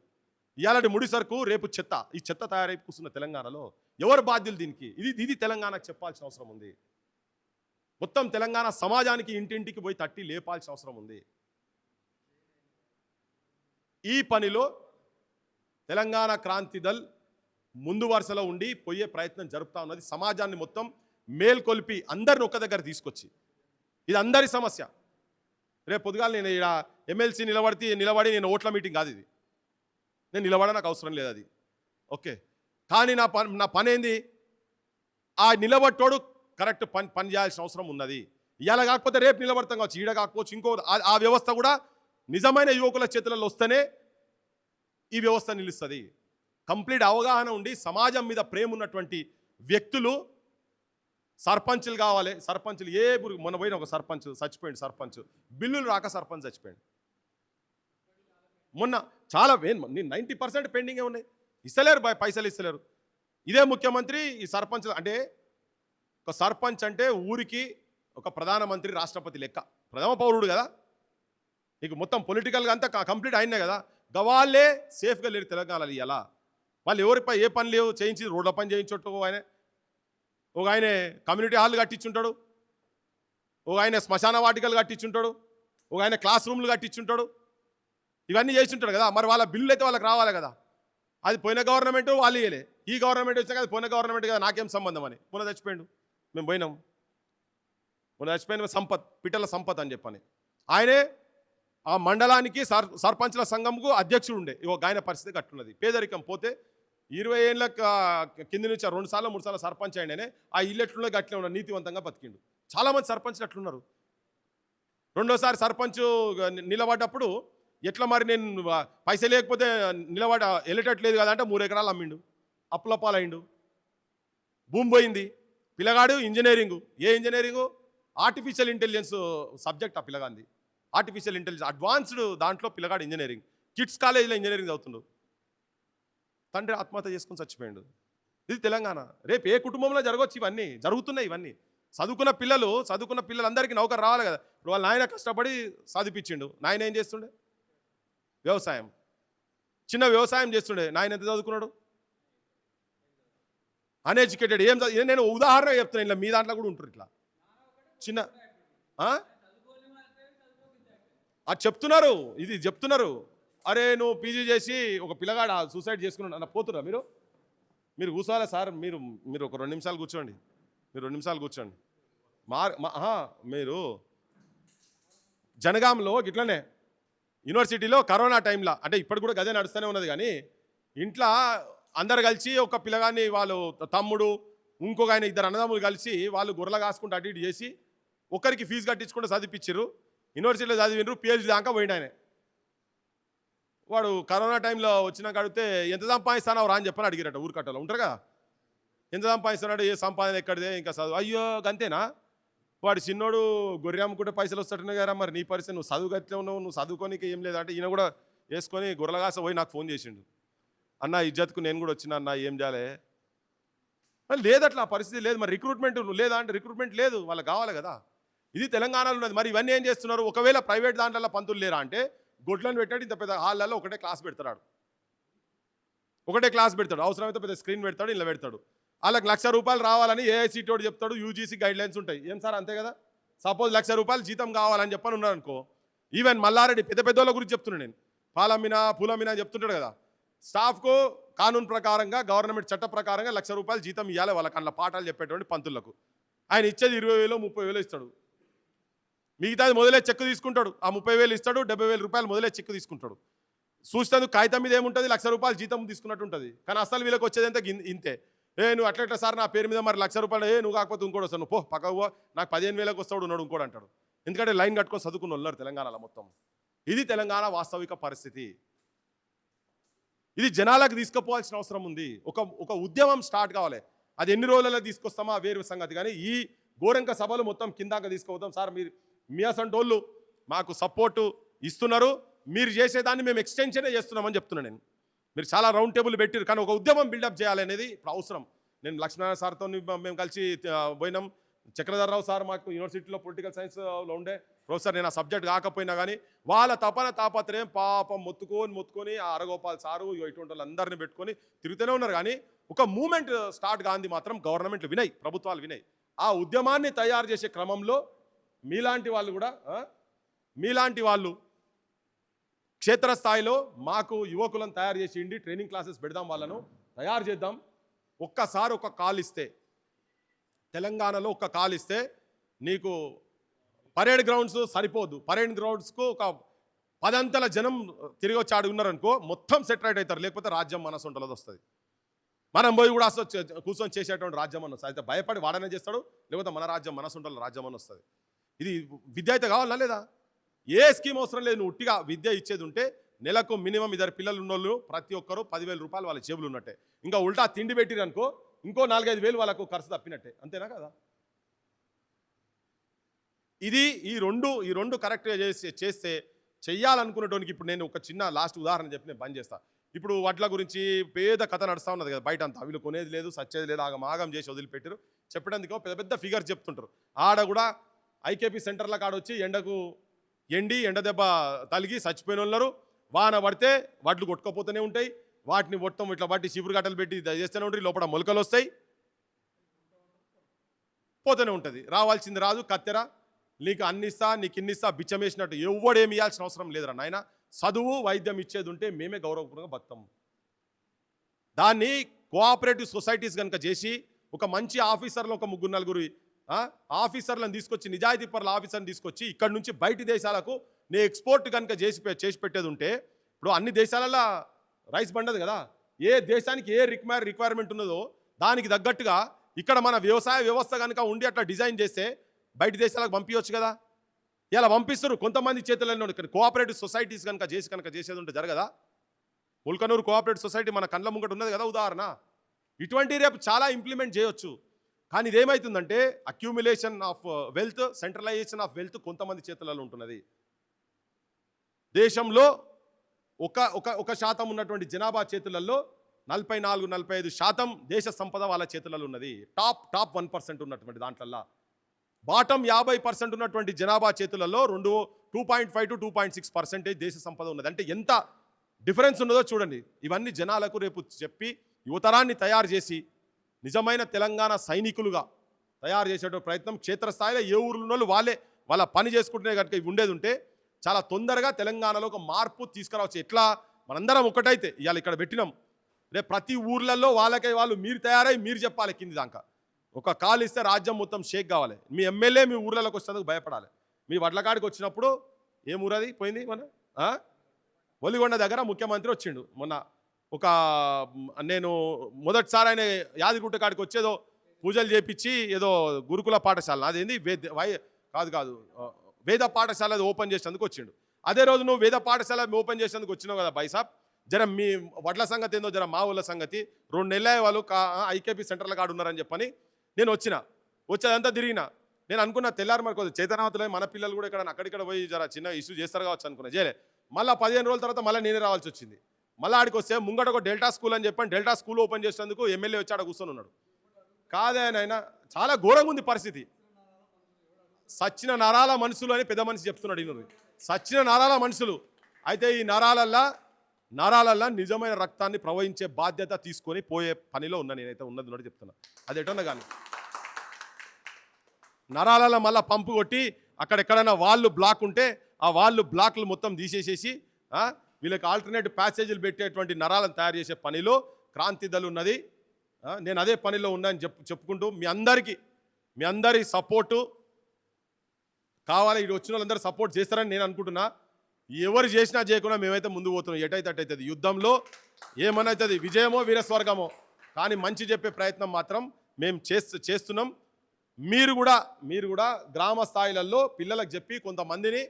ఇవాళ ముడి సరుకు, రేపు చెత్త. ఈ చెత్త తయారై కూర్చున్న తెలంగాణలో ఎవరు బాధ్యులు దీనికి? ఇది తెలంగాణకు చెప్పాల్సిన అవసరం ఉంది. మొత్తం తెలంగాణ సమాజానికి ఇంటింటికి పోయి తట్టి లేపాల్సిన అవసరం ఉంది. ఈ పనిలో తెలంగాణ క్రాంతి దళ్ ముందు వరుసలో ఉండి పోయే ప్రయత్నం జరుపుతా ఉన్నది. సమాజాన్ని మొత్తం మేల్కొల్పి అందరిని ఒక్క దగ్గర తీసుకొచ్చి, ఇది అందరి సమస్య. రేపు పొద్దుగాల నేను ఇక్కడ ఎమ్మెల్సీ నిలబడి నేను ఓట్ల మీటింగ్ కాదు ఇది. నేను నిలబడ నాకు అవసరం లేదు అది, ఓకే. కానీ నా పని ఏంది? ఆ నిలబట్టోడు కరెక్ట్ పని చేయాల్సిన అవసరం ఉన్నది. ఇవాళ కాకపోతే రేపు నిలబడతాం కావచ్చు, ఈడ కాకపోవచ్చు ఇంకో. ఆ వ్యవస్థ కూడా నిజమైన యువకుల చేతులలో వస్తేనే ఈ వ్యవస్థ నిలుస్తుంది. కంప్లీట్ అవగాహన ఉండి సమాజం మీద ప్రేమ ఉన్నటువంటి వ్యక్తులు సర్పంచులు కావాలి. సర్పంచులు మొన్న పోయిన ఒక సర్పంచ్ చచ్చిపోయింది. సర్పంచ్ బిల్లులు రాక సర్పంచ్ చచ్చిపోయింది. మొన్న చాలా 90% పెండింగే ఉన్నాయి. ఇస్తలేరు, పైసలు ఇస్తలేరు. ఇదే ముఖ్యమంత్రి ఈ సర్పంచ్ అంటే, ఒక సర్పంచ్ అంటే ఊరికి ఒక ప్రధానమంత్రి, రాష్ట్రపతి లెక్క, ప్రథమ పౌరుడు కదా. నీకు మొత్తం పొలిటికల్గా అంతా కంప్లీట్ అయినాయి కదా. గవాళ్ళే సేఫ్గా లేరు తెలంగాణలో. ఇలా వాళ్ళు ఎవరిపై ఏ పని లేవు చేయించి, రోడ్ల పని చేయించట్టు ఒక ఆయన కమ్యూనిటీ హాల్ కట్టించుంటాడు, ఒక ఆయన శ్మశాన వాటికలు కట్టించుంటాడు, ఒక ఆయన క్లాస్ రూమ్లు కట్టించుంటాడు. ఇవన్నీ చేస్తుంటాడు కదా. మరి వాళ్ళ బిల్లు అయితే వాళ్ళకి రావాలి కదా. అది పోయిన గవర్నమెంట్ వాళ్ళు ఇవ్వలే, ఈ గవర్నమెంట్ వచ్చాక అది పోయిన గవర్నమెంట్ కదా, నాకేం సంబంధం అని. మొన్న చచ్చిపోయాడు, మేము పోయినాం. మొన్న చచ్చిపోయిన పిట్టల సంపత్ అని చెప్పని ఆయనే ఆ మండలానికి సర్పంచ్ల సంఘంకు అధ్యక్షుడు ఉండే. ఒక ఆయన పరిస్థితి కట్టున్నది. పేదరికం పోతే 20 ఏళ్ళ కింది నుంచి 2 సార్లు 3 సార్లు సర్పంచ్ అయిననే ఆ ఇల్లు ఎట్లున్నా గట్లే ఉన్న నీతివంతంగా బతికిండు. చాలామంది సర్పంచ్లు అట్లున్నారు. రెండోసారి సర్పంచ్ నిలబడ్డప్పుడు ఎట్లా మరి నేను పైసలు లేకపోతే వెళ్ళేటట్లేదు కదా అంటే 3 ఎకరాలు అమ్మిండు, అప్పులపాలైండు, భూమి పోయింది. పిల్లగాడు ఇంజనీరింగు. ఏ ఇంజనీరింగు? ఆర్టిఫిషియల్ ఇంటెలిజెన్స్ సబ్జెక్ట్ ఆ పిల్లగాంది. ఆర్టిఫిషియల్ ఇంటెలిజెన్స్ అడ్వాన్స్డ్ దాంట్లో పిల్లగాడు ఇంజనీరింగ్. కిడ్స్ కాలేజీలో ఇంజనీరింగ్ చదువుతుండు. తండ్రి ఆత్మహత్య చేసుకుని చచ్చిపోయాడు. ఇది తెలంగాణ. రేపు ఏ కుటుంబంలో జరగవచ్చు? ఇవన్నీ జరుగుతున్నాయి. ఇవన్నీ చదువుకున్న పిల్లలందరికీ నౌకరు రావాలి కదా. ఇప్పుడు వాళ్ళ నాయన కష్టపడి చదివిపించిండు. నాయన ఏం చేస్తుండే? వ్యవసాయం, చిన్న వ్యవసాయం చేస్తుండే. నాయన ఎంత చదువుకున్నాడు? అన్ఎడ్యుకేటెడ్. నేను ఉదాహరణ చెప్తున్నాను. ఇలా మీ దాంట్లో కూడా ఉంటారు ఇట్లా చిన్న అది చెప్తున్నారు. ఇది చెప్తున్నారు. అరే నువ్వు పీజీ చేసి ఒక పిల్లగాడు సూసైడ్ చేసుకున్నాడు అన్న పోతురా మీరు కూర్చోవాలి సార్. మీరు ఒక 2 నిమిషాలు కూర్చోండి. మీరు జనగాంలో ఇట్లనే యూనివర్సిటీలో కరోనా టైంలో, అంటే ఇప్పుడు కూడా గదే నడుస్తూనే ఉన్నది, కానీ ఇంట్లో అందరు కలిసి ఒక పిల్లగాన్ని వాళ్ళు తమ్ముడు ఇంకొక ఆయన 2 అన్నదమ్ములు కలిసి వాళ్ళు గొర్రెలు కాసుకుంటూ అటు ఇటు చేసి ఒకరికి ఫీజు కట్టించుకుంటూ చదివించారు. యూనివర్సిటీలో చదివినరు, పిహెచ్డి దాకా పోయిన ఆయన. వాడు కరోనా టైంలో వచ్చినాక అడిగితే ఎంత సంపాదిస్తానో రా అని చెప్పని అడిగారట. ఊరికట్టలో ఉంటారు కదా, ఎంత సంపాదిస్తున్నాడు, ఏ సంపాదన ఎక్కడిదే, ఇంకా చదువు. అయ్యో గంతేనా? వాడు చిన్నోడు గొర్రె అమ్ముకుంటే పైసలు వస్తాడున్నాయి కదా. మరి నీ పరిస్థితి, నువ్వు చదువు గట్లే ఉన్నావు, నువ్వు చదువుకోనికి ఏం లేదంటే ఈయన కూడా వేసుకొని గుర్రగాస పోయి నాకు ఫోన్ చేసిండు, అన్న ఇజ్జత్కు నేను కూడా వచ్చిన అన్న, ఏం చేయాలి? లేదు, అట్లా ఆ పరిస్థితి లేదు. మరి రిక్రూట్మెంట్ లేదా అంటే రిక్రూట్మెంట్ లేదు, వాళ్ళకి కావాలి కదా. ఇది తెలంగాణలో ఉన్నది. మరి ఇవన్నీ ఏం చేస్తున్నారు? ఒకవేళ ప్రైవేట్ దాంట్లో పంతులు లేరా అంటే గొడ్లను పెట్టాడు, ఇంత పెద్ద హాల్లో ఒకటే క్లాస్ పెడతాడు, అవసరమైతే పెద్ద స్క్రీన్ పెడతాడు, ఇలా పెడతాడు. వాళ్ళకి ₹1,00,000 రావాలని ఏఐసిటి వాడు చెప్తాడు, యూజీసీ గైడ్ లైన్స్ ఉంటాయి. ఏం సార్ అంతే కదా? సపోజ్ ₹1,00,000 జీతం కావాలని చెప్పని ఉన్నాడు అనుకో, ఈవెన్ మల్లారెడ్డి పెద్ద పెద్దోళ్ళ గురించి చెప్తున్నాను నేను, పాలమ్మినా పూలమ్మినా చెప్తుంటాడు కదా, స్టాఫ్కు కానూన్ ప్రకారంగా గవర్నమెంట్ చట్ట ప్రకారంగా ₹1,00,000 జీతం ఇవ్వాలి వాళ్ళకి, అందులో పాఠాలు చెప్పేటువంటి పంతులకు. ఆయన ఇచ్చేది 20,000 30,000 ఇస్తాడు, మిగతాది మొదలే చెక్ తీసుకుంటాడు. ఆ 30,000 ఇస్తాడు, ₹70,000 మొదలే చెక్ తీసుకుంటాడు. చూస్తే కాగితం మీద ఏముంటుంది, ₹1,00,000 జీతం తీసుకున్నట్టు ఉంటుంది. కానీ అసలు వీళ్ళకి వచ్చేది ఎంత? ఇంతే. నువ్వు అట్లా సార్ నా పేరు మీద మరి ₹1,00,000, నువ్వు కాకపోతే ఇంకోటి వస్తాను, నువ్వు పో పక్కకు పో, నాకు 15,000 వస్తాడు ఉన్నాడు ఇంకోటి అంటాడు. ఎందుకంటే లైన్ కట్టుకొని చదువుకుని ఉన్నారు తెలంగాణలో మొత్తం. ఇది తెలంగాణ వాస్తవిక పరిస్థితి. ఇది జనాలకు తీసుకుపోవాల్సిన అవసరం ఉంది. ఒక ఉద్యమం స్టార్ట్ కావాలి. అది ఎన్ని రోజులలో తీసుకొస్తామో ఆ వేరు సంగతి. కానీ ఈ గోరంక సభలు మొత్తం కిందాక తీసుకుపోతాం సార్, మీరు మీ అసంటోళ్ళు మాకు సపోర్టు ఇస్తున్నారు, మీరు చేసేదాన్ని మేము ఎక్స్టెన్షనే చేస్తున్నామని చెప్తున్నాను నేను. మీరు చాలా రౌండ్ టేబుల్ పెట్టారు, కానీ ఒక ఉద్యమం బిల్డప్ చేయాలనేది ఇప్పుడు అవసరం. నేను లక్ష్మీనారాయణ సార్తో మేము కలిసి పోయినాం. చక్రధర్రావు సార్ మాకు యూనివర్సిటీలో పొలిటికల్ సైన్స్లో ఉండే ప్రొఫెసర్, నేను ఆ సబ్జెక్ట్ కాకపోయినా కానీ వాళ్ళ తాపత్రయం పాపం మొత్తుకొని ఆ అరగోపాల్ సారు ఇటువంటి వాళ్ళందరినీ పెట్టుకొని తిరుగుతూనే ఉన్నారు. కానీ ఒక మూమెంట్ స్టార్ట్ కాంది మాత్రం గవర్నమెంట్లు వినయ్, ప్రభుత్వాలు వినయ్. ఆ ఉద్యమాన్ని తయారు చేసే క్రమంలో మీలాంటి వాళ్ళు క్షేత్రస్థాయిలో మాకు యువకులను తయారు చేసి ట్రైనింగ్ క్లాసెస్ పెడదాం, వాళ్ళను తయారు చేద్దాం. ఒక్కసారి ఒక కాల్ ఇస్తే, తెలంగాణలో ఒక కాల్ ఇస్తే నీకు పరేడ్ గ్రౌండ్స్ సరిపోదు, పరేడ్ గ్రౌండ్స్కు ఒక 10 జనం తిరిగి వచ్చి ఆడుకున్నారనుకో మొత్తం సెటరైట్ అవుతారు. లేకపోతే రాజ్యం మనసు ఉంటలేదు వస్తుంది. మనం పోయి కూడా అసలు కూర్చొని చేసేటువంటి రాజ్యం అని వస్తుంది. అయితే భయపడి వాడనే చేస్తాడు, లేకపోతే మన రాజ్యం మనసు ఉండాలి, రాజ్యం అని వస్తుంది. ఇది విద్య అయితే కావాలా లేదా? ఏ స్కీమ్ అవసరం లేదు. నువ్వు ఉట్టిగా విద్య ఇచ్చేది ఉంటే నెలకు మినిమం 2 పిల్లలు ఉన్నోళ్ళు ప్రతి ఒక్కరు ₹10,000 వాళ్ళ జేబులు ఉన్నట్టే. ఇంకా ఉల్టా తిండి పెట్టిరనుకో ఇంకో 4-5 వేలు వాళ్ళకు ఖర్చు తప్పినట్టే. అంతేనా కదా? ఇది ఈ రెండు కరెక్ట్గా చేస్తే చెయ్యాలనుకునేటోనికి. ఇప్పుడు నేను ఒక చిన్న లాస్ట్ ఉదాహరణ చెప్పి నేను బంద్ చేస్తా. ఇప్పుడు వడ్ల గురించి పేద కథ నడుస్తూ ఉన్నది కదా బయట అంతా, వీళ్ళు కొనేది లేదు, సచ్చేది లేదు, ఆగం చేసి వదిలిపెట్టారు. చెప్పడానికి పెద్ద పెద్ద ఫిగర్స్ చెప్తుంటారు. ఆడ కూడా ఐకేపీ సెంటర్ల కాడ వచ్చి ఎండ దెబ్బ తలిగి చచ్చిపోయిన ఉన్నారు. వాన పడితే వడ్లు కొట్టుకపోతూనే ఉంటాయి. వాటిని మొత్తం ఇట్లా బట్టి చిపురు గట్టలు పెట్టి చేస్తూనే ఉంటాయి. లోపల మొలకలు వస్తాయి, పోతూనే ఉంటుంది. రావాల్సింది రాదు, కత్తెర నీకు అన్నిస్తా నీకు ఇన్నిస్తా బిచ్చం వేసినట్టు ఎవడేమి ఇవ్వాల్సిన అవసరం లేదురా నాయన. చదువు వైద్యం ఇచ్చేది ఉంటే మేమే గౌరవపూర్వకంగా బతాం. దాన్ని కోఆపరేటివ్ సొసైటీస్ కనుక చేసి ఒక మంచి ఆఫీసర్లు ఒక 3-4 ఆఫీసర్లను తీసుకొచ్చి, నిజాయితీ పరుల ఆఫీసర్ని తీసుకొచ్చి ఇక్కడ నుంచి బయటి దేశాలకు నీ ఎక్స్పోర్ట్ కనుక చేసి పెట్టేది ఉంటే, ఇప్పుడు అన్ని దేశాలలో రైస్ బండదు కదా, ఏ దేశానికి ఏ రిక్వైర్మెంట్ ఉన్నదో దానికి తగ్గట్టుగా ఇక్కడ మన వ్యవసాయ వ్యవస్థ కనుక ఉండి అట్లా డిజైన్ చేస్తే బయటి దేశాలకు పంపించవచ్చు కదా. ఇలా పంపిస్తారు కొంతమంది చేతుల్లో. ఇక్కడ కోఆపరేటివ్ సొసైటీస్ కనుక చేసేది ఉంటే జరగదా? ముల్కనూరు కోఆపరేటివ్ సొసైటీ మన కండ్ల ముంగట ఉన్నది కదా ఉదాహరణ. ఇటువంటి రేపు చాలా ఇంప్లిమెంట్ చేయొచ్చు. కానీ ఇదేమవుతుందంటే accumulation of wealth, centralisation of wealth కొంతమంది చేతులలో ఉంటున్నది. దేశంలో ఒక శాతం ఉన్నటువంటి జనాభా చేతులలో 44-45% దేశ సంపద వాళ్ళ చేతులలో ఉన్నది. టాప్ 1% ఉన్నటువంటి దాంట్లల్లో బాటం 50% ఉన్నటువంటి జనాభా చేతులలో 2.5 to 2.6% దేశ సంపద ఉన్నది. అంటే ఎంత డిఫరెన్స్ ఉన్నదో చూడండి. ఇవన్నీ జనాలకు రేపు చెప్పి యువతరాన్ని తయారు చేసి నిజమైన తెలంగాణ సైనికులుగా తయారు చేసే ప్రయత్నం క్షేత్రస్థాయిలో ఏ ఊర్లో వాళ్ళ పని చేసుకుంటే కనుక ఇవి ఉండేది ఉంటే చాలా తొందరగా తెలంగాణలో ఒక మార్పు తీసుకురావచ్చు. ఎట్లా మనందరం ఒకటైతే ఇవాళ ఇక్కడ పెట్టినాం, రేపు ప్రతి ఊర్లలో వాళ్ళకై వాళ్ళు మీరు తయారై మీరు చెప్పాలి కింది దాకా. ఒక కాల్ ఇస్తే రాజ్యం మొత్తం షేక్ కావాలి. మీ ఎమ్మెల్యే మీ ఊర్లలోకి వచ్చేందుకు భయపడాలి. మీ వడ్లకాడికి వచ్చినప్పుడు ఏం ఊరది పోయింది మన ఒలిగొండ దగ్గర ముఖ్యమంత్రి వచ్చిండు మొన్న. నేను మొదటిసారి ఆయన యాదగిరిగుట్ట కాడికి వచ్చేదో పూజలు చేపించి ఏదో గురుకుల పాఠశాల, అదేంది కాదు వేద పాఠశాల ఓపెన్ చేసేందుకు వచ్చిండు. అదే రోజు నువ్వు వేద పాఠశాల ఓపెన్ చేసేందుకు వచ్చినావు కదా బైసాబ్, జర మీ వడ్ల సంగతి ఏందో జర మా ఊళ్ళ సంగతి 2 నెలల వాళ్ళు ఐకేపీ సెంటర్ల కాడు ఉన్నారని చెప్పని నేను వచ్చేదంతా తిరిగిన. నేను అనుకున్నా తెల్లారి మరి కొద్దిగా చైతన్యవంతులై మన పిల్లలు కూడా ఇక్కడ అక్కడిక్కడ పోయి జర చిన్న ఇష్యూ చేస్తారు కావచ్చు అనుకున్నా. చేయలే, మళ్ళీ 15 రోజుల తర్వాత మళ్ళీ నేనే రావాల్సి వచ్చింది. మళ్ళీ ఆడికి వస్తే ముంగట ఒక డెల్టా స్కూల్ అని చెప్పాను, డెల్టా స్కూల్ ఓపెన్ చేసినందుకు ఎమ్మెల్యే వచ్చి ఆడ కూర్చొని ఉన్నాడు. కాదే నాయన, చాలా ఘోరంగా ఉంది పరిస్థితి. సచ్చిన నరాల మనుషులు అని పెద్ద మనిషి చెప్తున్నాడు. ఈయన సచ్చిన నరాల మనుషులు. అయితే ఈ నరాలల్లా నిజమైన రక్తాన్ని ప్రవహించే బాధ్యత తీసుకొని పోయే పనిలో ఉన్నా నేనైతే ఉన్నది చెప్తున్నా. అది ఎటన్నా కానీ నరాలలో మళ్ళీ పంపు కొట్టి అక్కడెక్కడైనా వాళ్ళు బ్లాక్ ఉంటే ఆ వాళ్ళు బ్లాక్లు మొత్తం తీసేసేసి వీళ్ళకి ఆల్టర్నేటివ్ ప్యాసేజీలు పెట్టేటువంటి నరాలను తయారు చేసే పనిలో క్రాంతి దళ్ ఉన్నది. నేను అదే పనిలో ఉన్నాను చెప్పుకుంటూ మీ అందరి సపోర్టు కావాలి. ఇటు వచ్చిన వాళ్ళందరూ సపోర్ట్ చేస్తారని నేను అనుకుంటున్నా. ఎవరు చేసినా చేయకుండా మేమైతే ముందు పోతున్నాం. ఎటైతే అటైతుంది. యుద్ధంలో ఏమనవుతుంది, విజయమో వీరస్వర్గమో, కానీ మంచి చెప్పే ప్రయత్నం మాత్రం మేము చేస్తున్నాం. మీరు కూడా గ్రామ స్థాయిలలో పిల్లలకు చెప్పి కొంతమందిని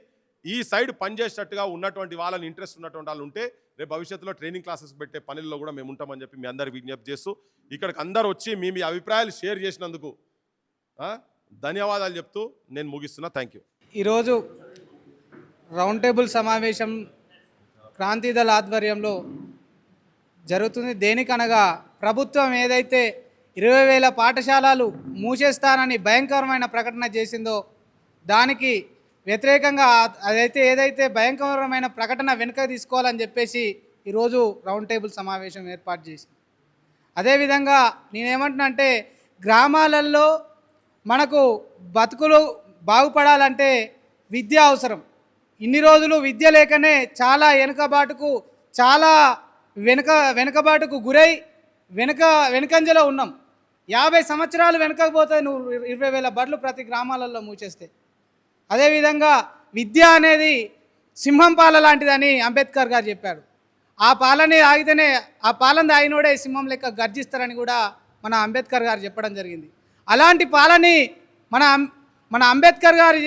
ఈ సైడ్ పనిచేసేటట్టుగా ఉన్నటువంటి వాళ్ళని ఇంట్రెస్ట్ ఉన్నటువంటి వాళ్ళు ఉంటే రేపు భవిష్యత్తులో ట్రైనింగ్ క్లాసెస్ పెట్టే పనుల్లో కూడా మేము ఉంటామని చెప్పి మీ అందరికి విజ్ఞప్తి చేస్తూ ఇక్కడికి అందరు వచ్చి మీ అభిప్రాయాలు షేర్ చేసినందుకు ధన్యవాదాలు చెప్తూ నేను ముగిస్తున్నా. Thank you. ఈరోజు రౌండ్ టేబుల్ సమావేశం క్రాంతి దళ ఆధ్వర్యంలో జరుగుతుంది. దేనికనగా ప్రభుత్వం ఏదైతే 20,000 పాఠశాలలు మూసేస్తానని భయంకరమైన ప్రకటన చేసిందో దానికి వ్యతిరేకంగా ఏదైతే భయంకరమైన ప్రకటన వెనుక తీసుకోవాలని చెప్పేసి ఈరోజు రౌండ్ టేబుల్ సమావేశం ఏర్పాటు చేసింది. అదేవిధంగా నేనేమంటున్నా అంటే గ్రామాలలో మనకు బతుకులు బాగుపడాలంటే విద్య అవసరం. ఇన్ని రోజులు విద్య లేకనే చాలా వెనుకబాటుకు గురై వెనుకంజలో ఉన్నాం. 50 సంవత్సరాలు వెనుకపోతాయి నువ్వు 20,000 బడులు ప్రతి గ్రామాలలో మూసేస్తే. అదేవిధంగా విద్య అనేది సింహం పాల లాంటిదని అంబేద్కర్ గారు చెప్పారు. ఆ పాలన తాగినోడే సింహం లెక్క గర్జిస్తారని కూడా మన అంబేద్కర్ గారు చెప్పడం జరిగింది. అలాంటి పాలని మన అంబేద్కర్ గారు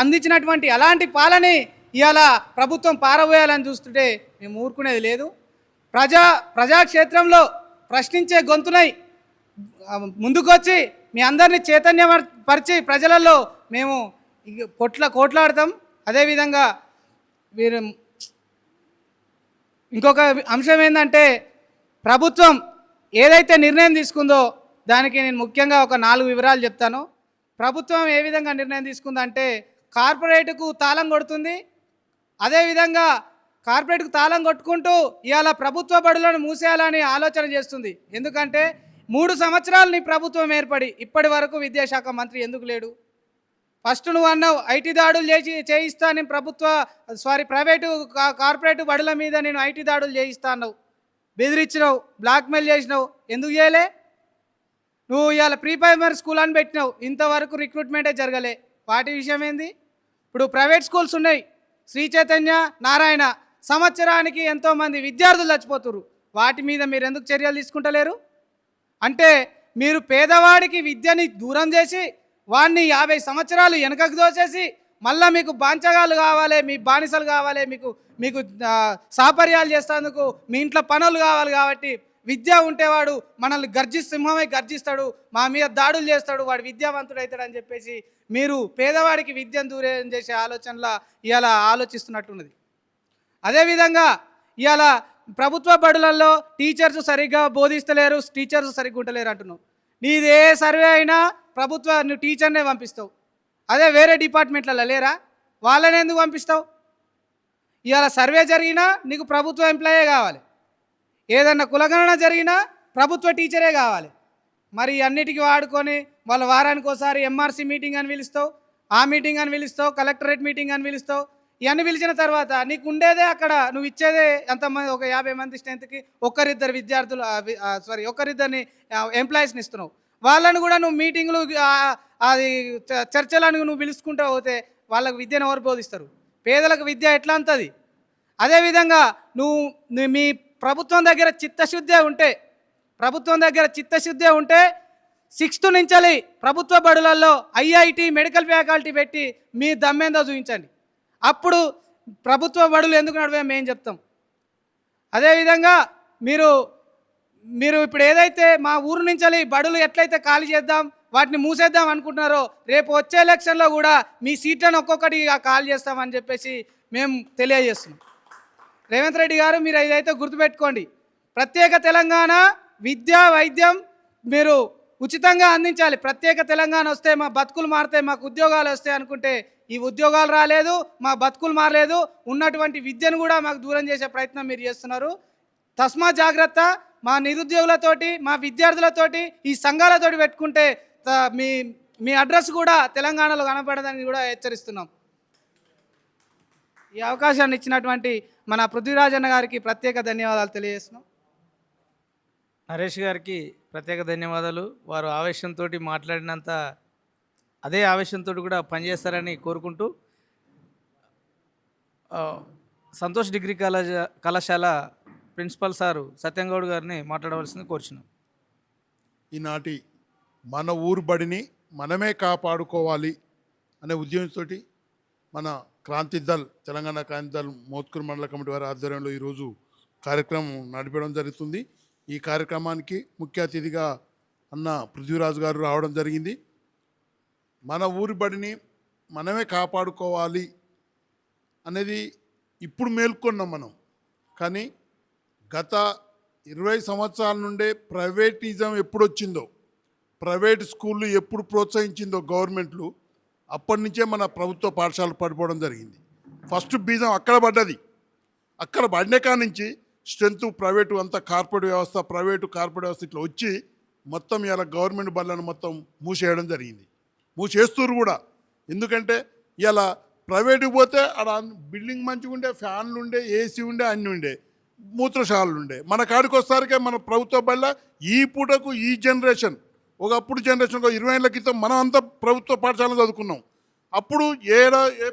అందించినటువంటి అలాంటి పాలని ఇవాళ ప్రభుత్వం పారబోయాలని చూస్తుంటే మేము ఊరుకునేది లేదు. ప్రజాక్షేత్రంలో ప్రశ్నించే గొంతునై ముందుకొచ్చి మీ అందరినీ చైతన్యపరిచి ప్రజలలో మేము కోట్లాడతాం. అదేవిధంగా ఇంకొక అంశం ఏంటంటే ప్రభుత్వం ఏదైతే నిర్ణయం తీసుకుందో దానికి నేను ముఖ్యంగా ఒక 4 వివరాలు చెప్తాను. ప్రభుత్వం ఏ విధంగా నిర్ణయం తీసుకుందంటే కార్పొరేట్కు తాళం కొడుతుంది. అదేవిధంగా కార్పొరేట్కు తాళం కొట్టుకుంటూ ఇవాళ ప్రభుత్వ బడులను మూసేయాలని ఆలోచన చేస్తుంది. ఎందుకంటే 3 సంవత్సరాలు నీ ప్రభుత్వం ఏర్పడి ఇప్పటి వరకు విద్యాశాఖ మంత్రి ఎందుకు లేడు? ఫస్ట్ నువ్వు అన్నావు ఐటీ దాడులు చేయిస్తా, నేను ప్రైవేటు కార్పొరేట్ బడుల మీద నేను ఐటీ దాడులు చేయిస్తా అన్నావు, బెదిరించినావు, బ్లాక్మెయిల్ చేసినావు. ఎందుకు చేయలే? నువ్వు ఇవాళ ప్రీ ప్రైమరీ స్కూల్ అని పెట్టినావు, ఇంతవరకు రిక్రూట్మెంటే జరగలే. వాటి విషయం ఏంది? ఇప్పుడు ప్రైవేట్ స్కూల్స్ ఉన్నాయి, శ్రీ చైతన్య, నారాయణ, సంవత్సరానికి ఎంతోమంది విద్యార్థులు చచ్చిపోతున్నారు. వాటి మీద మీరు ఎందుకు చర్యలు తీసుకుంటలేరు? అంటే మీరు పేదవాడికి విద్యని దూరం చేసి వాడిని 50 సంవత్సరాలు వెనకకు దోచేసి మళ్ళీ మీకు బాంచగాలు కావాలి, మీ బానిసలు కావాలి, మీకు సాపర్యాలు చేసేందుకు మీ ఇంట్లో పనులు కావాలి. కాబట్టి విద్య ఉంటేవాడు మనల్ని సింహమై గర్జిస్తాడు, మా మీద దాడులు చేస్తాడు, వాడు విద్యావంతుడు అవుతాడని చెప్పేసి మీరు పేదవాడికి విద్యను దూరం చేసే ఆలోచనలా ఇవాళ ఆలోచిస్తున్నట్టున్నది. అదేవిధంగా ఇవాళ ప్రభుత్వ బడులలో టీచర్స్ సరిగ్గా బోధిస్తలేరు, టీచర్స్ సరిగ్గా ఉండలేరు అంటున్నావు. నీదే సర్వే అయినా నువ్వు టీచర్నే పంపిస్తావు. అదే వేరే డిపార్ట్మెంట్లలో లేరా? వాళ్ళని ఎందుకు పంపిస్తావు? ఇవాళ సర్వే జరిగినా నీకు ప్రభుత్వ ఎంప్లాయే కావాలి, ఏదన్నా కులగణన జరిగినా ప్రభుత్వ టీచరే కావాలి. మరి అన్నిటికీ వాడుకొని వాళ్ళ వారానికి ఒకసారి ఎంఆర్సీ మీటింగ్ అని పిలుస్తావు, ఆ మీటింగ్ అని పిలుస్తావు, కలెక్టరేట్ మీటింగ్ అని పిలుస్తావు. ఇవన్నీ పిలిచిన తర్వాత నీకు ఉండేదే అక్కడ నువ్వు ఇచ్చేదే ఎంతమంది, ఒక 50 మంది స్ట్రెంత్కి ఒక్కరిద్దరిని ఎంప్లాయీస్ని ఇస్తున్నావు. వాళ్ళని కూడా నువ్వు మీటింగ్లు అది చర్చలను నువ్వు పిలుచుకుంటూ పోతే వాళ్ళకు విద్యను ఎవరు బోధిస్తారు? పేదలకు విద్య ఎట్లా అంతది? అదేవిధంగా నువ్వు మీ ప్రభుత్వం దగ్గర చిత్తశుద్ధి ఉంటే 6th నుంచి ప్రభుత్వ బడులలో ఐఐటి మెడికల్ ఫ్యాకల్టీ పెట్టి మీ దమ్మేందో చూపించండి. అప్పుడు ప్రభుత్వ బడులు ఎందుకు నడివే మేము చెప్తాం. అదేవిధంగా మీరు ఇప్పుడు ఏదైతే మా ఊరు నుంచి బడులు ఎట్లయితే ఖాళీ చేద్దాం, వాటిని మూసేద్దాం అనుకుంటున్నారో, రేపు వచ్చే ఎలక్షన్లో కూడా మీ సీట్లను ఒక్కొక్కటి ఖాళీ చేస్తామని చెప్పేసి మేము తెలియజేస్తున్నాం. రేవంత్ రెడ్డి గారు మీరు ఇదైతే గుర్తుపెట్టుకోండి. ప్రత్యేక తెలంగాణ విద్య వైద్యం మీరు ఉచితంగా అందించాలి. ప్రత్యేక తెలంగాణ వస్తే మా బతుకులు మారుతాయి, మాకు ఉద్యోగాలు వస్తాయి అనుకుంటే ఈ ఉద్యోగాలు రాలేదు, మా బతుకులు మారలేదు, ఉన్నటువంటి విద్యను కూడా మాకు దూరం చేసే ప్రయత్నం మీరు చేస్తున్నారు. తస్మా జాగ్రత్త. మా నిరుద్యోగులతోటి మా విద్యార్థులతోటి ఈ సంఘాలతోటి పెట్టుకుంటే మీ మీ అడ్రస్ కూడా తెలంగాణలో కనపడదని కూడా హెచ్చరిస్తున్నాం. ఈ అవకాశాన్ని ఇచ్చినటువంటి మన పృథ్వీరాజన్న గారికి ప్రత్యేక ధన్యవాదాలు తెలియజేస్తున్నాం. నరేష్ గారికి ప్రత్యేక ధన్యవాదాలు. వారు ఆవేశంతో మాట్లాడినంత అదే ఆవేశంతో కూడా పనిచేస్తారని కోరుకుంటూ సంతోష్ డిగ్రీ కళాశాల ప్రిన్సిపల్ సారు సత్యంగౌడ్ గారిని మాట్లాడవలసింది కోరుచున్నాం. ఈనాటి మన ఊరు బడిని మనమే కాపాడుకోవాలి అనే ఉద్యమంతో మన క్రాంతిదల్ తెలంగాణ క్రాంతిదల్ మోత్కూరు మండల కమిటీ వారి ఆధ్వర్యంలో ఈరోజు కార్యక్రమం నడిపడం జరుగుతుంది. ఈ కార్యక్రమానికి ముఖ్య అతిథిగా అన్న పృథ్వీరాజు గారు రావడం జరిగింది. మన ఊరి బడిని మనమే కాపాడుకోవాలి అనేది ఇప్పుడు మేల్కొన్నాం మనం. కానీ గత 20 సంవత్సరాల నుండే ప్రైవేటిజం ఎప్పుడు వచ్చిందో, ప్రైవేట్ స్కూళ్ళు ఎప్పుడు ప్రోత్సహించిందో గవర్నమెంట్లు, అప్పటి నుంచే మన ప్రభుత్వ పాఠశాలలు పడిపోవడం జరిగింది. ఫస్ట్ బీజం అక్కడ పడ్డది. అక్కడ పడిన కాడ నుంచి స్ట్రెంత్ ప్రైవేటు అంతా కార్పొరేట్ వ్యవస్థ ఇట్లా వచ్చి మొత్తం ఇలా గవర్నమెంట్ బళ్ళను మొత్తం మూసేయడం జరిగింది. మూసేస్తున్నారు కూడా. ఎందుకంటే ఇలా ప్రైవేట్కి పోతే అక్కడ బిల్డింగ్ మంచిగా ఉండే, ఫ్యాన్లు ఉండే, ఏసీ ఉండే, అన్నీ ఉండే, మూత్రశాలలు ఉండే. మన కాడికి వస్తారికే మన ప్రభుత్వ బళ్ళ ఈ పూటకు ఈ జనరేషన్, ఒకప్పుడు జనరేషన్ 20 ఏళ్ళ క్రితం మనం అంతా ప్రభుత్వ పాఠశాలను చదువుకున్నాం. అప్పుడు ఏ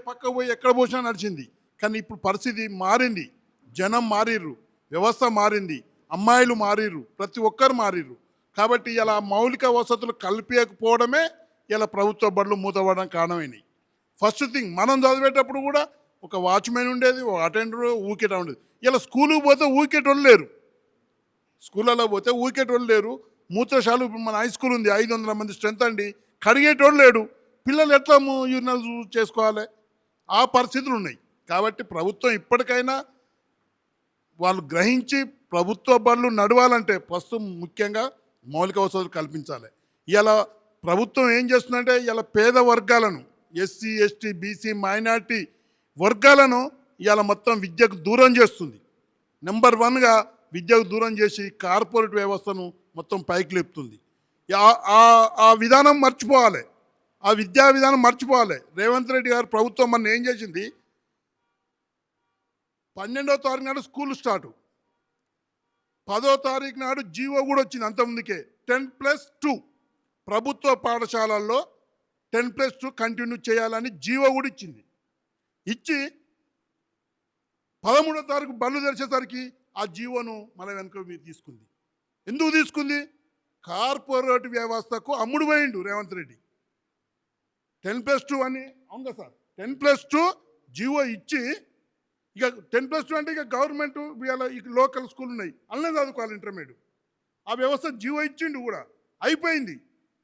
పక్క పోయి ఎక్కడ పోసినా నడిచింది. కానీ ఇప్పుడు పరిస్థితి మారింది. జనం మారిర్రు, వ్యవస్థ మారింది, అమ్మాయిలు మారిర్రు, ప్రతి ఒక్కరు మారిర్రు. కాబట్టి ఇలా మౌలిక వసతులు కల్పించకపోవడమే ఇలా ప్రభుత్వ బడులు మూతపడడం కారణమైనవి. ఫస్ట్ థింగ్, మనం చదివేటప్పుడు కూడా ఒక వాచ్మెన్ ఉండేది, ఒక అటెండర్, ఊకేట ఉండేది. ఇలా స్కూల్కి పోతే ఊకేటోళ్ళు లేరు, స్కూళ్ళలో పోతే ఊకేటోళ్ళు లేరు. మూత్రశాలు ఇప్పుడు మన హై స్కూల్ ఉంది, 500 మంది స్ట్రెంత్ అండి, కడిగేటోళ్ళు లేడు. పిల్లలు ఎట్లా యూరినల్ చేసుకోవాలి? ఆ పరిస్థితులు ఉన్నాయి. కాబట్టి ప్రభుత్వం ఇప్పటికైనా వాళ్ళు గ్రహించి ప్రభుత్వ బడులు నడవాలంటే ఫస్ట్ ముఖ్యంగా మౌలిక వసతులు కల్పించాలి. ఇలా ప్రభుత్వం ఏం చేస్తుందంటే ఇలా పేద వర్గాలను, ఎస్సీ, ఎస్టీ, బీసీ, మైనార్టీ వర్గాలను ఇలా మొత్తం విద్యకు దూరం చేస్తుంది. నెంబర్ 1గా విద్యకు దూరం చేసి కార్పొరేట్ వ్యవస్థను మొత్తం పైకి లేపుతుంది. ఆ విధానం మర్చిపోవాలి, ఆ విద్యా విధానం మర్చిపోవాలి. రేవంత్ రెడ్డి గారు ప్రభుత్వం మన ఏం చేసింది, 12వ తారీఖు నాడు స్కూల్ స్టార్టు, 10వ తారీఖు నాడు జీవో కూడా వచ్చింది. అంతకుముందుకే 10+2 ప్రభుత్వ పాఠశాలల్లో 10+2 కంటిన్యూ చేయాలని జీవో కూడా ఇచ్చింది. ఇచ్చి 13వ తారీఖు బళ్ళు తెరిచేసరికి ఆ జీవోను మన వెనుక తీసుకుంది. ఎందుకు తీసుకుంది? కార్పొరేట్ వ్యవస్థకు అమ్ముడు పోయిండు రేవంత్ రెడ్డి. 10+2 అని, అవును కదా సార్, 10+2 జీవో ఇచ్చి ఇక 10+2 అంటే ఇక గవర్నమెంట్ ఇక లోకల్ స్కూల్ ఉన్నాయి, అన్నీ చదువుకోవాలి ఇంటర్మీడియట్. ఆ వ్యవస్థ జీవో ఇచ్చిండు కూడా, అయిపోయింది.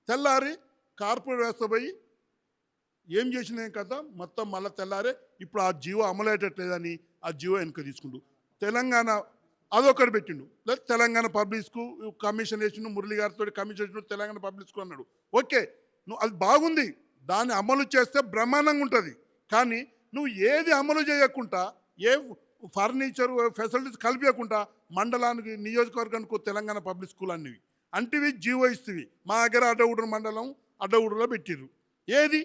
తెల్లారి కార్పొరేట్ వ్యవస్థ పోయి ఏం చేసినాం కదా మొత్తం మళ్ళీ తెల్లారే ఇప్పుడు ఆ జీవో అమలయ్యేటట్లేదని ఆ జీవో వెనుక తీసుకుంటూ తెలంగాణ అదొకటి పెట్టిండు. Plus Telangana public school commission వేసిండు, మురళి గారితో కమిషన్ వేసిండు, తెలంగాణ పబ్లిక్ స్కూల్ అన్నాడు. ఓకే, నువ్వు అది బాగుంది, దాన్ని అమలు చేస్తే బ్రహ్మాండంగా ఉంటుంది. కానీ నువ్వు ఏది అమలు చేయకుండా, ఏ ఫర్నిచర్ ఫెసిలిటీస్ కల్పించకుండా మండలానికి, నియోజకవర్గానికి తెలంగాణ పబ్లిక్ స్కూల్ అన్నివి అంటివి జీవో ఇస్తేవి. మా దగ్గర అడ్డగూడూరు మండలం అడ్డగూడూరులో పెట్టిర్రు. ఏది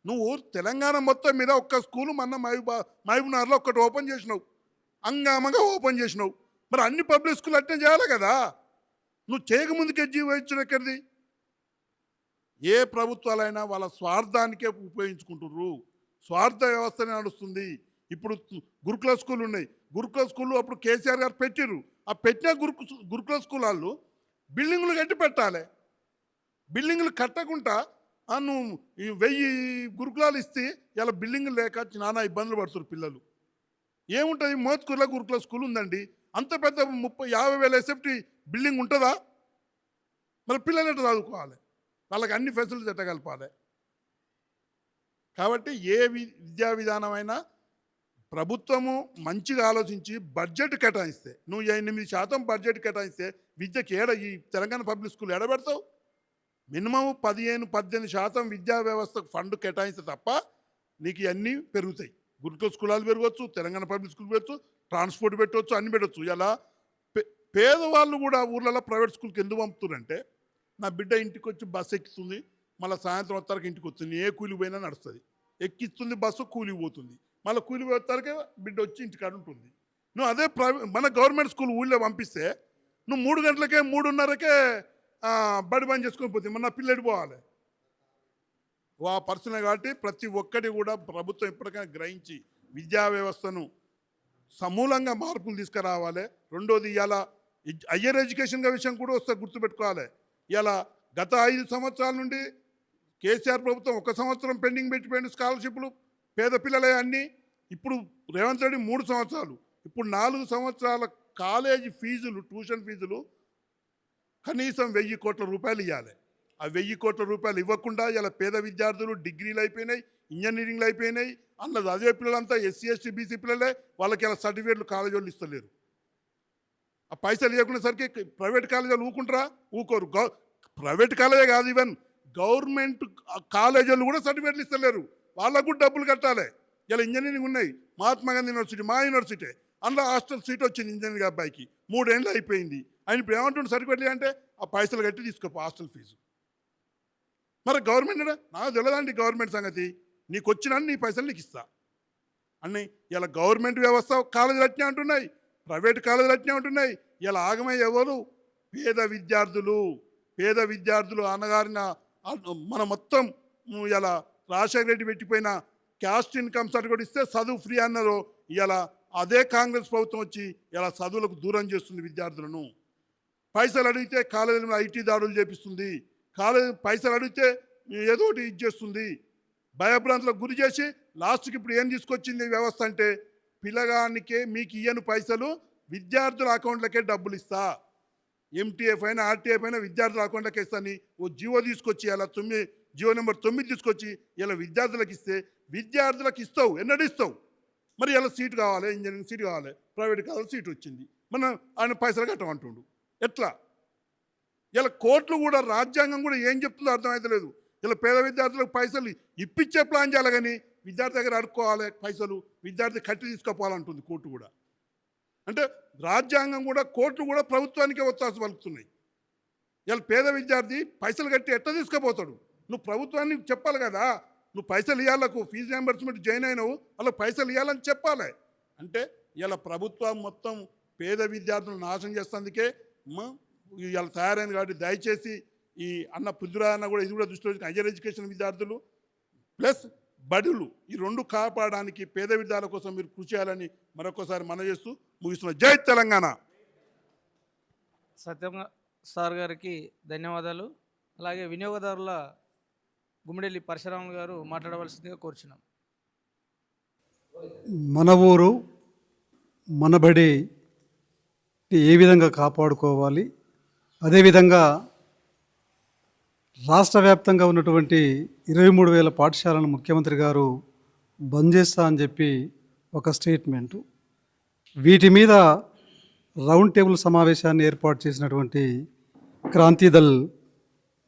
నువ్వు తెలంగాణ మొత్తం మీద ఒక్క స్కూలు మన మహబూబ్నగర్లో ఒక్కటి ఓపెన్ చేసినావు, అంగామంగా ఓపెన్ చేసినావు. మరి అన్ని పబ్లిక్ స్కూల్ అట్నే చేయాలి కదా. నువ్వు చేయకముందుకే జీవో ఇచ్చిన ఎక్కడిది? ఏ ప్రభుత్వాలైనా వాళ్ళ స్వార్థానికే ఉపయోగించుకుంటుర్రు, స్వార్థ వ్యవస్థనే నడుస్తుంది. ఇప్పుడు గురుకుల స్కూల్ ఉన్నాయి, గురుకుల స్కూళ్ళు అప్పుడు కేసీఆర్ గారు పెట్టిర్రు. ఆ పెట్టిన గురుకుల స్కూల్ వాళ్ళు బిల్డింగులు కట్టి పెట్టాలి. బిల్డింగులు కట్టకుండా నువ్వు 1000 గురుకులాలు ఇస్తే ఇలా బిల్డింగులు లేక నానా ఇబ్బందులు పడుతున్నారు పిల్లలు. ఏముంటుంది, మోత్కూరులో గురుకుల స్కూల్ ఉందండి, అంత పెద్ద 50,000 ఎస్ఎఫ్టీ బిల్డింగ్ ఉంటుందా? మరి పిల్లలు ఎట్లా చదువుకోవాలి? వాళ్ళకి అన్ని ఫెసిలిటీస్ ఎట్లా కలపాలి? కాబట్టి ఏ విద్యా విధానమైనా ప్రభుత్వము మంచిగా ఆలోచించి బడ్జెట్ కేటాయిస్తే, నువ్వు 8% బడ్జెట్ కేటాయిస్తే విద్యకి ఈ తెలంగాణ పబ్లిక్ స్కూల్ ఎడబెడతావు? మినిమం 15-18% విద్యా వ్యవస్థకు ఫండ్ కేటాయిస్తే తప్ప నీకు ఇవన్నీ పెరుగుతాయి. గురుకుల స్కూలాలు పెరగవచ్చు, తెలంగాణ పబ్లిక్ స్కూల్ పెట్టవచ్చు, ట్రాన్స్పోర్ట్ పెట్టవచ్చు, అన్ని పెట్టవచ్చు. ఇలా పేదవాళ్ళు కూడా ఊర్లలో ప్రైవేట్ స్కూల్కి ఎందుకు పంపుతున్నారంటే, నా బిడ్డ ఇంటికి వచ్చి బస్సు ఎక్కిస్తుంది, మళ్ళీ సాయంత్రం వస్తానికి ఇంటికి వస్తుంది, ఏ కూలి పోయినా నడుస్తుంది, ఎక్కిస్తుంది బస్సు, కూలి పోతుంది, మళ్ళీ కూలి పోతానికే బిడ్డ వచ్చి ఇంటికాడ ఉంటుంది. నువ్వు అదే మన గవర్నమెంట్ స్కూల్ ఊళ్ళో పంపిస్తే నువ్వు 3 గంటలకే 3:30కే బడి బంద్ చేసుకొని పోతుంది. మన పిల్లడి పోవాలి ఆ పర్సన్. కాబట్టి ప్రతి ఒక్కటి కూడా ప్రభుత్వం ఎప్పటికైనా గ్రహించి విద్యా వ్యవస్థను సమూలంగా మార్పులు తీసుకురావాలి. రెండోది, ఇవాళ హయ్యర్ ఎడ్యుకేషన్ విషయం కూడా వస్తే గుర్తుపెట్టుకోవాలి. ఇలా గత 5 సంవత్సరాల నుండి కేసీఆర్ ప్రభుత్వం 1 సంవత్సరం పెండింగ్ పెట్టిపోయిన స్కాలర్షిప్లు పేద పిల్లలే అన్నీ. ఇప్పుడు రేవంత్ రెడ్డి 3 సంవత్సరాలు, ఇప్పుడు 4 సంవత్సరాల కాలేజీ ఫీజులు, ట్యూషన్ ఫీజులు కనీసం 1000 కోట్ల రూపాయలు ఇవ్వాలి. ఆ 1000 కోట్ల రూపాయలు ఇవ్వకుండా ఇలా పేద విద్యార్థులు డిగ్రీలు అయిపోయినాయి, ఇంజనీరింగ్లు అయిపోయినాయి. అందులో అదే పిల్లలంతా ఎస్సీ ఎస్టీ బీసీ పిల్లలే. వాళ్ళకి ఇలా సర్టిఫికేట్లు కాలేజీ వాళ్ళు ఇస్తలేరు. ఆ పైసలు ఇవ్వకునేసరికి ప్రైవేట్ కాలేజీలు ఊరుకుంటారా? ఊకోరు. ప్రైవేట్ కాలేజే కాదు, ఈవెన్ గవర్నమెంట్ కాలేజీలు కూడా సర్టిఫికేట్లు ఇస్తలేరు. వాళ్ళకు కూడా డబ్బులు కట్టాలి. ఇలా ఇంజనీరింగ్ ఉన్నాయి, మహాత్మా గాంధీ యూనివర్సిటీ, మా యూనివర్సిటీ, అందులో హాస్టల్ సీట్ వచ్చింది ఇంజనీరింగ్ అబ్బాయికి, 3 ఏళ్ళు అయిపోయింది. ఆయన ఇప్పుడు ఏమంటుండే సర్టిఫికేట్లు అంటే ఆ పైసలు కట్టి తీసుకోపో హాస్టల్ ఫీజు. మరి గవర్నమెంట్ నాకు తెలియదండి గవర్నమెంట్ సంగతి. నీకు వచ్చిన నీ పైసలు నీకు ఇస్తా అన్నీ. ఇలా గవర్నమెంట్ వ్యవస్థ కాలేజీలు అట్నే ఉంటున్నాయి, ప్రైవేట్ కాలేజీలు అట్నే ఉంటున్నాయి. ఇలా ఆగమయ్య ఎవరు? పేద విద్యార్థులు అన్నగారిన మన మొత్తం ఇలా రాజశేఖర రెడ్డి పెట్టిపోయిన క్యాస్ట్ ఇన్కమ్ సర్టిఫికేట్ ఇస్తే చదువు ఫ్రీ అన్నారు. ఇలా అదే కాంగ్రెస్ ప్రభుత్వం వచ్చి ఇలా చదువులకు దూరం చేస్తుంది విద్యార్థులను. పైసలు అడిగితే కాలేజీలో ఐటీ దాడులు చేపిస్తుంది, పైసలు అడిగితే ఏదో ఒకటి ఇచ్చేస్తుంది, భయభ్రాంతులకు గురి చేసి లాస్ట్కి ఇప్పుడు ఏం తీసుకొచ్చింది వ్యవస్థ అంటే, పిల్లగానికే మీకు ఇయ్యను పైసలు విద్యార్థుల అకౌంట్లకే డబ్బులు ఇస్తా, ఎంటీఎఫ్ అయినా ఆర్టీఎఫ్ అయినా విద్యార్థుల అకౌంట్లకి ఇస్తాను ఓ జియో తీసుకొచ్చి ఇలా జియో నెంబర్ 9 తీసుకొచ్చి ఇలా విద్యార్థులకు ఇస్తే, విద్యార్థులకు ఇస్తావు ఎన్నడూ ఇస్తావు. మరి ఇలా సీటు కావాలి, ఇంజనీరింగ్ సీటు కావాలి, ప్రైవేట్ కావాలి, సీటు వచ్చింది, మనం ఆయన పైసలు కట్టమంటుండు. ఎట్లా? ఇలా కోర్టులు కూడా, రాజ్యాంగం కూడా ఏం చెప్తుందో అర్థమవుతలేదు. ఇలా పేద విద్యార్థులకు పైసలు ఇప్పించే ప్లాన్ చేయాలి, కానీ విద్యార్థి దగ్గర అడుక్కోవాలి పైసలు, విద్యార్థి కట్టి తీసుకుపోవాలంటుంది కోర్టు కూడా. అంటే రాజ్యాంగం కూడా, కోర్టులు కూడా ప్రభుత్వానికే ఒత్తాసు పలుకుతున్నాయి. ఇలా పేద విద్యార్థి పైసలు కట్టి ఎట్లా తీసుకుపోతాడు? నువ్వు ప్రభుత్వానికి చెప్పాలి కదా, నువ్వు పైసలు ఇవ్వాలకు ఫీజు రియంబర్స్మెంట్ జాయిన్ అయినావు, అలా పైసలు ఇవ్వాలని చెప్పాలి. అంటే ఇలా ప్రభుత్వం మొత్తం పేద విద్యార్థులను నాశనం చేస్తేందుకే ఇలా తయారైంది. కాబట్టి దయచేసి ఈ అన్న పృథ్వీరాజ్ కూడా ఇది కూడా దృష్టిలో హైయర్ ఎడ్యుకేషన్ విద్యార్థులు ప్లస్ బడులు ఈ 2 కాపాడడానికి పేద విద్యార్థుల కోసం మీరు కృషి చేయాలని మరొకసారి మనం చేస్తూ ముగిస్తున్నా. జై తెలంగాణ. సత్యం సార్ గారికి ధన్యవాదాలు. అలాగే వినియోగదారుల గుమ్మిడెల్లి పరశురాములు గారు మాట్లాడవలసిందిగా కోరుచున్నాం. మన ఊరు మన బడి ఏ విధంగా కాపాడుకోవాలి, అదేవిధంగా రాష్ట్ర వ్యాప్తంగా ఉన్నటువంటి 23,000 పాఠశాలను ముఖ్యమంత్రి గారు బంద్ చేస్తా అని చెప్పి ఒక స్టేట్మెంటు, వీటి మీద రౌండ్ టేబుల్ సమావేశాన్ని ఏర్పాటు చేసినటువంటి క్రాంతిదళ్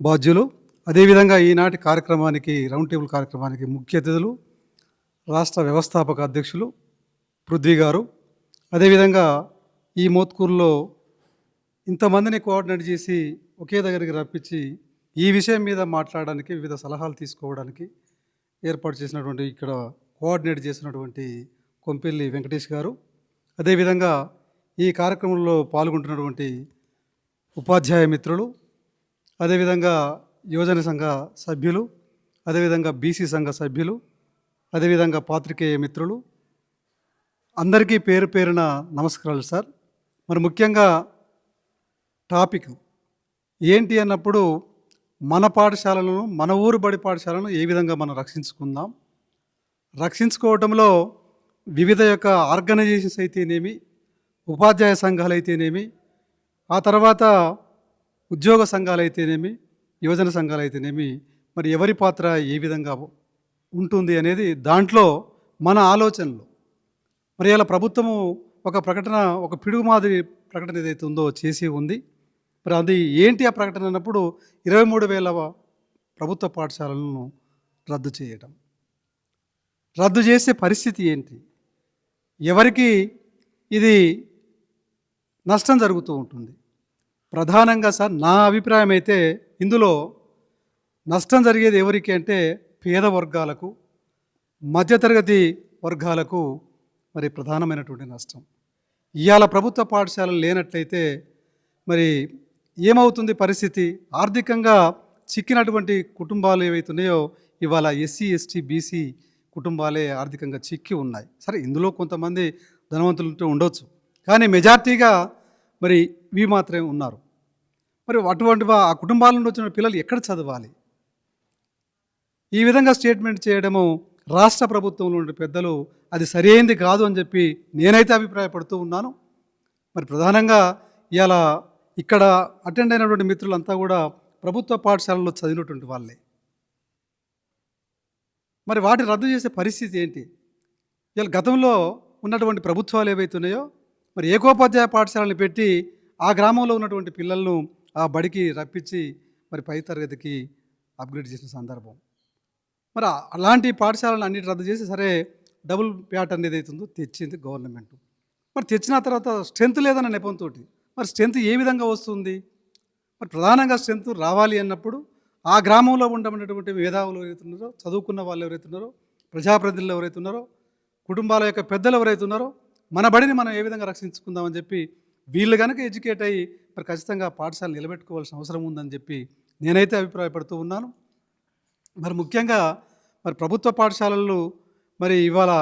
బాధ్యులు, అదేవిధంగా ఈనాటి కార్యక్రమానికి రౌండ్ టేబుల్ కార్యక్రమానికి ముఖ్య అతిథులు రాష్ట్ర వ్యవస్థాపక అధ్యక్షులు పృథ్వీ గారు, అదేవిధంగా ఈ మోత్కూరులో ఇంతమందిని కోఆర్డినేట్ చేసి ఒకే దగ్గరికి రప్పించి ఈ విషయం మీద మాట్లాడడానికి, వివిధ సలహాలు తీసుకోవడానికి ఏర్పాటు చేసినటువంటి, ఇక్కడ కోఆర్డినేట్ చేసినటువంటి కొంపెల్లి వెంకటేష్ గారు, అదేవిధంగా ఈ కార్యక్రమంలో పాల్గొంటున్నటువంటి ఉపాధ్యాయ మిత్రులు, అదేవిధంగా యువజన సంఘ సభ్యులు, అదేవిధంగా బీసీ సంఘ సభ్యులు, అదేవిధంగా పాత్రికేయ మిత్రులు, అందరికీ పేరు పేరున నమస్కారాలు సార్. మరి ముఖ్యంగా టాపిక్ ఏంటి అన్నప్పుడు, మన పాఠశాలను, మన ఊరు బడి పాఠశాలను ఏ విధంగా మనం రక్షించుకోవటంలో వివిధ యొక్క ఆర్గనైజేషన్స్ అయితేనేమి, ఉపాధ్యాయ సంఘాలు అయితేనేమి, ఆ తర్వాత ఉద్యోగ సంఘాలు అయితేనేమి, యువజన సంఘాలు అయితేనేమి, మరి ఎవరి పాత్ర ఏ విధంగా ఉంటుంది అనేది దాంట్లో మన ఆలోచనలు మరి ఇలా ప్రభుత్వము ఒక ప్రకటన, ఒక పిడుగు మాదిరి ప్రకటన ఏదైతే ఉందో చేసి ఉంది. మరి అది ఏంటి ఆ ప్రకటన అన్నప్పుడు 23,000 ప్రభుత్వ పాఠశాలలను రద్దు చేయటం. రద్దు చేసే పరిస్థితి ఏంటి? ఎవరికి ఇది నష్టం జరుగుతూ ఉంటుంది? ప్రధానంగా సార్ నా అభిప్రాయం అయితే ఇందులో నష్టం జరిగేది ఎవరికి అంటే పేద వర్గాలకు, మధ్యతరగతి వర్గాలకు మరి ప్రధానమైనటువంటి నష్టం. ఇవాళ ప్రభుత్వ పాఠశాలలు లేనట్లయితే మరి ఏమవుతుంది పరిస్థితి? ఆర్థికంగా చిక్కినటువంటి కుటుంబాలు ఏవైతున్నాయో ఇవాళ ఎస్సీ, ఎస్టీ, బీసీ కుటుంబాలే ఆర్థికంగా చిక్కి ఉన్నాయి. సరే, ఇందులో కొంతమంది ధనవంతులు ఉండొచ్చు, కానీ మెజార్టీగా మరి ఇవి మాత్రమే ఉన్నారు. మరి అటువంటి ఆ కుటుంబాల నుండి వచ్చిన పిల్లలు ఎక్కడ చదవాలి? ఈ విధంగా స్టేట్మెంట్ చేయడము రాష్ట్ర ప్రభుత్వంలో ఉండే పెద్దలు అది సరైనది కాదు అని చెప్పి నేనైతే అభిప్రాయపడుతూ ఉన్నాను. మరి ప్రధానంగా ఇలా ఇక్కడ అటెండ్ అయినటువంటి మిత్రులంతా కూడా ప్రభుత్వ పాఠశాలలో చదివినటువంటి వాళ్ళే. మరి వాటిని రద్దు చేసే పరిస్థితి ఏంటి? ఇలా గతంలో ఉన్నటువంటి ప్రభుత్వాలు ఏవైతున్నాయో మరి ఏకోపాధ్యాయ పాఠశాలను పెట్టి ఆ గ్రామంలో ఉన్నటువంటి పిల్లలను ఆ బడికి రప్పించి మరి పై తరగతికి అప్గ్రేడ్ చేసిన సందర్భం. మరి అలాంటి పాఠశాలను అన్నిటి రద్దు చేసి సరే డబుల్ ప్యాటర్న్ ఏదైతుందో తెచ్చింది గవర్నమెంట్. మరి తెచ్చిన తర్వాత స్ట్రెంత్ లేదన్న నెపంతో మరి స్ట్రెంత్ ఏ విధంగా వస్తుంది? మరి ప్రధానంగా స్ట్రెంత్ రావాలి అన్నప్పుడు ఆ గ్రామంలో ఉండబడినటువంటి మేధావులు ఎవరైతున్నారో, చదువుకున్న వాళ్ళు ఎవరైతున్నారో, ప్రజాప్రతినిధులు ఎవరైతున్నారో, కుటుంబాల యొక్క పెద్దలు ఎవరైతున్నారో మన బడిని మనం ఏ విధంగా రక్షించుకుందామని చెప్పి వీళ్ళు కనుక ఎడ్యుకేట్ అయ్యి మరి ఖచ్చితంగా పాఠశాల నిలబెట్టుకోవాల్సిన అవసరం ఉందని చెప్పి నేనైతే అభిప్రాయపడుతూ ఉన్నాను. మరి ముఖ్యంగా మరి ప్రభుత్వ పాఠశాలలు మరి ఇవాళ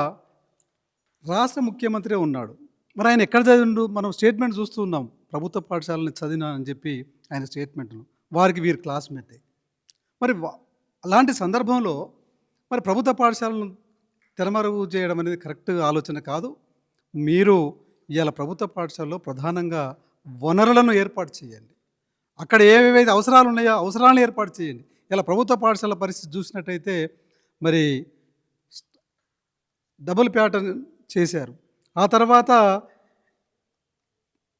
రాష్ట్ర ముఖ్యమంత్రి ఉన్నాడు. మరి ఆయన ఎక్కడ చదివిండు? మనం స్టేట్మెంట్ చూస్తూ ఉన్నాం. ప్రభుత్వ పాఠశాలని చదివినా అని చెప్పి ఆయన స్టేట్మెంట్లు, వారికి వీరు క్లాస్మేటే. మరి అలాంటి సందర్భంలో మరి ప్రభుత్వ పాఠశాలను తెరమరుగు చేయడం అనేది కరెక్ట్ ఆలోచన కాదు. మీరు ఇవాళ ప్రభుత్వ పాఠశాలలో ప్రధానంగా వనరులను ఏర్పాటు చేయండి. అక్కడ ఏవేవైతే అవసరాలు ఉన్నాయో అవసరాలను ఏర్పాటు చేయండి. ఇలా ప్రభుత్వ పాఠశాల పరిస్థితి చూసినట్టయితే మరి డబుల్ ప్యాటర్న్ చేశారు. ఆ తర్వాత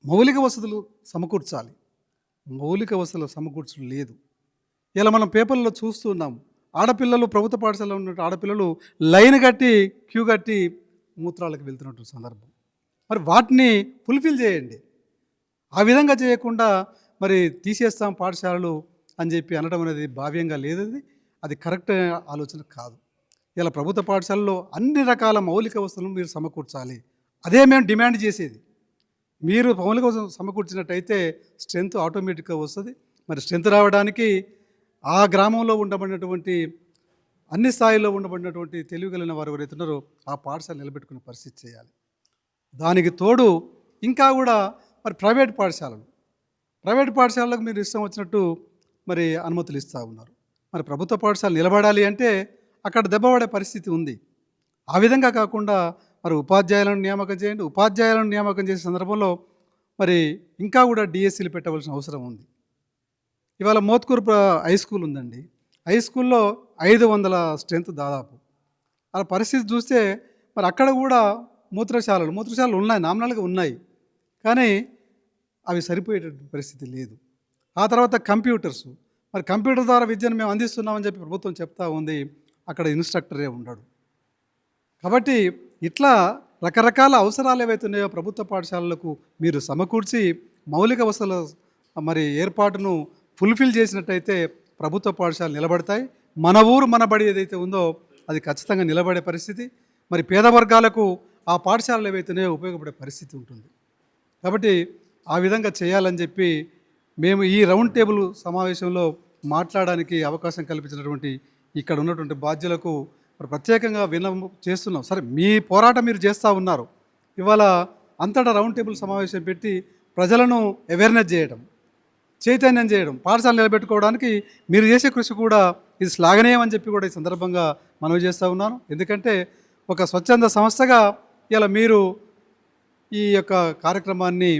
మౌలిక వసతులు సమకూర్చాలి. మౌలిక వసతులు సమకూర్చడం లేదు. ఇలా మనం పేపర్లో చూస్తున్నాం. ఆడపిల్లలు ప్రభుత్వ పాఠశాలలో ఉన్న ఆడపిల్లలు లైన్ కట్టి క్యూ కట్టి మూత్రాలకు వెళ్తున్నట్టు సందర్భం. మరి వాటిని ఫుల్ఫిల్ చేయండి. ఆ విధంగా చేయకుండా మరి తీసేస్తాం పాఠశాలలు అని చెప్పి అనడం అనేది భావ్యంగా లేదు. అది కరెక్ట్ ఆలోచన కాదు. ఇలా ప్రభుత్వ పాఠశాలలో అన్ని రకాల మౌలిక వసతులను మీరు సమకూర్చాలి. అదే మేము డిమాండ్ చేసేది. మీరు మౌలిక వసతులు సమకూర్చినట్టయితే స్ట్రెంత్ ఆటోమేటిక్గా వస్తుంది. మరి స్ట్రెంత్ రావడానికి ఆ గ్రామంలో ఉండబడినటువంటి అన్ని స్థాయిలో ఉండబడినటువంటి తెలివిగలిగిన వారు ఎవరైతున్నారో ఆ పాఠశాల నిలబెట్టుకునే పరిస్థితి చేయాలి. దానికి తోడు ఇంకా కూడా మరి ప్రైవేట్ పాఠశాలకు మీరు ఇష్టం వచ్చినట్టు మరి అనుమతులు ఇస్తూ ఉన్నారు. మరి ప్రభుత్వ పాఠశాల నిలబడాలి అంటే అక్కడ దెబ్బపడే పరిస్థితి ఉంది. ఆ విధంగా కాకుండా మరి ఉపాధ్యాయులను నియామకం చేయండి. ఉపాధ్యాయులను నియామకం చేసే సందర్భంలో మరి ఇంకా కూడా డిఎస్సీలు పెట్టవలసిన అవసరం ఉంది. ఇవాళ మోత్కూరు హై స్కూల్ ఉందండి. హై స్కూల్లో 500 స్ట్రెంత్ దాదాపు. ఆ పరిస్థితి చూస్తే మరి అక్కడ కూడా మూత్రశాలలు ఉన్నాయి, నామినల్గా ఉన్నాయి, కానీ అవి సరిపోయేటటువంటి పరిస్థితి లేదు. ఆ తర్వాత కంప్యూటర్స్, మరి కంప్యూటర్ ద్వారా విద్యను మేము అందిస్తున్నామని చెప్పి ప్రభుత్వం చెప్తా ఉంది. అక్కడ ఇన్స్ట్రక్టరే ఉండడు. కాబట్టి ఇట్లా రకరకాల అవసరాలు ఏవైతున్నాయో ప్రభుత్వ పాఠశాలలకు మీరు సమకూర్చి మౌలిక వసతుల మరి ఏర్పాటును ఫుల్ఫిల్ చేసినట్టయితే ప్రభుత్వ పాఠశాలలు నిలబడతాయి. మన ఊరు మన బడి ఏదైతే ఉందో అది ఖచ్చితంగా నిలబడే పరిస్థితి, మరి పేద వర్గాలకు ఆ పాఠశాలలు ఏవైతున్నాయో ఉపయోగపడే పరిస్థితి ఉంటుంది. కాబట్టి ఆ విధంగా చేయాలని చెప్పి మేము ఈ రౌండ్ టేబుల్ సమావేశంలో మాట్లాడడానికి అవకాశం కల్పించినటువంటి ఇక్కడ ఉన్నటువంటి బాధ్యులకు మరి ప్రత్యేకంగా విన్నపం చేస్తున్నాం. సరే, మీ పోరాటం మీరు చేస్తూ ఉన్నారు. ఇవాళ అంతటా రౌండ్ టేబుల్ సమావేశం పెట్టి ప్రజలను అవేర్నెస్ చేయడం, చైతన్యం చేయడం, పాఠశాల నిలబెట్టుకోవడానికి మీరు చేసే కృషి కూడా ఇది శ్లాఘనీయం అని చెప్పి కూడా ఈ సందర్భంగా మనవి చేస్తూ ఉన్నాను. ఎందుకంటే ఒక స్వచ్ఛంద సంస్థగా ఇలా మీరు ఈ యొక్క కార్యక్రమాన్ని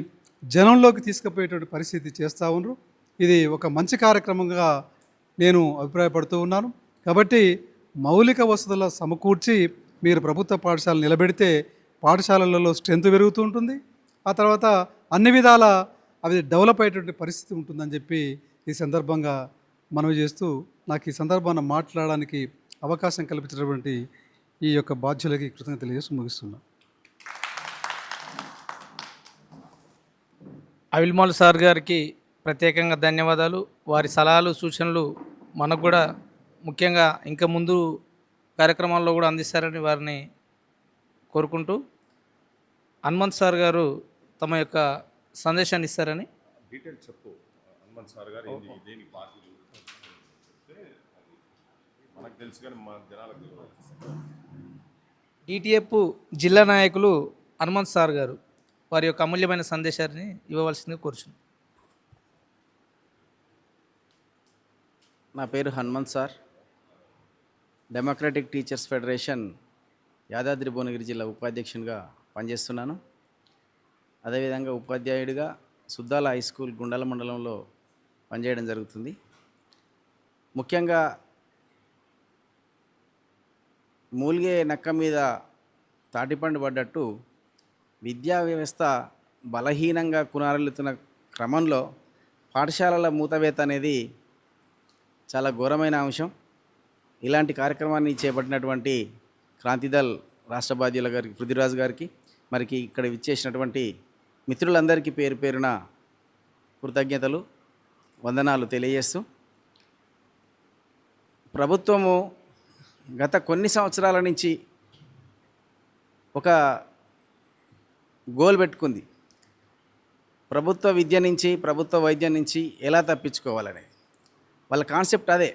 జనంలోకి తీసుకుపోయేటువంటి పరిస్థితి చేస్తూ ఉన్నారు. ఇది ఒక మంచి కార్యక్రమంగా నేను అభిప్రాయపడుతూ ఉన్నాను. కాబట్టి మౌలిక వసతుల సమకూర్చి మీరు ప్రభుత్వ పాఠశాల నిలబెడితే పాఠశాలలలో స్ట్రెంత్ పెరుగుతూ ఉంటుంది. ఆ తర్వాత అన్ని విధాల అవి డెవలప్ అయ్యేటువంటి పరిస్థితి ఉంటుందని చెప్పి ఈ సందర్భంగా మనవి చేస్తూ నాకు ఈ సందర్భాన్ని మాట్లాడడానికి అవకాశం కల్పించినటువంటి ఈ యొక్క బాధ్యులకి కృతజ్ఞతలు తెలియజేసి ముగిస్తున్నాను. అవిల్మాల్ సార్ గారికి ప్రత్యేకంగా ధన్యవాదాలు. వారి సలహాలు సూచనలు మనకు కూడా ముఖ్యంగా ఇంకా ముందు కార్యక్రమాల్లో కూడా అందిస్తారని వారిని కోరుకుంటూ హనుమంత్ సార్ గారు తమ యొక్క సందేశాన్ని ఇస్తారని డీటెయిల్ చెప్పు హనుమంత్ సార్ గారు దేని పార్టీలు మనకు తెలుసు కానీ మా జనాలకు తెలియదు. డిటిఎఫ్ జిల్లా నాయకులు హనుమంత్ సార్ గారు వారి యొక్క అమూల్యమైన సందేశాన్ని ఇవ్వవలసిందిగా కోరుచున్నాను. నా పేరు Hanumanth sir. Democratic teachers federation Yadadri Bhuvanagiri జిల్లా ఉపాధ్యక్షునిగా పనిచేస్తున్నాను. అదేవిధంగా ఉపాధ్యాయుడిగా సుద్దాల హై స్కూల్ గుండాల మండలంలో పనిచేయడం జరుగుతుంది. ముఖ్యంగా మూలిగే నక్క మీద తాటిపండు పడ్డట్టు విద్యా వ్యవస్థ బలహీనంగా కునారెల్లుతున్న క్రమంలో పాఠశాలల మూతవేత అనేది చాలా ఘోరమైన అంశం. ఇలాంటి కార్యక్రమాన్ని చేపట్టినటువంటి క్రాంతిదల్ రాష్ట్ర బాధ్యుల గారికి, పృథ్వీరాజ్ గారికి, మరికి ఇక్కడ విచ్చేసినటువంటి మిత్రులందరికీ పేరు పేరున కృతజ్ఞతలు, వందనాలు తెలియజేస్తూ, ప్రభుత్వము గత కొన్ని సంవత్సరాల నుంచి ఒక గోల్ పెట్టుకుంది. ప్రభుత్వ విద్య నుంచి, ప్రభుత్వ వైద్యం నుంచి ఎలా తప్పించుకోవాలని వాళ్ళ కాన్సెప్ట్ అదే.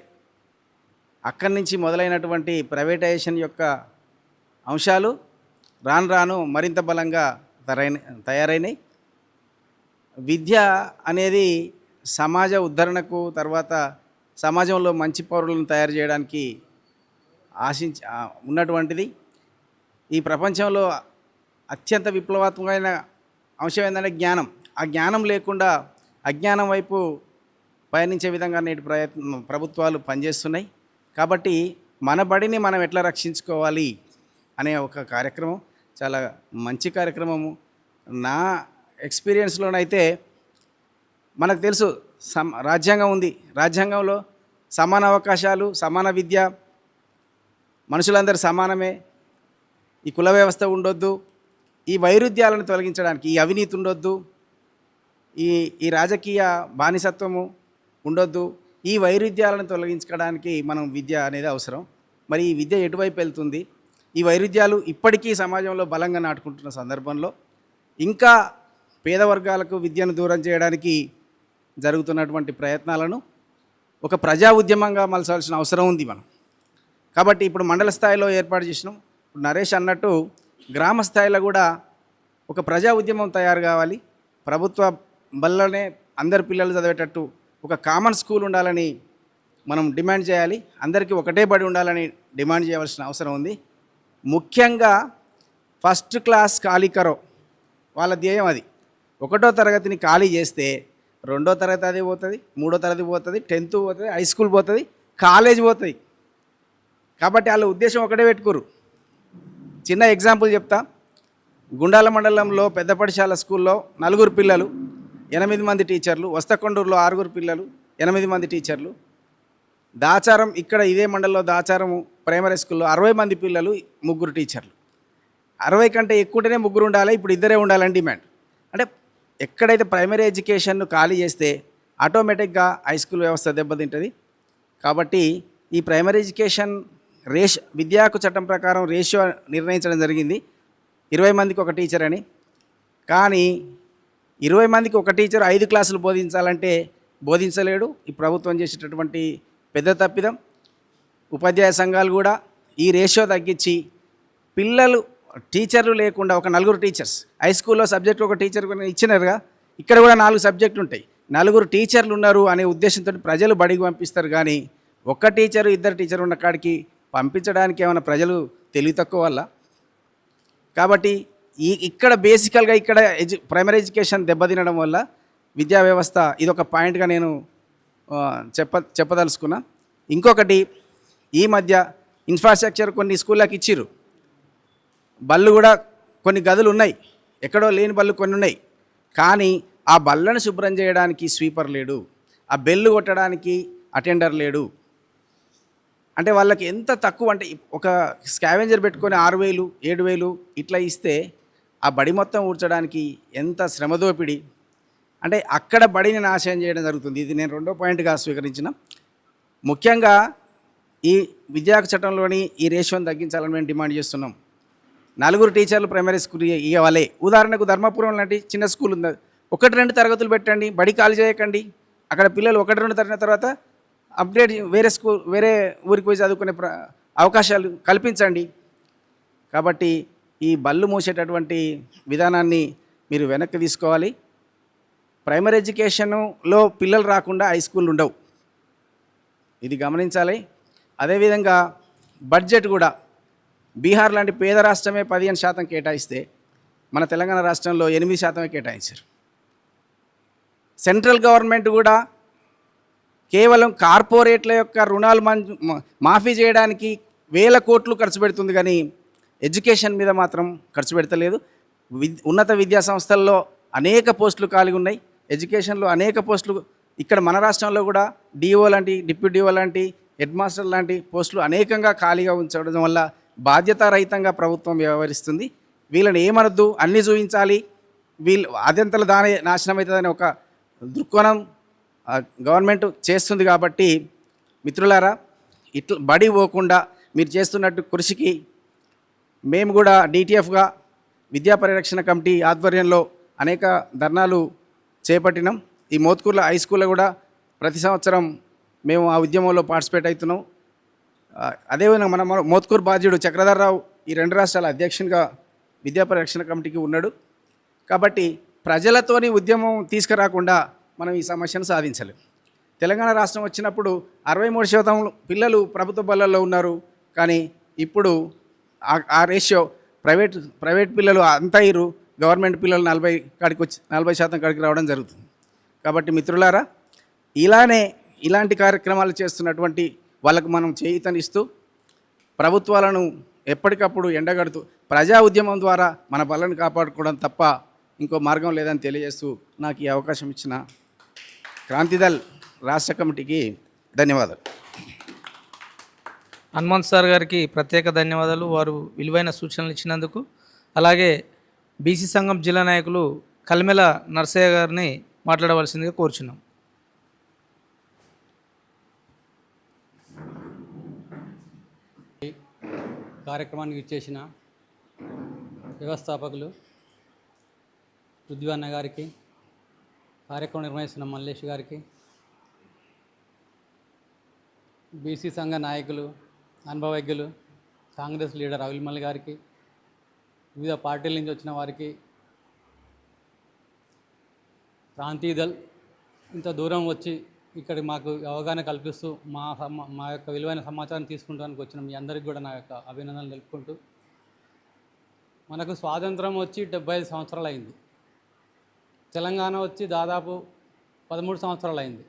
అక్కడి నుంచి మొదలైనటువంటి ప్రైవేటైజేషన్ యొక్క అంశాలు రాను రాను మరింత బలంగా తయారైనాయి. విద్య అనేది సమాజ ఉద్ధరణకు, తర్వాత సమాజంలో మంచి పౌరులను తయారు చేయడానికి ఉన్నటువంటిది. ఈ ప్రపంచంలో అత్యంత విప్లవాత్మకమైన అంశం ఏంటంటే జ్ఞానం. ఆ జ్ఞానం లేకుండా అజ్ఞానం వైపు పయనించే విధంగా నేటి ప్రభుత్వాలు పనిచేస్తున్నాయి. కాబట్టి మన బడిని మనం ఎట్లా రక్షించుకోవాలి అనే ఒక కార్యక్రమం, చాలా మంచి కార్యక్రమము. నా ఎక్స్పీరియన్స్లోనైతే మనకు తెలుసు రాజ్యాంగం ఉంది. రాజ్యాంగంలో సమాన అవకాశాలు, సమాన విద్య, మనుషులందరూ సమానమే, ఈ కుల వ్యవస్థ ఉండొద్దు, ఈ వైరుధ్యాలను తొలగించడానికి ఈ అవినీతి ఉండొద్దు, ఈ రాజకీయ బానిసత్వము ఉండొద్దు, ఈ వైరుధ్యాలను తొలగించడానికి మనం విద్య అనేది అవసరం. మరి ఈ విద్య ఎటువైపు వెళ్తుంది? ఈ వైరుధ్యాలు ఇప్పటికీ సమాజంలో బలంగా నాటుకుంటున్న సందర్భంలో ఇంకా పేద వర్గాలకు విద్యను దూరం చేయడానికి జరుగుతున్నటువంటి ప్రయత్నాలను ఒక ప్రజా ఉద్యమంగా మలచాల్సిన అవసరం ఉంది మనం. కాబట్టి ఇప్పుడు మండల స్థాయిలో ఏర్పాటు చేసినాం. ఇప్పుడు నరేష్ అన్నట్టు గ్రామ స్థాయిలో కూడా ఒక ప్రజా ఉద్యమం తయారు కావాలి. ప్రభుత్వ బళ్ళనే అందరు పిల్లలు చదివేటట్టు ఒక కామన్ స్కూల్ ఉండాలని మనం డిమాండ్ చేయాలి. అందరికీ ఒకటే బడి ఉండాలని డిమాండ్ చేయవలసిన అవసరం ఉంది. ముఖ్యంగా ఫస్ట్ క్లాస్ ఖాళీ కరో వాళ్ళ ధ్యేయం అది. 1వ తరగతిని ఖాళీ చేస్తే 2వ తరగతి అది పోతుంది, 3వ తరగతి పోతుంది, 10th పోతుంది, హై స్కూల్ పోతుంది, కాలేజ్ పోతుంది. కాబట్టి వాళ్ళ ఉద్దేశం ఒకటే పెట్టుకోరు. చిన్న ఎగ్జాంపుల్ చెప్తా. గుండాల మండలంలో పెద్దపడిశాల స్కూల్లో 4 పిల్లలు, 8 మంది టీచర్లు. వస్తకొండూరులో 6 పిల్లలు, 8 మంది టీచర్లు. దాచారం ఇక్కడ ఇదే మండలంలో దాచారం ప్రైమరీ స్కూల్లో 60 మంది పిల్లలు, 3 టీచర్లు. 60 కంటే ఎక్కువనే 3 ఉండాలి, ఇప్పుడు 2 ఉండాలని డిమాండ్. అంటే ఎక్కడైతే ప్రైమరీ ఎడ్యుకేషన్ను ఖాళీ చేస్తే ఆటోమేటిక్గా హై స్కూల్ వ్యవస్థ దెబ్బతింటుంది. కాబట్టి ఈ ప్రైమరీ ఎడ్యుకేషన్ విద్యాకు చట్టం ప్రకారం రేషియో నిర్ణయించడం జరిగింది, 20 మందికి ఒక టీచర్ అని. కానీ 20 మందికి ఒక టీచర్ 5 క్లాసులు బోధించాలంటే బోధించలేడు. ఈ ప్రభుత్వం చేసేటటువంటి పెద్ద తప్పిదం. ఉపాధ్యాయ సంఘాలు కూడా ఈ రేషియో తగ్గించి పిల్లలు టీచర్లు లేకుండా ఒక 4 టీచర్స్, హై స్కూల్లో సబ్జెక్టు ఒక టీచర్ ఇచ్చినారుగా, ఇక్కడ కూడా 4 సబ్జెక్టులు ఉంటాయి, 4 టీచర్లు ఉన్నారు అనే ఉద్దేశంతో ప్రజలు బడికి పంపిస్తారు. కానీ ఒక్క టీచరు 2 టీచర్ ఉన్న కాడికి పంపించడానికి ఏమైనా ప్రజలు తెలివి తక్కువ వల్ల. కాబట్టి ఇక్కడ బేసికల్గా ఇక్కడ ప్రైమరీ ఎడ్యుకేషన్ దెబ్బతినడం వల్ల విద్యా వ్యవస్థ ఇదొక పాయింట్గా నేను చెప్పదలుచుకున్నా. ఇంకొకటి, ఈ మధ్య ఇన్ఫ్రాస్ట్రక్చర్ కొన్ని స్కూళ్ళకి ఇచ్చిర్రు, బళ్ళు కూడా కొన్ని గదులు ఉన్నాయి, ఎక్కడో లేని బళ్ళు కొన్ని ఉన్నాయి. కానీ ఆ బళ్ళను శుభ్రం చేయడానికి స్వీపర్ లేడు, ఆ బెల్లు కొట్టడానికి అటెండర్ లేడు. అంటే వాళ్ళకి ఎంత తక్కువ అంటే ఒక స్కావెంజర్ పెట్టుకొని 6,000 7,000 ఇట్లా ఇస్తే ఆ బడి మొత్తం ఊడ్చడానికి ఎంత శ్రమదోపిడి. అంటే అక్కడ బడిని నాశనం చేయడం జరుగుతుంది. ఇది నేను రెండో పాయింట్గా స్వీకరించిన. ముఖ్యంగా ఈ విద్యా చట్టంలోని ఈ రేషియోని తగ్గించాలని మేము డిమాండ్ చేస్తున్నాం. 4 టీచర్లు ప్రైమరీ స్కూల్ ఇవ్వాలి. ఉదాహరణకు ధర్మపురం లాంటి చిన్న స్కూల్ ఉంది, 1-2 తరగతులు పెట్టండి, బడి ఖాళీ చేయకండి. అక్కడ పిల్లలు 1-2 తరగతి తర్వాత అప్డేట్ వేరే ఊరికి పోయి చదువుకునే అవకాశాలు కల్పించండి. కాబట్టి ఈ బళ్ళు మూసేటటువంటి విధానాన్ని మీరు వెనక్కి తీసుకోవాలి. ప్రైమరీ ఎడ్యుకేషన్లో పిల్లలు రాకుండా హై స్కూల్ ఉండవు, ఇది గమనించాలి. అదేవిధంగా బడ్జెట్ కూడా బీహార్ లాంటి పేద రాష్ట్రమే 15% కేటాయిస్తే మన తెలంగాణ రాష్ట్రంలో 8% కేటాయించారు. సెంట్రల్ గవర్నమెంట్ కూడా కేవలం కార్పొరేట్ల యొక్క రుణాలు మాఫీ చేయడానికి 1,000 కోట్లు ఖర్చు పెడుతుంది, కానీ ఎడ్యుకేషన్ మీద మాత్రం ఖర్చు పెడతలేదు. ఉన్నత విద్యా సంస్థల్లో అనేక పోస్టులు ఖాళీ ఉన్నాయి, ఎడ్యుకేషన్లో అనేక పోస్టులు ఇక్కడ మన రాష్ట్రంలో కూడా డిఓ లాంటి, డిప్యూటీ డిఓ లాంటి, హెడ్ మాస్టర్ లాంటి పోస్టులు అనేకంగా ఖాళీగా ఉంచడం వల్ల బాధ్యతారహితంగా ప్రభుత్వం వ్యవహరిస్తుంది. వీళ్ళని ఏమనొద్దు, అన్నీ చూపించాలి, వీళ్ళు అదంతల దానే నాశనం అవుతుందని ఒక దృక్కోణం గవర్నమెంట్ చేస్తుంది. కాబట్టి మిత్రులారా, ఇట్లా బడి పోకుండా మీరు చేస్తున్నట్టు కృషికి మేము కూడా డిటిఎఫ్గా విద్యా పరిరక్షణ కమిటీ ఆధ్వర్యంలో అనేక ధర్నాలు చేపట్టినాం. ఈ మోత్కూర్ల హై స్కూల్లో కూడా ప్రతి సంవత్సరం మేము ఆ ఉద్యమంలో పార్టిసిపేట్ అవుతున్నాం. అదేవిధంగా మన మోత్కూర్ బాధ్యుడు చక్రధర్రావు ఈ 2 రాష్ట్రాల అధ్యక్షునిగా విద్యా పరిరక్షణ కమిటీకి ఉన్నాడు. కాబట్టి ప్రజలతోని ఉద్యమం తీసుకురాకుండా మనం ఈ సమస్యను సాధించలేం. తెలంగాణ రాష్ట్రం వచ్చినప్పుడు 63% పిల్లలు ప్రభుత్వ బళ్ళల్లో ఉన్నారు, కానీ ఇప్పుడు ఆ రేషియో ప్రైవేట్ పిల్లలు అంతా ఇరు, గవర్నమెంట్ పిల్లలు 40% కాడికి రావడం జరుగుతుంది. కాబట్టి మిత్రులారా, ఇలాంటి కార్యక్రమాలు చేస్తున్నటువంటి వాళ్ళకు మనం చేయూతనిస్తూ ప్రభుత్వాలను ఎప్పటికప్పుడు ఎండగడుతూ ప్రజా ఉద్యమం ద్వారా మన బళ్ళను కాపాడుకోవడం తప్ప ఇంకో మార్గం లేదని తెలియజేస్తూ నాకు ఈ అవకాశం ఇచ్చిన క్రాంతిదళ్ రాష్ట్ర కమిటీకి ధన్యవాదాలు. హనుమంత్ సార్ గారికి ప్రత్యేక ధన్యవాదాలు, వారు విలువైన సూచనలు ఇచ్చినందుకు. అలాగే బీసీ సంఘం జిల్లా నాయకులు కల్మెల నర్సయ్య గారిని మాట్లాడవలసిందిగా కోరుచున్నాం. కార్యక్రమానికి ఇచ్చేసిన వ్యవస్థాపకులు పృథ్వీ అన్న గారికి, కార్యక్రమం నిర్వహిస్తున్న మల్లేష్ గారికి, బీసీ సంఘ నాయకులు, అనుభవజ్ఞులు, కాంగ్రెస్ లీడర్ అవిల్మల్ గారికి, వివిధ పార్టీల నుంచి వచ్చిన వారికి, క్రాంతిదళ్ ఇంత దూరం వచ్చి ఇక్కడ మాకు అవగాహన కల్పిస్తూ మా యొక్క విలువైన సమాచారం తీసుకుంటానికి వచ్చిన మీ అందరికీ కూడా నా యొక్క అభినందనలు తెలుపుకుంటూ, మనకు స్వాతంత్రం వచ్చి 75 సంవత్సరాలు అయింది. తెలంగాణ వచ్చి దాదాపు 13 సంవత్సరాలు అయింది.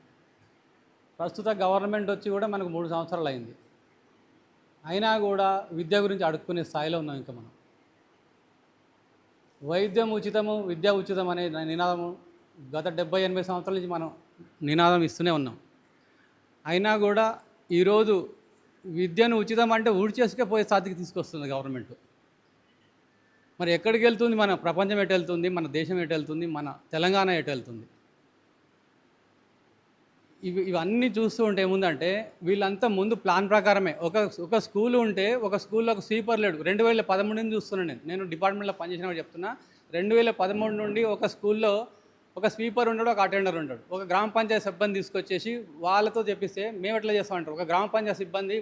ప్రస్తుత గవర్నమెంట్ వచ్చి కూడా మనకు 3 సంవత్సరాలు అయింది. అయినా కూడా విద్య గురించి అడుక్కునే స్థాయిలో ఉన్నాం. ఇంకా మనం వైద్యం ఉచితము, విద్య ఉచితం అనే నినాదము గత 70-80 సంవత్సరాల నుంచి మనం నినాదం ఇస్తూనే ఉన్నాం. అయినా కూడా ఈరోజు విద్యను ఉచితం అంటే ఊడ్చేసుకే పోయే స్థాయికి తీసుకొస్తుంది గవర్నమెంట్. మరి ఎక్కడికి వెళ్తుంది? మన ప్రపంచం ఎటు వెళ్తుంది? మన దేశం ఎటు వెళ్తుంది? మన తెలంగాణ ఎటు వెళ్తుంది? ఇవన్నీ చూస్తూ ఉంటే ఏముందంటే, వీళ్ళంతా ముందు ప్లాన్ ప్రకారమే ఒక స్కూల్ ఉంటే ఒక స్కూల్లో ఒక స్వీపర్ లేడు. 2013 నుంచి చూస్తున్నాను నేను డిపార్ట్మెంట్లో పనిచేసినప్పుడు చెప్తున్నా. 2013 నుండి ఒక స్కూల్లో ఒక స్వీపర్ ఉంటాడు, ఒక అటెండర్ ఉంటాడు. ఒక గ్రామ పంచాయతీ సిబ్బంది తీసుకొచ్చేసి వాళ్ళతో చెప్పిస్తే మేము ఎట్లా చేస్తామంటారు? ఒక గ్రామ పంచాయతీ సిబ్బంది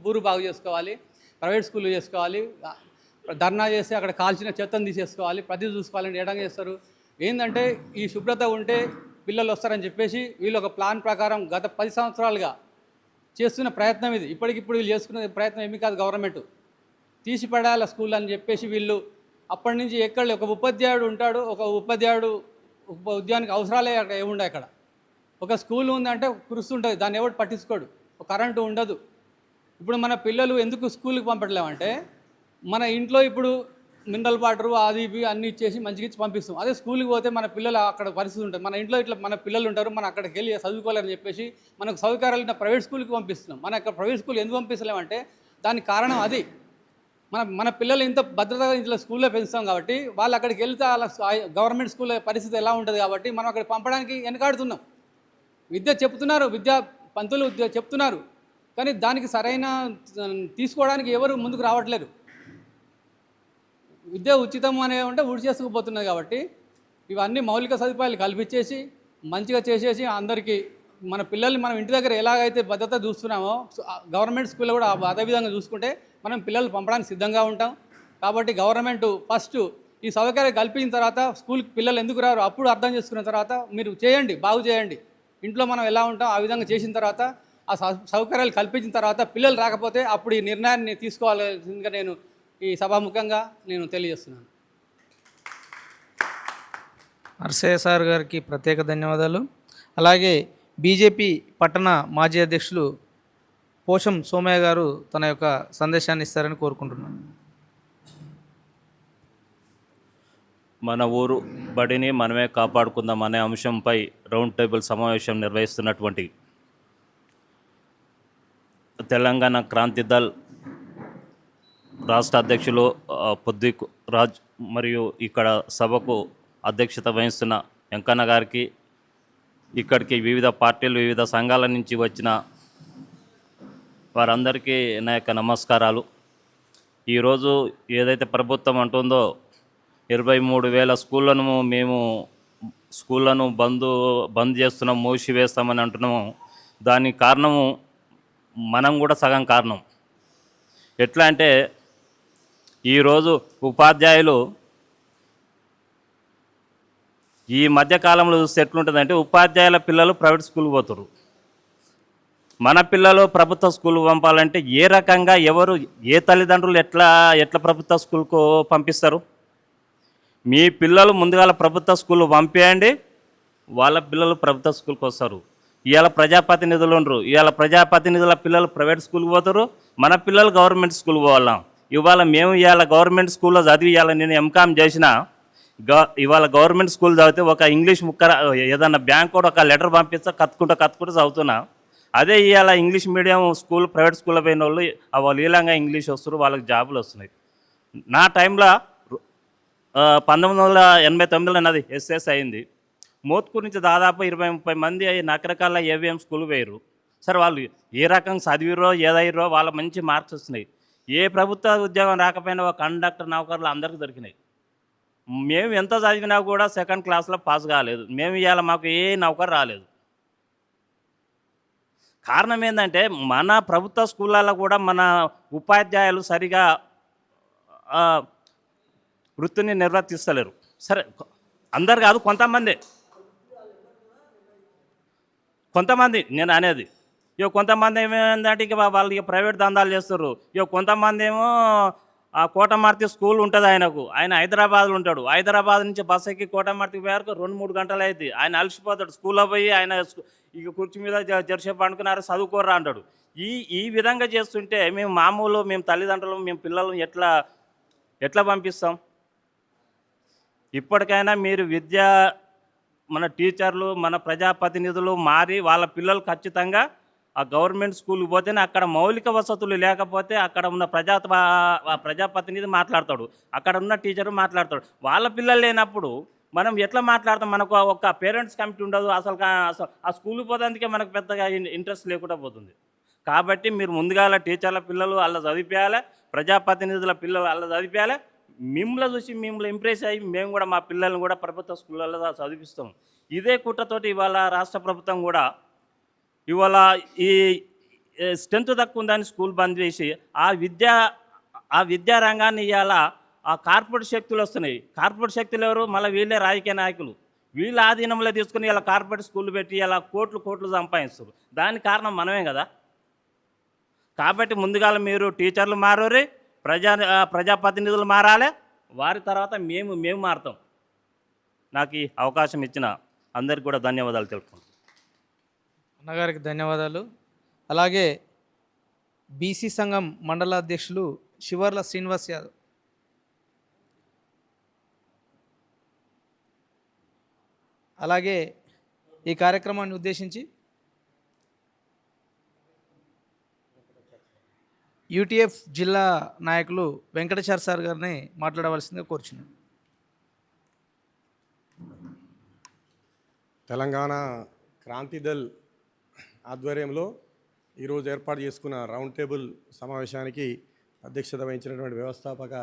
ఊరు బాగు చేసుకోవాలి, ప్రైవేట్ స్కూల్ చేసుకోవాలి, ధర్నా చేసి అక్కడ కాల్చిన చెత్తను తీసేసుకోవాలి, ప్రతి చూసుకోవాలని ఏడంగా చేస్తారు. ఏంటంటే ఈ శుభ్రత ఉంటే పిల్లలు వస్తారని చెప్పేసి వీళ్ళు ఒక ప్లాన్ ప్రకారం గత 10 సంవత్సరాలుగా చేస్తున్న ప్రయత్నం ఇది. ఇప్పటికిప్పుడు వీళ్ళు చేసుకునే ప్రయత్నం ఏమీ కాదు. గవర్నమెంట్ తీసిపడాల స్కూల్ అని చెప్పేసి వీళ్ళు అప్పటి నుంచి ఎక్కడ ఒక ఉపాధ్యాయుడు ఉంటాడు. ఒక ఉద్యానికి అవసరాలే అక్కడ ఏముండే. అక్కడ ఒక స్కూల్ ఉందంటే కురుస్తుంటుంది, దాన్ని ఎవరు పట్టించుకోడు. ఒక కరెంటు ఉండదు. ఇప్పుడు మన పిల్లలు ఎందుకు స్కూల్కి పంపట్లేమంటే, మన ఇంట్లో ఇప్పుడు మినరల్ వాటర్ అది ఇవి అన్నీ ఇచ్చేసి మంచిగా ఇచ్చి పంపిస్తాం. అదే స్కూల్కి పోతే మన పిల్లలు అక్కడ పరిస్థితి ఉంటుంది. మన ఇంట్లో ఇట్లా మన పిల్లలు ఉంటారు, మనం అక్కడికి వెళ్ళి చదువుకోవాలని చెప్పేసి మనకు సౌకర్యాలు ఉన్న ప్రైవేట్ స్కూల్కి పంపిస్తున్నాం. మన యొక్క ప్రైవేట్ స్కూల్ ఎందుకు పంపిస్తలేమంటే దానికి కారణం అది. మన పిల్లలు ఇంత భద్రతగా ఇంట్లో స్కూల్లో పెంచుతాం కాబట్టి వాళ్ళు అక్కడికి వెళ్తే వాళ్ళ గవర్నమెంట్ స్కూల్ పరిస్థితి ఎలా ఉంటుంది కాబట్టి మనం అక్కడికి పంపడానికి వెనకాడుతున్నాం. విద్య చెప్తున్నారు, పంతులు విద్య చెప్తున్నారు, కానీ దానికి సరైన తీసుకోవడానికి ఎవరు ముందుకు రావట్లేదు. విద్య ఉచితం అనే ఉంటే ఉడి చేసుకుపోతున్నది కాబట్టి ఇవన్నీ మౌలిక సదుపాయాలు కల్పించేసి మంచిగా చేసేసి అందరికీ మన పిల్లల్ని మనం ఇంటి దగ్గర ఎలాగైతే భద్రత చూస్తున్నామో గవర్నమెంట్ స్కూల్లో కూడా అదేవిధంగా చూసుకుంటే మనం పిల్లలు పంపడానికి సిద్ధంగా ఉంటాం. కాబట్టి గవర్నమెంట్ ఫస్ట్ ఈ సౌకర్యం కల్పించిన తర్వాత స్కూల్కి పిల్లలు ఎందుకు రారు అప్పుడు అర్థం చేసుకున్న తర్వాత మీరు చేయండి, బాగు చేయండి. ఇంట్లో మనం ఎలా ఉంటాం ఆ విధంగా చేసిన తర్వాత ఆ సౌకర్యాలు కల్పించిన తర్వాత పిల్లలు రాకపోతే అప్పుడు ఈ నిర్ణయాన్ని తీసుకోవాల్సిందిగా నేను ఈ సభాముఖంగా నేను తెలియజేస్తున్నాను. నరసయ్య సార్ గారికి ప్రత్యేక ధన్యవాదాలు. అలాగే బీజేపీ పట్టణ మాజీ అధ్యక్షులు పోషం సోమయ్య గారు తన యొక్క సందేశాన్ని ఇస్తారని కోరుకుంటున్నాను. మన ఊరు బడిని మనమే కాపాడుకుందాం అనే అంశంపై రౌండ్ టేబుల్ సమావేశం నిర్వహిస్తున్నటువంటి తెలంగాణ క్రాంతి దళ్ రాష్ట్ర అధ్యక్షులు పొద్దుకు రాజ్ మరియు ఇక్కడ సభకు అధ్యక్షత వహిస్తున్న వెంకన్న గారికి, ఇక్కడికి వివిధ పార్టీలు వివిధ సంఘాల నుంచి వచ్చిన వారందరికీ నా యొక్క నమస్కారాలు. ఈరోజు ఏదైతే ప్రభుత్వం అంటుందో 23,000 స్కూళ్ళను మేము బంద్ చేస్తున్నాం, మూసివేస్తామని అంటున్నాము. దానికి కారణము మనం కూడా సగం కారణం. ఎట్లా అంటే ఈరోజు ఉపాధ్యాయులు ఈ మధ్యకాలంలో చూస్తే ఎట్లుంటుందంటే ఉపాధ్యాయుల పిల్లలు ప్రైవేట్ స్కూల్కి పోతారు. మన పిల్లలు ప్రభుత్వ స్కూల్ పంపాలంటే ఏ రకంగా ఏ తల్లిదండ్రులు ఎట్లా ప్రభుత్వ స్కూల్కు పంపిస్తారు? మీ పిల్లలు ముందుగా ప్రభుత్వ స్కూల్ పంపేయండి, వాళ్ళ పిల్లలు ప్రభుత్వ స్కూల్కి వస్తారు. ఇవాళ ప్రజాప్రతినిధులు ఉండరు, ఇవాళ ప్రజాప్రతినిధుల పిల్లలు ప్రైవేట్ స్కూల్కి పోతారు, మన పిల్లలు గవర్నమెంట్ స్కూల్కి పోవాలా. ఇవాళ మేము ఇవాళ గవర్నమెంట్ స్కూల్లో చదివి ఇవాళ నేను ఎంకామ్ చేసిన ఇవాళ గవర్నమెంట్ స్కూల్ చదివితే ఒక ఇంగ్లీష్ ఏదన్నా బ్యాంక్ కూడా ఒక లెటర్ పంపిస్తా కత్తుకుంటూ చదువుతున్నా. అదే ఇవాళ ఇంగ్లీష్ మీడియం స్కూల్ ప్రైవేట్ స్కూల్లో పోయిన వాళ్ళు ఈలంగా ఇంగ్లీష్ వస్తారు, వాళ్ళకి జాబులు వస్తున్నాయి. నా టైంలో 1989లో నాది ఎస్ఎస్ అయింది. మోత్కూరు నుంచి దాదాపు 20-30 మంది రకరకాల ఏవిఎం స్కూల్ పోయారు. సరే వాళ్ళు ఏ రకంగా చదివిరో ఏదయ్యారో వాళ్ళ మంచి మార్క్స్ వస్తున్నాయి. ఏ ప్రభుత్వ ఉద్యోగం రాకపోయినా ఒక కండక్టర్ నౌకర్లు అందరికీ దొరికినాయి. మేము ఎంత చదివినా కూడా సెకండ్ క్లాస్లో పాస్ కాలేదు. మేము ఇవాళ మాకు ఏ నౌకరు రాలేదు. కారణం ఏంటంటే మన ప్రభుత్వ స్కూళ్ళల్లో కూడా మన ఉపాధ్యాయులు సరిగా వృత్తిని నిర్వర్తిస్తలేరు. సరే అందరు కాదు, కొంతమంది నేను అనేది. కొంతమంది ఏమేందంటే ఇక వాళ్ళు ఇక ప్రైవేట్ దందాలు చేస్తారు. కొంతమంది ఏమో కోటమార్తి స్కూల్ ఉంటుంది ఆయన హైదరాబాద్లో ఉంటాడు. హైదరాబాద్ నుంచి బస్ ఎక్కి కోటమార్తికి పోయారు 2-3 గంటలు అవుతుంది. ఆయన అలసిపోతాడు. స్కూల్లో పోయి ఆయన ఇక కుర్చీ మీద జెర్సేపు అనుకున్నారు, చదువుకోర్రా అంటాడు. ఈ విధంగా చేస్తుంటే మేము తల్లిదండ్రులు మేము పిల్లలను ఎట్లా పంపిస్తాం? ఇప్పటికైనా మీరు మన టీచర్లు మన ప్రజాప్రతినిధులు మారి వాళ్ళ పిల్లలు ఖచ్చితంగా ఆ గవర్నమెంట్ స్కూల్కి పోతేనే అక్కడ మౌలిక వసతులు లేకపోతే అక్కడ ఉన్న ప్రజాప్రతినిధి మాట్లాడతాడు, అక్కడ ఉన్న టీచరు మాట్లాడతాడు. వాళ్ళ పిల్లలు లేనప్పుడు మనం ఎట్లా మాట్లాడతాం? మనకు ఒక పేరెంట్స్ కమిటీ ఉండదు. అసలు ఆ స్కూల్కి పోతే మనకు పెద్దగా ఇంట్రెస్ట్ లేకుండా పోతుంది. కాబట్టి మీరు ముందుగా టీచర్ల పిల్లలు అలా చదివించాలి, ప్రజాప్రతినిధుల పిల్లలు అలా చదివించాలి. మిమ్మల్ని చూసి మిమ్మల్ని ఇంప్రెస్ అయ్యి మేము కూడా మా పిల్లల్ని కూడా ప్రభుత్వ స్కూళ్ళల్లో చదివిస్తాం. ఇదే కుట్రతోటి ఇవాళ రాష్ట్ర ప్రభుత్వం కూడా ఇవాళ ఈ స్ట్రెంత్ తక్కువ ఉందని స్కూల్ బంద్ చేసి ఆ విద్యా రంగాన్ని ఇవాళ ఆ కార్పొరేట్ శక్తులు వస్తున్నాయి. కార్పొరేట్ శక్తులు ఎవరు? మళ్ళీ వీళ్ళే రాజకీయ నాయకులు. వీళ్ళ ఆధీనంలో తీసుకుని ఇలా కార్పొరేట్ స్కూళ్ళు పెట్టి ఇలా కోట్లు సంపాదిస్తారు. దానికి కారణం మనమే కదా. కాబట్టి ముందుగా మీరు టీచర్లు మారోరే, ప్రజాప్రతినిధులు మారాలి, వారి తర్వాత మేము మారుతాం. నాకు ఈ అవకాశం ఇచ్చిన అందరికి కూడా ధన్యవాదాలు తెలుపుకుంటాం. అన్నగారికి ధన్యవాదాలు. అలాగే బీసీ సంఘం మండల అధ్యక్షులు శివర్ల శ్రీనివాస్ యాదవ్. అలాగే ఈ కార్యక్రమాన్ని ఉద్దేశించి యూటీఎఫ్ జిల్లా నాయకులు వెంకటేశ్వర సార్ గారిని మాట్లాడవలసిందిగా కోరుచున్నాను. తెలంగాణ క్రాంతి దళ్ ఆధ్వర్యంలో ఈరోజు ఏర్పాటు చేసుకున్న రౌండ్ టేబుల్ సమావేశానికి అధ్యక్షత వహించినటువంటి వ్యవస్థాపక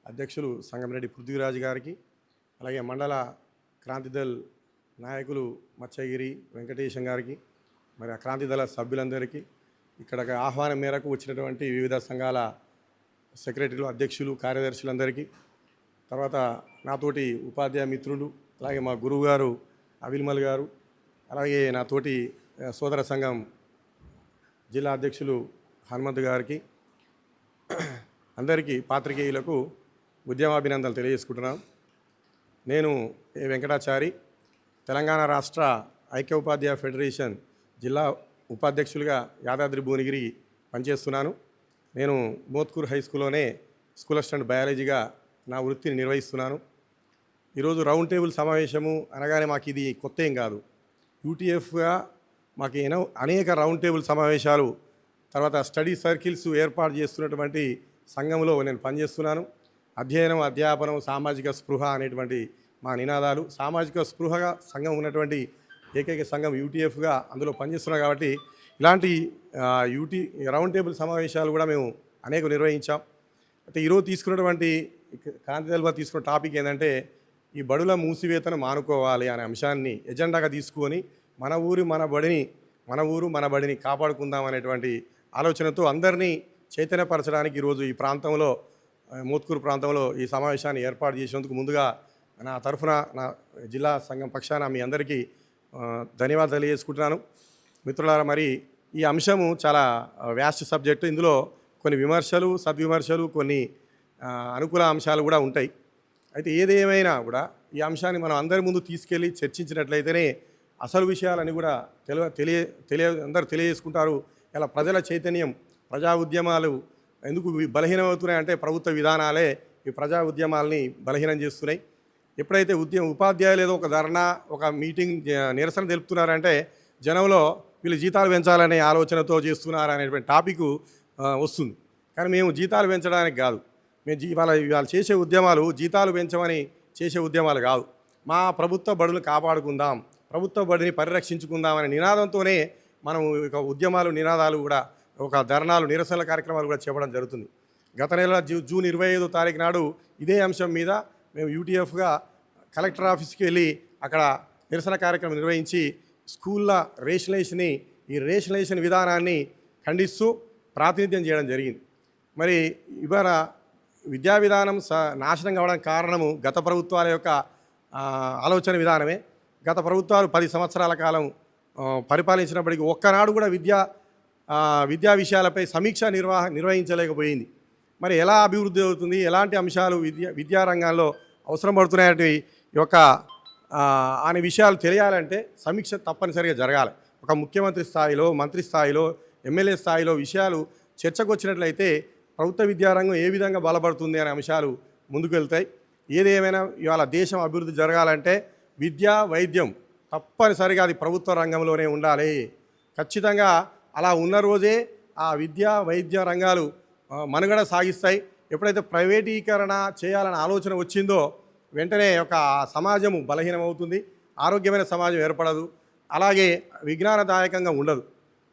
అధ్యక్షులు సంగంరెడ్డి పృథ్వీరాజ్ గారికి, అలాగే మండల క్రాంతి దళ్ నాయకులు మచ్చగిరి వెంకటేశం గారికి, మరి ఆ క్రాంతి దళ సభ్యులందరికీ, ఇక్కడ ఆహ్వానం మేరకు వచ్చినటువంటి వివిధ సంఘాల సెక్రటరీలు, అధ్యక్షులు, కార్యదర్శులందరికీ, తర్వాత నాతోటి ఉపాధ్యాయ మిత్రులు, అలాగే మా గురువు గారు అవిల్మల్ గారు, అలాగే నాతోటి సోదర సంఘం జిల్లా అధ్యక్షులు హనుమంత్ గారికి, అందరికీ పాత్రికేయులకు ఉద్యమాభినందనలు తెలియజేసుకుంటున్నాం. నేను ఏ వెంకటాచారి, తెలంగాణ రాష్ట్ర ఐక్య ఉపాధ్యాయ ఫెడరేషన్ జిల్లా ఉపాధ్యక్షులుగా యాదాద్రి భువనగిరి పనిచేస్తున్నాను. నేను మోత్కూర్ హై స్కూల్లోనే స్కూల్ అసిస్టెంట్ బయాలజీగా నా వృత్తిని నిర్వహిస్తున్నాను. ఈరోజు రౌండ్ టేబుల్ సమావేశము అనగానే మాకు ఇది కొత్త ఏం కాదు. యూటీఎఫ్గా మాకు అనేక రౌండ్ టేబుల్ సమావేశాలు, తర్వాత స్టడీ సర్కిల్స్ ఏర్పాటు చేస్తున్నటువంటి సంఘంలో నేను పనిచేస్తున్నాను. అధ్యయనం, అధ్యాపనం, సామాజిక స్పృహ అనేటువంటి మా నినాదాలు. సామాజిక స్పృహగా సంఘం ఉన్నటువంటి ఏకైక సంఘం యూటీఎఫ్గా అందులో పనిచేస్తున్నాం కాబట్టి ఇలాంటి రౌండ్ టేబుల్ సమావేశాలు కూడా మేము అనేక నిర్వహించాం. అయితే ఈరోజు తీసుకున్నటువంటి క్రాంతి దళ్ తీసుకున్న టాపిక్ ఏంటంటే ఈ బడుల మూసివేతను మానుకోవాలి అనే అంశాన్ని ఎజెండాగా తీసుకొని మన ఊరు మన బడిని కాపాడుకుందాం అనేటువంటి ఆలోచనతో అందరినీ చైతన్యపరచడానికి ఈరోజు ఈ ప్రాంతంలో, మోత్కూరు ప్రాంతంలో ఈ సమావేశాన్ని ఏర్పాటు చేసినందుకు ముందుగా నా తరఫున, నా జిల్లా సంఘం పక్షాన మీ అందరికీ ధన్యవాదాలు తెలియజేసుకుంటున్నాను. మిత్రులారా, మరి ఈ అంశము చాలా వ్యాస్ట్ సబ్జెక్టు. ఇందులో కొన్ని విమర్శలు, సద్విమర్శలు, కొన్ని అనుకూల అంశాలు కూడా ఉంటాయి. అయితే ఏదేమైనా కూడా ఈ అంశాన్ని మనం అందరి ముందు తీసుకెళ్ళి చర్చించినట్లయితేనే అసలు విషయాలని కూడా అందరూ తెలియజేసుకుంటారు. ఇలా ప్రజల చైతన్యం, ప్రజా ఉద్యమాలు ఎందుకు బలహీనమవుతున్నాయంటే ప్రభుత్వ విధానాలే ఈ ప్రజా ఉద్యమాలని బలహీనం చేస్తున్నాయి. ఎప్పుడైతే ఉపాధ్యాయులు ఏదో ఒక ధర్నా, ఒక మీటింగ్, నిరసన తెలుపుతున్నారంటే జనంలో వీళ్ళు జీతాలు పెంచాలనే ఆలోచనతో చేస్తున్నారు అనేటువంటి టాపిక్ వస్తుంది. కానీ మేము జీతాలు పెంచడానికి కాదు, మేము ఇవాళ చేసే ఉద్యమాలు జీతాలు పెంచమని చేసే ఉద్యమాలు కాదు. మా ప్రభుత్వ బడులు కాపాడుకుందాం, ప్రభుత్వ బడిని పరిరక్షించుకుందాం అనే నినాదంతోనే మనం ఉద్యమాలు, నినాదాలు కూడా, ఒక ధర్నాలు, నిరసనల కార్యక్రమాలు కూడా చేపడం జరుగుతుంది. గత నెల జూన్ 25వ తారీఖు నాడు ఇదే అంశం మీద మేము యూటీఎఫ్గా కలెక్టర్ ఆఫీస్కి వెళ్ళి అక్కడ నిరసన కార్యక్రమం నిర్వహించి స్కూళ్ళ ఈ రేషనలైజేషన్ విధానాన్ని ఖండిస్తూ ప్రాతినిధ్యం చేయడం జరిగింది. మరి ఇవాళ విద్యా విధానం నాశనం కావడానికి కారణము గత ప్రభుత్వాల యొక్క ఆలోచన విధానమే. గత ప్రభుత్వాలు 10 సంవత్సరాల కాలం పరిపాలించినప్పటికీ ఒక్కనాడు కూడా విద్యా విషయాలపై సమీక్ష నిర్వహించలేకపోయింది. మరి ఎలా అభివృద్ధి అవుతుంది, ఎలాంటి అంశాలు విద్యారంగంలో అవసరం పడుతున్నాయంటే అనే విషయాలు తెలియాలంటే సమీక్ష తప్పనిసరిగా జరగాలి. ఒక ముఖ్యమంత్రి స్థాయిలో, మంత్రి స్థాయిలో, ఎమ్మెల్యే స్థాయిలో విషయాలు చర్చకు వచ్చినట్లయితే ప్రభుత్వ విద్యారంగం ఏ విధంగా బలపడుతుంది అనే అంశాలు ముందుకు వెళ్తాయి. ఏదేమైనా ఇవాళ దేశం అభివృద్ధి జరగాలంటే విద్య, వైద్యం తప్పనిసరిగా అది ప్రభుత్వ రంగంలోనే ఉండాలి. ఖచ్చితంగా అలా ఉన్న రోజే ఆ విద్య, వైద్య రంగాలు మనుగడ సాగిస్తాయి. ఎప్పుడైతే ప్రైవేటీకరణ చేయాలనే ఆలోచన వచ్చిందో వెంటనే ఒక సమాజము బలహీనమవుతుంది, ఆరోగ్యమైన సమాజం ఏర్పడదు, అలాగే విజ్ఞానదాయకంగా ఉండదు.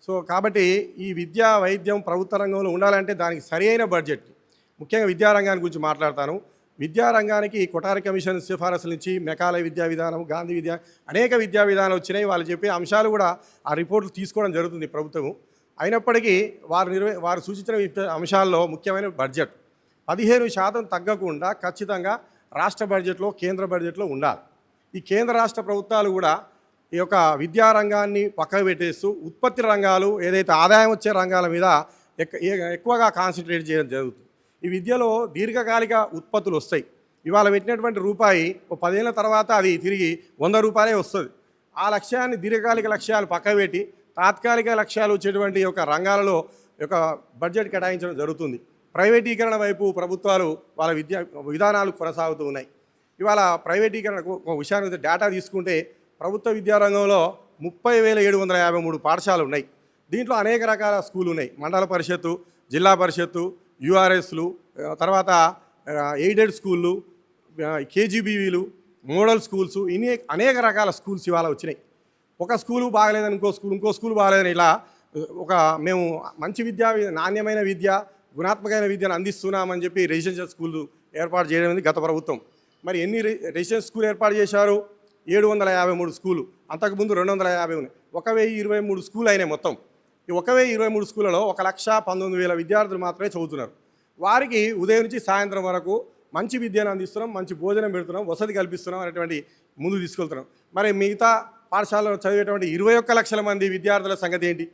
సో కాబట్టి ఈ విద్యా, వైద్యం ప్రభుత్వ రంగంలో ఉండాలంటే దానికి సరైన బడ్జెట్, ముఖ్యంగా విద్యారంగాన్ని గురించి మాట్లాడతాను. విద్యారంగానికి కొఠారి కమిషన్ సిఫారసుల నుంచి మెకాలయ విద్యా విధానం, గాంధీ అనేక విద్యా విధానాలు వచ్చినాయి. వాళ్ళు చెప్పే అంశాలు కూడా ఆ రిపోర్ట్లు తీసుకోవడం జరుగుతుంది ప్రభుత్వం. అయినప్పటికీ వారు సూచించిన అంశాల్లో ముఖ్యమైన బడ్జెట్ 15% తగ్గకుండా ఖచ్చితంగా రాష్ట్ర బడ్జెట్లో, కేంద్ర బడ్జెట్లో ఉండాలి. ఈ కేంద్ర రాష్ట్ర ప్రభుత్వాలు కూడా ఈ యొక్క విద్యారంగాన్ని పక్కకు పెట్టేస్తూ ఉత్పత్తి రంగాలు, ఏదైతే ఆదాయం వచ్చే రంగాల మీద ఎక్కువగా కాన్సన్ట్రేట్ చేయడం జరుగుతుంది. ఈ విద్యలో దీర్ఘకాలిక ఉత్పత్తులు వస్తాయి. ఇవాళ పెట్టినటువంటి రూపాయి 10 ఏళ్ళ తర్వాత అది తిరిగి 100 రూపాయలే వస్తుంది. ఆ లక్ష్యాన్ని, దీర్ఘకాలిక లక్ష్యాలు పక్కకు పెట్టి తాత్కాలిక లక్ష్యాలు వచ్చేటువంటి ఒక రంగాలలో ఒక బడ్జెట్ కేటాయించడం జరుగుతుంది. ప్రైవేటీకరణ వైపు ప్రభుత్వాలు వాళ్ళ విధానాలు కొనసాగుతూ ఉన్నాయి. ఇవాళ ప్రైవేటీకరణ ఒక విషయాన్ని డేటా తీసుకుంటే ప్రభుత్వ విద్యారంగంలో 30,753 పాఠశాలలు ఉన్నాయి. దీంట్లో అనేక రకాల స్కూళ్ళు ఉన్నాయి. మండల పరిషత్తు, జిల్లా పరిషత్తు, యూఆర్ఎస్లు, తర్వాత ఎయిడెడ్ స్కూళ్ళు, కేజీబీవీలు, మోడల్ స్కూల్స్, ఇన్ని అనేక రకాల స్కూల్స్ ఇవాళ వచ్చినాయి. ఒక స్కూలు బాగలేదని ఇంకో స్కూల్ బాగలేదని ఇలా మేము మంచి నాణ్యమైన విద్య, గుణాత్మకమైన విద్యను అందిస్తున్నామని చెప్పి రెసిడెన్షియల్ స్కూళ్ళు ఏర్పాటు చేయడం గత ప్రభుత్వం. మరి ఎన్ని రెసిడెన్షియల్ స్కూల్ ఏర్పాటు చేశారు? 753 స్కూలు. అంతకుముందు 250 ఉన్నాయి. 1023 స్కూల్ అయినాయి మొత్తం. ఈ 1023 స్కూళ్ళలో 1,19,000 విద్యార్థులు మాత్రమే చదువుతున్నారు. వారికి ఉదయం నుంచి సాయంత్రం వరకు మంచి విద్యను అందిస్తున్నాం, మంచి భోజనం పెడుతున్నాం, వసతి కల్పిస్తున్నాం అనేటువంటి ముందు తీసుకెళ్తున్నాం. మరి మిగతా పాఠశాలలో చదివేటువంటి 21 లక్షల మంది విద్యార్థుల సంగతి ఏంటి?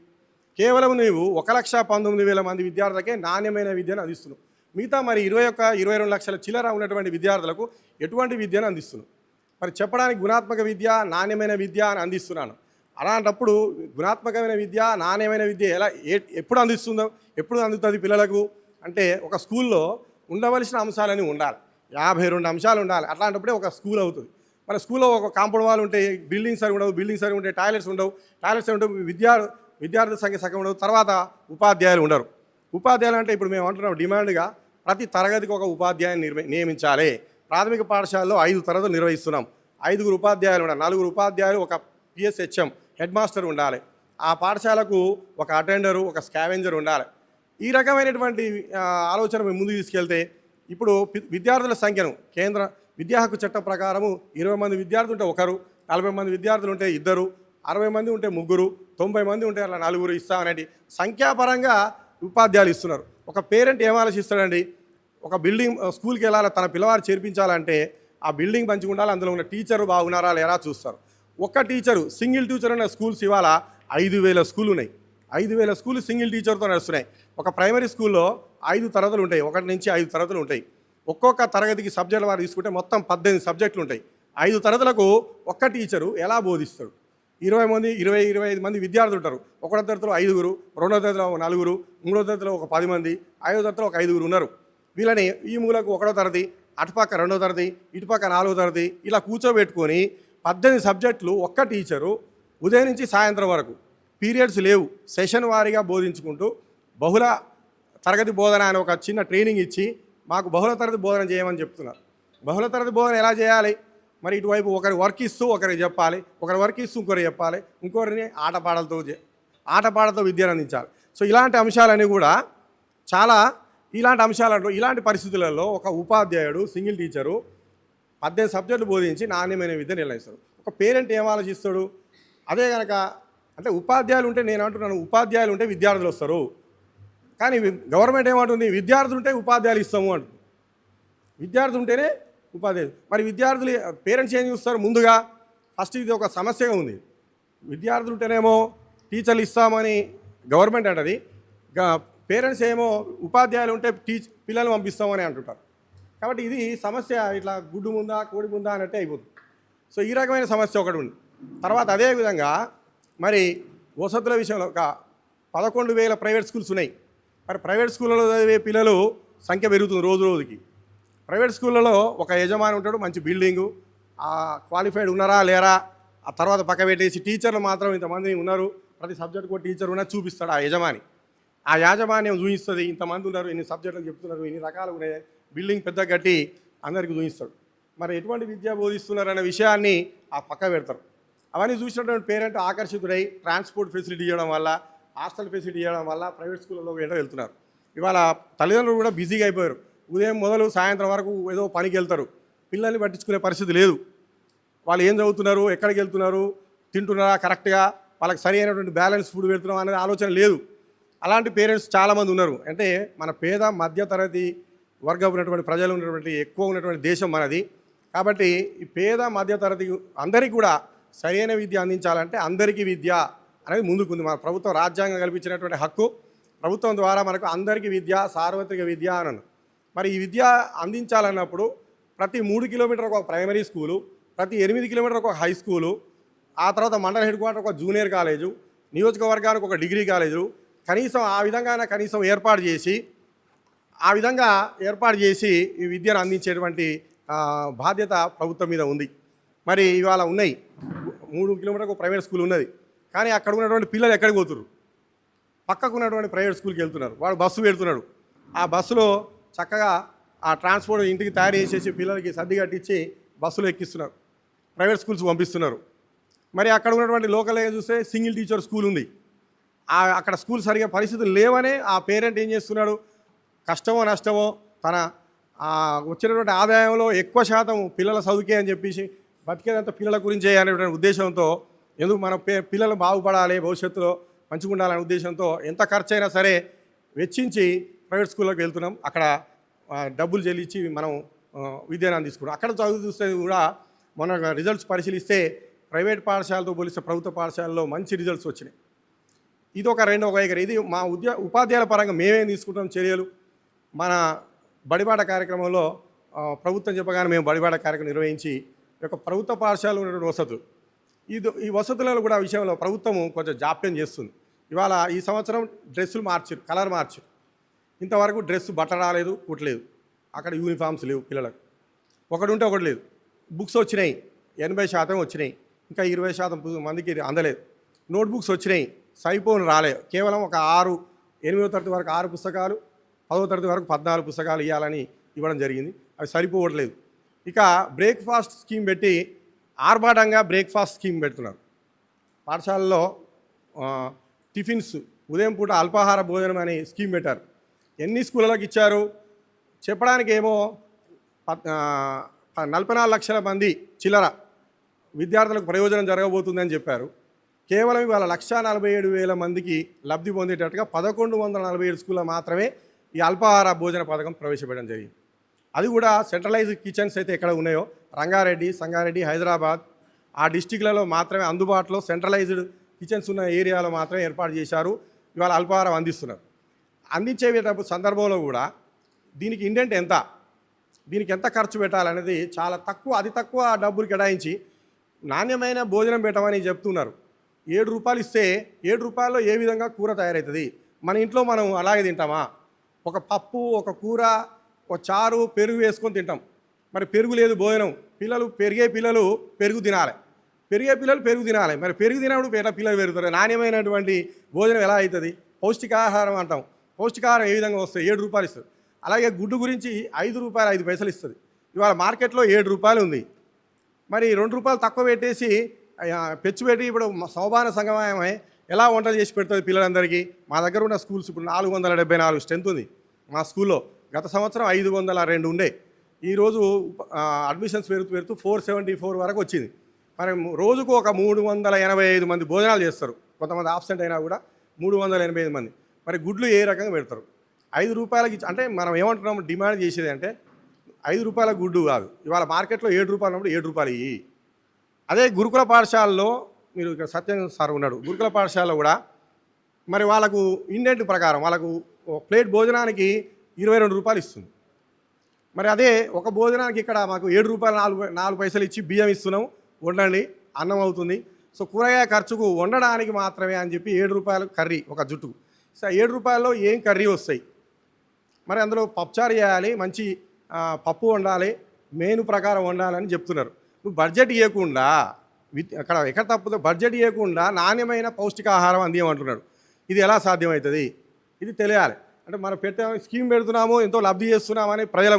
కేవలం నువ్వు 1,19,000 మంది విద్యార్థులకే నాణ్యమైన విద్యను అందిస్తున్నావు. మిగతా మరి 22 లక్షల చిల్లర ఉన్నటువంటి విద్యార్థులకు ఎటువంటి విద్యను అందిస్తున్నావు? మరి చెప్పడానికి గుణాత్మక విద్య, నాణ్యమైన విద్య అని అందిస్తున్నాను. అలాంటప్పుడు గుణాత్మకమైన విద్య, నాణ్యమైన విద్య ఎప్పుడు అందుతుంది పిల్లలకు అంటే ఒక స్కూల్లో ఉండవలసిన అంశాలని ఉండాలి. 52 అంశాలు ఉండాలి. అట్లాంటప్పుడే ఒక స్కూల్ అవుతుంది. మన స్కూల్లో ఒక కాంపౌండ్ వాల్ ఉంటాయి, బిల్డింగ్స్ సరిగా ఉండవు, బిల్డింగ్స్ సరిగా ఉంటాయి, టాయిలెట్స్ ఉండవు, విద్యార్థుల సంఖ్య సగం ఉండవు. తర్వాత ఉపాధ్యాయులు ఉండరు. ఉపాధ్యాయులు అంటే ఇప్పుడు మేము అంటున్నాం డిమాండ్గా ప్రతి తరగతికి ఒక ఉపాధ్యాయుని నియమించాలి. ప్రాథమిక పాఠశాలలో 5 తరగతులు నిర్వహిస్తున్నాం. 5 ఉపాధ్యాయులు ఉండాలి. 4 ఉపాధ్యాయులు, ఒక పిఎస్హెచ్ఎం హెడ్ మాస్టర్ ఉండాలి. ఆ పాఠశాలకు ఒక అటెండరు, ఒక స్కావెంజర్ ఉండాలి. ఈ రకమైనటువంటి ఆలోచన మేము ముందుకు తీసుకెళ్తే ఇప్పుడు విద్యార్థుల సంఖ్యను కేంద్ర విద్యా హక్కు చట్టం ప్రకారము 20 మంది విద్యార్థులు ఉంటే ఒకరు, 40 మంది విద్యార్థులు ఉంటే ఇద్దరు, 60 మంది ఉంటే ముగ్గురు, 90 మంది ఉంటే అలా 4 ఇస్తామనేది సంఖ్యాపరంగా ఉపాధ్యాయులు ఇస్తున్నారు. ఒక పేరెంట్ ఏం ఆలోచిస్తాడండి? ఒక బిల్డింగ్ స్కూల్కి వెళ్ళాలి, తన పిల్లవారు చేర్పించాలంటే ఆ బిల్డింగ్ మంచిగా ఉండాలి, అందులో ఉన్న టీచరు బాగున్నారా లేరా చూస్తారు. ఒక్క టీచరు, సింగిల్ టీచర్ ఉన్న స్కూల్స్ ఇవాళ 5,000 స్కూళ్ళు ఉన్నాయి. 5,000 స్కూళ్ళు సింగిల్ టీచర్తో నడుస్తున్నాయి. ఒక ప్రైమరీ స్కూల్లో 5 తరగతులు ఉంటాయి, 1 నుంచి 5 తరగతులు ఉంటాయి. ఒక్కొక్క తరగతికి సబ్జెక్టుల వారు తీసుకుంటే మొత్తం 18 సబ్జెక్టులు ఉంటాయి. 5 తరగతులకు ఒక్క టీచరు ఎలా బోధిస్తాడు? 20 మంది 25 మంది విద్యార్థులు ఉంటారు. 1వ తరగతిలో 5, 2వ తరగతిలో 4, 3వ తరగతిలో ఒక 10 మంది, 5వ తరగతిలో ఒక 5 ఉన్నారు. వీళ్ళని ఈ మూలకు 1వ తరగతి, అటుపక్క 2వ తరగతి, ఇటుపక్క 4వ తరగతి ఇలా కూర్చోబెట్టుకొని 18 సబ్జెక్టులు ఒక్క టీచరు ఉదయం నుంచి సాయంత్రం వరకు పీరియడ్స్ లేవు, సెషన్ వారీగా బోధించుకుంటూ బహుళ తరగతి బోధన అని ఒక చిన్న ట్రైనింగ్ ఇచ్చి మాకు బహుళ తరగతి బోధన చేయమని చెప్తున్నారు. బహుళ తరగతి బోధన ఎలా చేయాలి? మరి ఇటువైపు ఒకరి వర్క్ ఇస్తూ ఒకరికి చెప్పాలి, ఒకరి వర్క్ ఇస్తూ ఇంకొకరికి చెప్పాలి, ఇంకొకరిని ఆటపాటలతో విద్యను అందించాలి. సో ఇలాంటి అంశాలన్నీ కూడా చాలా ఇలాంటి పరిస్థితులలో ఒక ఉపాధ్యాయుడు, సింగిల్ టీచరు 18 సబ్జెక్టులు బోధించి నాణ్యమైన విద్య నిర్ణయిస్తాడు. ఒక పేరెంట్ ఏం ఆలోచిస్తాడు? అదే కనుక అంటే ఉపాధ్యాయులు ఉంటే, నేను అంటున్నాను ఉపాధ్యాయులు ఉంటే విద్యార్థులు వస్తారు. కానీ గవర్నమెంట్ ఏమంటుంది? విద్యార్థులు ఉంటే ఉపాధ్యాయులు ఇస్తాము అంటుంది. విద్యార్థులు ఉంటేనే ఉపాధ్యాయులు. మరి విద్యార్థులు పేరెంట్స్ ఏం చూస్తారు? ముందుగా ఫస్ట్ ఇది ఒక సమస్యగా ఉంది. విద్యార్థులు ఉంటేనేమో టీచర్లు ఇస్తామని గవర్నమెంట్ అంటది, పేరెంట్స్ ఏమో ఉపాధ్యాయులు ఉంటే పిల్లలు పంపిస్తామని అంటుంటారు. కాబట్టి ఇది సమస్య ఇట్లా గుడ్డు ముందా కోడి ముందా అన్నట్టే అయిపోతుంది. సో ఈ రకమైన సమస్య ఒకటి ఉంది. తర్వాత అదేవిధంగా మరి వసతుల విషయంలో ఒక 11,000 ప్రైవేట్ స్కూల్స్ ఉన్నాయి. మరి ప్రైవేట్ స్కూళ్ళలో చదివే పిల్లలు సంఖ్య పెరుగుతుంది రోజు రోజుకి. ప్రైవేట్ స్కూళ్ళలో ఒక యజమాని ఉంటాడు, మంచి బిల్డింగు, క్వాలిఫైడ్ ఉన్నారా లేరా ఆ తర్వాత పక్క పెట్టేసి టీచర్లు మాత్రం ఇంతమంది ఉన్నారు, ప్రతి సబ్జెక్టుకు టీచర్ ఉన్నా చూపిస్తాడు ఆ యజమాని. ఆ యాజమాన్యం చూపిస్తుంది, ఇంతమంది ఉన్నారు, ఇన్ని సబ్జెక్టులు చెప్తున్నారు, ఇన్ని రకాలు ఉన్నాయి, బిల్డింగ్ పెద్ద కట్టి అందరికీ చూపిస్తాడు. మరి ఎటువంటి విద్య బోధిస్తున్నారు అనే విషయాన్ని ఆ పక్క పెడతారు. అవన్నీ చూసినటువంటి పేరెంట్ ఆకర్షితుడై ట్రాన్స్పోర్ట్ ఫెసిలిటీ ఇవ్వడం వల్ల, హాస్టల్ ఫెసిలిటీ ఇవ్వడం వల్ల ప్రైవేట్ స్కూళ్ళలో వెళ్తున్నారు. ఇవాళ తల్లిదండ్రులు కూడా బిజీగా అయిపోయారు. ఉదయం మొదలు సాయంత్రం వరకు ఏదో పనికి వెళ్తారు, పిల్లల్ని పట్టించుకునే పరిస్థితి లేదు. వాళ్ళు ఏం చదువుతున్నారు, ఎక్కడికి వెళ్తున్నారు, తింటున్నారా కరెక్ట్గా, వాళ్ళకి సరి అయినటువంటి బ్యాలెన్స్ ఫుడ్ పెడుతున్నాం అనేది ఆలోచన లేదు. అలాంటి పేరెంట్స్ చాలామంది ఉన్నారు. అంటే మన పేద మధ్యతరగతి వర్గం ఉన్నటువంటి ప్రజలు ఉన్నటువంటి ఎక్కువ ఉన్నటువంటి దేశం మనది. కాబట్టి ఈ పేద మధ్యతరగతి అందరికీ కూడా సరైన విద్య అందించాలంటే అందరికీ విద్య అనేది ముందుకుంది. మన ప్రభుత్వం రాజ్యాంగం కల్పించినటువంటి హక్కు, ప్రభుత్వం ద్వారా మనకు అందరికీ విద్య, సార్వత్రిక విద్య అని. మరి ఈ విద్య అందించాలన్నప్పుడు ప్రతి 3 కిలోమీటర్లకు ఒక ప్రైమరీ స్కూలు, ప్రతి 8 కిలోమీటర్లకు ఒక హై స్కూలు, ఆ తర్వాత మండల హెడ్ క్వార్టర్ ఒక జూనియర్ కాలేజు, నియోజకవర్గానికి ఒక డిగ్రీ కాలేజు కనీసం ఆ విధంగా ఏర్పాటు చేసి ఈ విద్యను అందించేటువంటి బాధ్యత ప్రభుత్వం మీద ఉంది. మరి ఇవాళ ఉన్నాయి 3 కిలోమీటర్లకు ఒక ప్రైవేట్ స్కూల్ ఉన్నది, కానీ అక్కడ ఉన్నటువంటి పిల్లలు ఎక్కడికి పోతున్నారు? పక్కకు ఉన్నటువంటి ప్రైవేట్ స్కూల్కి వెళ్తున్నారు. వాడు బస్సు పెడుతున్నాడు, ఆ బస్సులో చక్కగా ఆ ట్రాన్స్పోర్ట్ ఇంటికి తయారు చేసేసి పిల్లలకి సర్ది కట్టించి బస్సులో ఎక్కిస్తున్నారు, ప్రైవేట్ స్కూల్స్ పంపిస్తున్నారు. మరి అక్కడ ఉన్నటువంటి లోకల్గా చూస్తే సింగిల్ టీచర్ స్కూల్ ఉంది, అక్కడ స్కూల్ సరిగా పరిస్థితులు లేవనే ఆ పేరెంట్ ఏం చేస్తున్నాడు, కష్టమో నష్టమో తన వచ్చినటువంటి ఆదాయంలో ఎక్కువ శాతం పిల్లల చదువుకే అని చెప్పేసి బతికేదంతా పిల్లల గురించే అనేటువంటి ఉద్దేశంతో, ఎందుకు మన పిల్లలు బాగుపడాలి, భవిష్యత్తులో మంచిగా ఉండాలనే ఉద్దేశంతో ఎంత ఖర్చు అయినా సరే వెచ్చించి ప్రైవేట్ స్కూల్లోకి వెళ్తున్నాం. అక్కడ డబ్బులు చెల్లించి మనం విద్యను అందిస్తున్నాం. అక్కడ చదువు చూస్తే కూడా మన రిజల్ట్స్ పరిశీలిస్తే ప్రైవేట్ పాఠశాలతో పోలిస్తే ప్రభుత్వ పాఠశాలలో మంచి రిజల్ట్స్ వచ్చినాయి. ఇది ఒక రెండో వైఖరి. ఇది మా ఉపాధ్యాయుల పరంగా మేమేం తీసుకుంటాం చర్యలు. మన బడిబాట కార్యక్రమంలో ప్రభుత్వం చెప్పగానే మేము బడిబాట కార్యక్రమం నిర్వహించి యొక్క ప్రభుత్వ పాఠశాలలో ఉన్నటువంటి వసతులు, ఈ వసతులలో కూడా విషయంలో ప్రభుత్వం కొంచెం జాప్యం చేస్తుంది. ఇవాళ ఈ సంవత్సరం డ్రెస్సులు మార్చారు, కలర్ మార్చారు. ఇంతవరకు డ్రెస్సు బట్ట రాలేదు, కుట్టలేదు. అక్కడ యూనిఫామ్స్ లేవు పిల్లలకు, ఒకటి ఉంటే ఒకటి లేదు. బుక్స్ వచ్చినాయి, 80% వచ్చినాయి, ఇంకా 20% మందికి అందలేదు. నోట్బుక్స్ వచ్చినాయి, సరిపోను రాలేదు. కేవలం ఒక 8వ తరగతి వరకు 6 పుస్తకాలు, 10వ తరగతి వరకు 14 పుస్తకాలు ఇవ్వాలని ఇవ్వడం జరిగింది. అవి సరిపోవట్లేదు. ఇక బ్రేక్ఫాస్ట్ స్కీమ్ పెట్టి ఆర్భాటంగా బ్రేక్ఫాస్ట్ స్కీమ్ పెడుతున్నారు. పాఠశాలలో టిఫిన్స్, ఉదయం పూట అల్పాహార భోజనం అని స్కీమ్ పెట్టారు. ఎన్ని స్కూళ్ళకి ఇచ్చారు చెప్పడానికి ఏమో 44 లక్షల మంది చిల్లర విద్యార్థులకు ప్రయోజనం జరగబోతుందని చెప్పారు. కేవలం ఇవాళ 1,47,000 మందికి లబ్ధి పొందేటట్టుగా 1147 స్కూళ్ళ మాత్రమే ఈ అల్పాహార భోజన పథకం ప్రవేశపెట్టడం జరిగింది. అది కూడా సెంట్రలైజ్డ్ కిచెన్స్ అయితే ఎక్కడ ఉన్నాయో రంగారెడ్డి, సంగారెడ్డి, హైదరాబాద్ ఆ డిస్టిక్లలో మాత్రమే అందుబాటులో సెంట్రలైజ్డ్ కిచెన్స్ ఉన్న ఏరియాలో మాత్రమే ఏర్పాటు చేశారు. ఇవాళ అల్పాహారం అందిస్తున్నారు. అందించేటప్పుడు సందర్భంలో కూడా దీనికి ఇండెంట్ ఎంత, దీనికి ఎంత ఖర్చు పెట్టాలనేది చాలా తక్కువ, అతి తక్కువ డబ్బులు కేటాయించి నాణ్యమైన భోజనం పెట్టమని చెప్తున్నారు. 7 రూపాయలు ఇస్తే 7 రూపాయల్లో ఏ విధంగా కూర తయారవుతుంది? మన ఇంట్లో మనం అలాగే తింటామా? ఒక పప్పు, ఒక కూర, ఒక చారు, పెరుగు వేసుకొని తింటాం. మరి పెరుగు లేదు భోజనం. పెరిగే పిల్లలు పెరుగు తినాలి, పెరుగు తినాలి. మరి పెరుగు తినప్పుడు ఎలా పిల్లలు పెరుగుతారు? నాణ్యమైనటువంటి భోజనం ఎలా అవుతుంది? పౌష్టికాహారం అంటాం. పౌష్టికాహారం ఏ విధంగా వస్తుంది? 7 రూపాయలు ఇస్తుంది. అలాగే గుడ్డు గురించి 5 రూపాయలు 5 పైసలు ఇస్తుంది. ఇవాళ మార్కెట్లో 7 రూపాయలు ఉంది. మరి 2 రూపాయలు తక్కువ పెట్టేసి పెట్టి ఇప్పుడు సౌబాన సంగమమే ఎలా వంటలు చేసి పెడుతుంది పిల్లలందరికీ? మా దగ్గర ఉన్న స్కూల్స్ ఇప్పుడు 474 స్ట్రెంత్ ఉంది మా స్కూల్లో. గత సంవత్సరం 502 ఉండే. ఈరోజు అడ్మిషన్స్ పెరుగుతూ 474 వరకు వచ్చింది. మరి రోజుకు ఒక 385 మంది భోజనాలు చేస్తారు. కొంతమంది ఆబ్సెంట్ అయినా కూడా 385 మంది. మరి గుడ్లు ఏ రకంగా పెడతారు? 5 రూపాయలకి అంటే మనం ఏమంటున్నాము, డిమాండ్ చేసేది అంటే 5 రూపాయల గుడ్డు కాదు. ఇవాళ మార్కెట్లో 7 రూపాయలు ఉన్నప్పుడు 7 రూపాయలు ఇవి. అదే గురుకుల పాఠశాలలో మీరు ఇక్కడ సత్యం సార్ ఉన్నాడు, గురుకుల పాఠశాలలో కూడా మరి వాళ్ళకు ఇండెంట్ ప్రకారం వాళ్ళకు ప్లేట్ భోజనానికి 22 రూపాయలు ఇస్తుంది. మరి అదే ఒక భోజనానికి ఇక్కడ మాకు 7 రూపాయలు 4 పైసలు ఇచ్చి బియ్యం ఇస్తున్నాం, వండండి, అన్నం అవుతుంది. సో కూరగాయ ఖర్చుకు వండడానికి మాత్రమే అని చెప్పి 7 రూపాయలు కర్రీ ఒక జుట్టుకు. సో 7 రూపాయల్లో ఏం కర్రీ వస్తాయి? మరి అందులో పప్పుచారు చేయాలి, మంచి పప్పు వండాలి, మెను ప్రకారం వండాలని చెప్తున్నారు. నువ్వు బడ్జెట్ ఇవ్వకుండా అక్కడ ఎక్కడ తప్పుతో బడ్జెట్ ఇవ్వకుండా నాణ్యమైన పౌష్టికాహారం అందియమంటున్నాడు. ఇది ఎలా సాధ్యమవుతుంది? ఇది తెలియాలి. అంటే మనం స్కీమ్ పెడుతున్నాము, ఎంతో లబ్ధి చేస్తున్నామని ప్రజల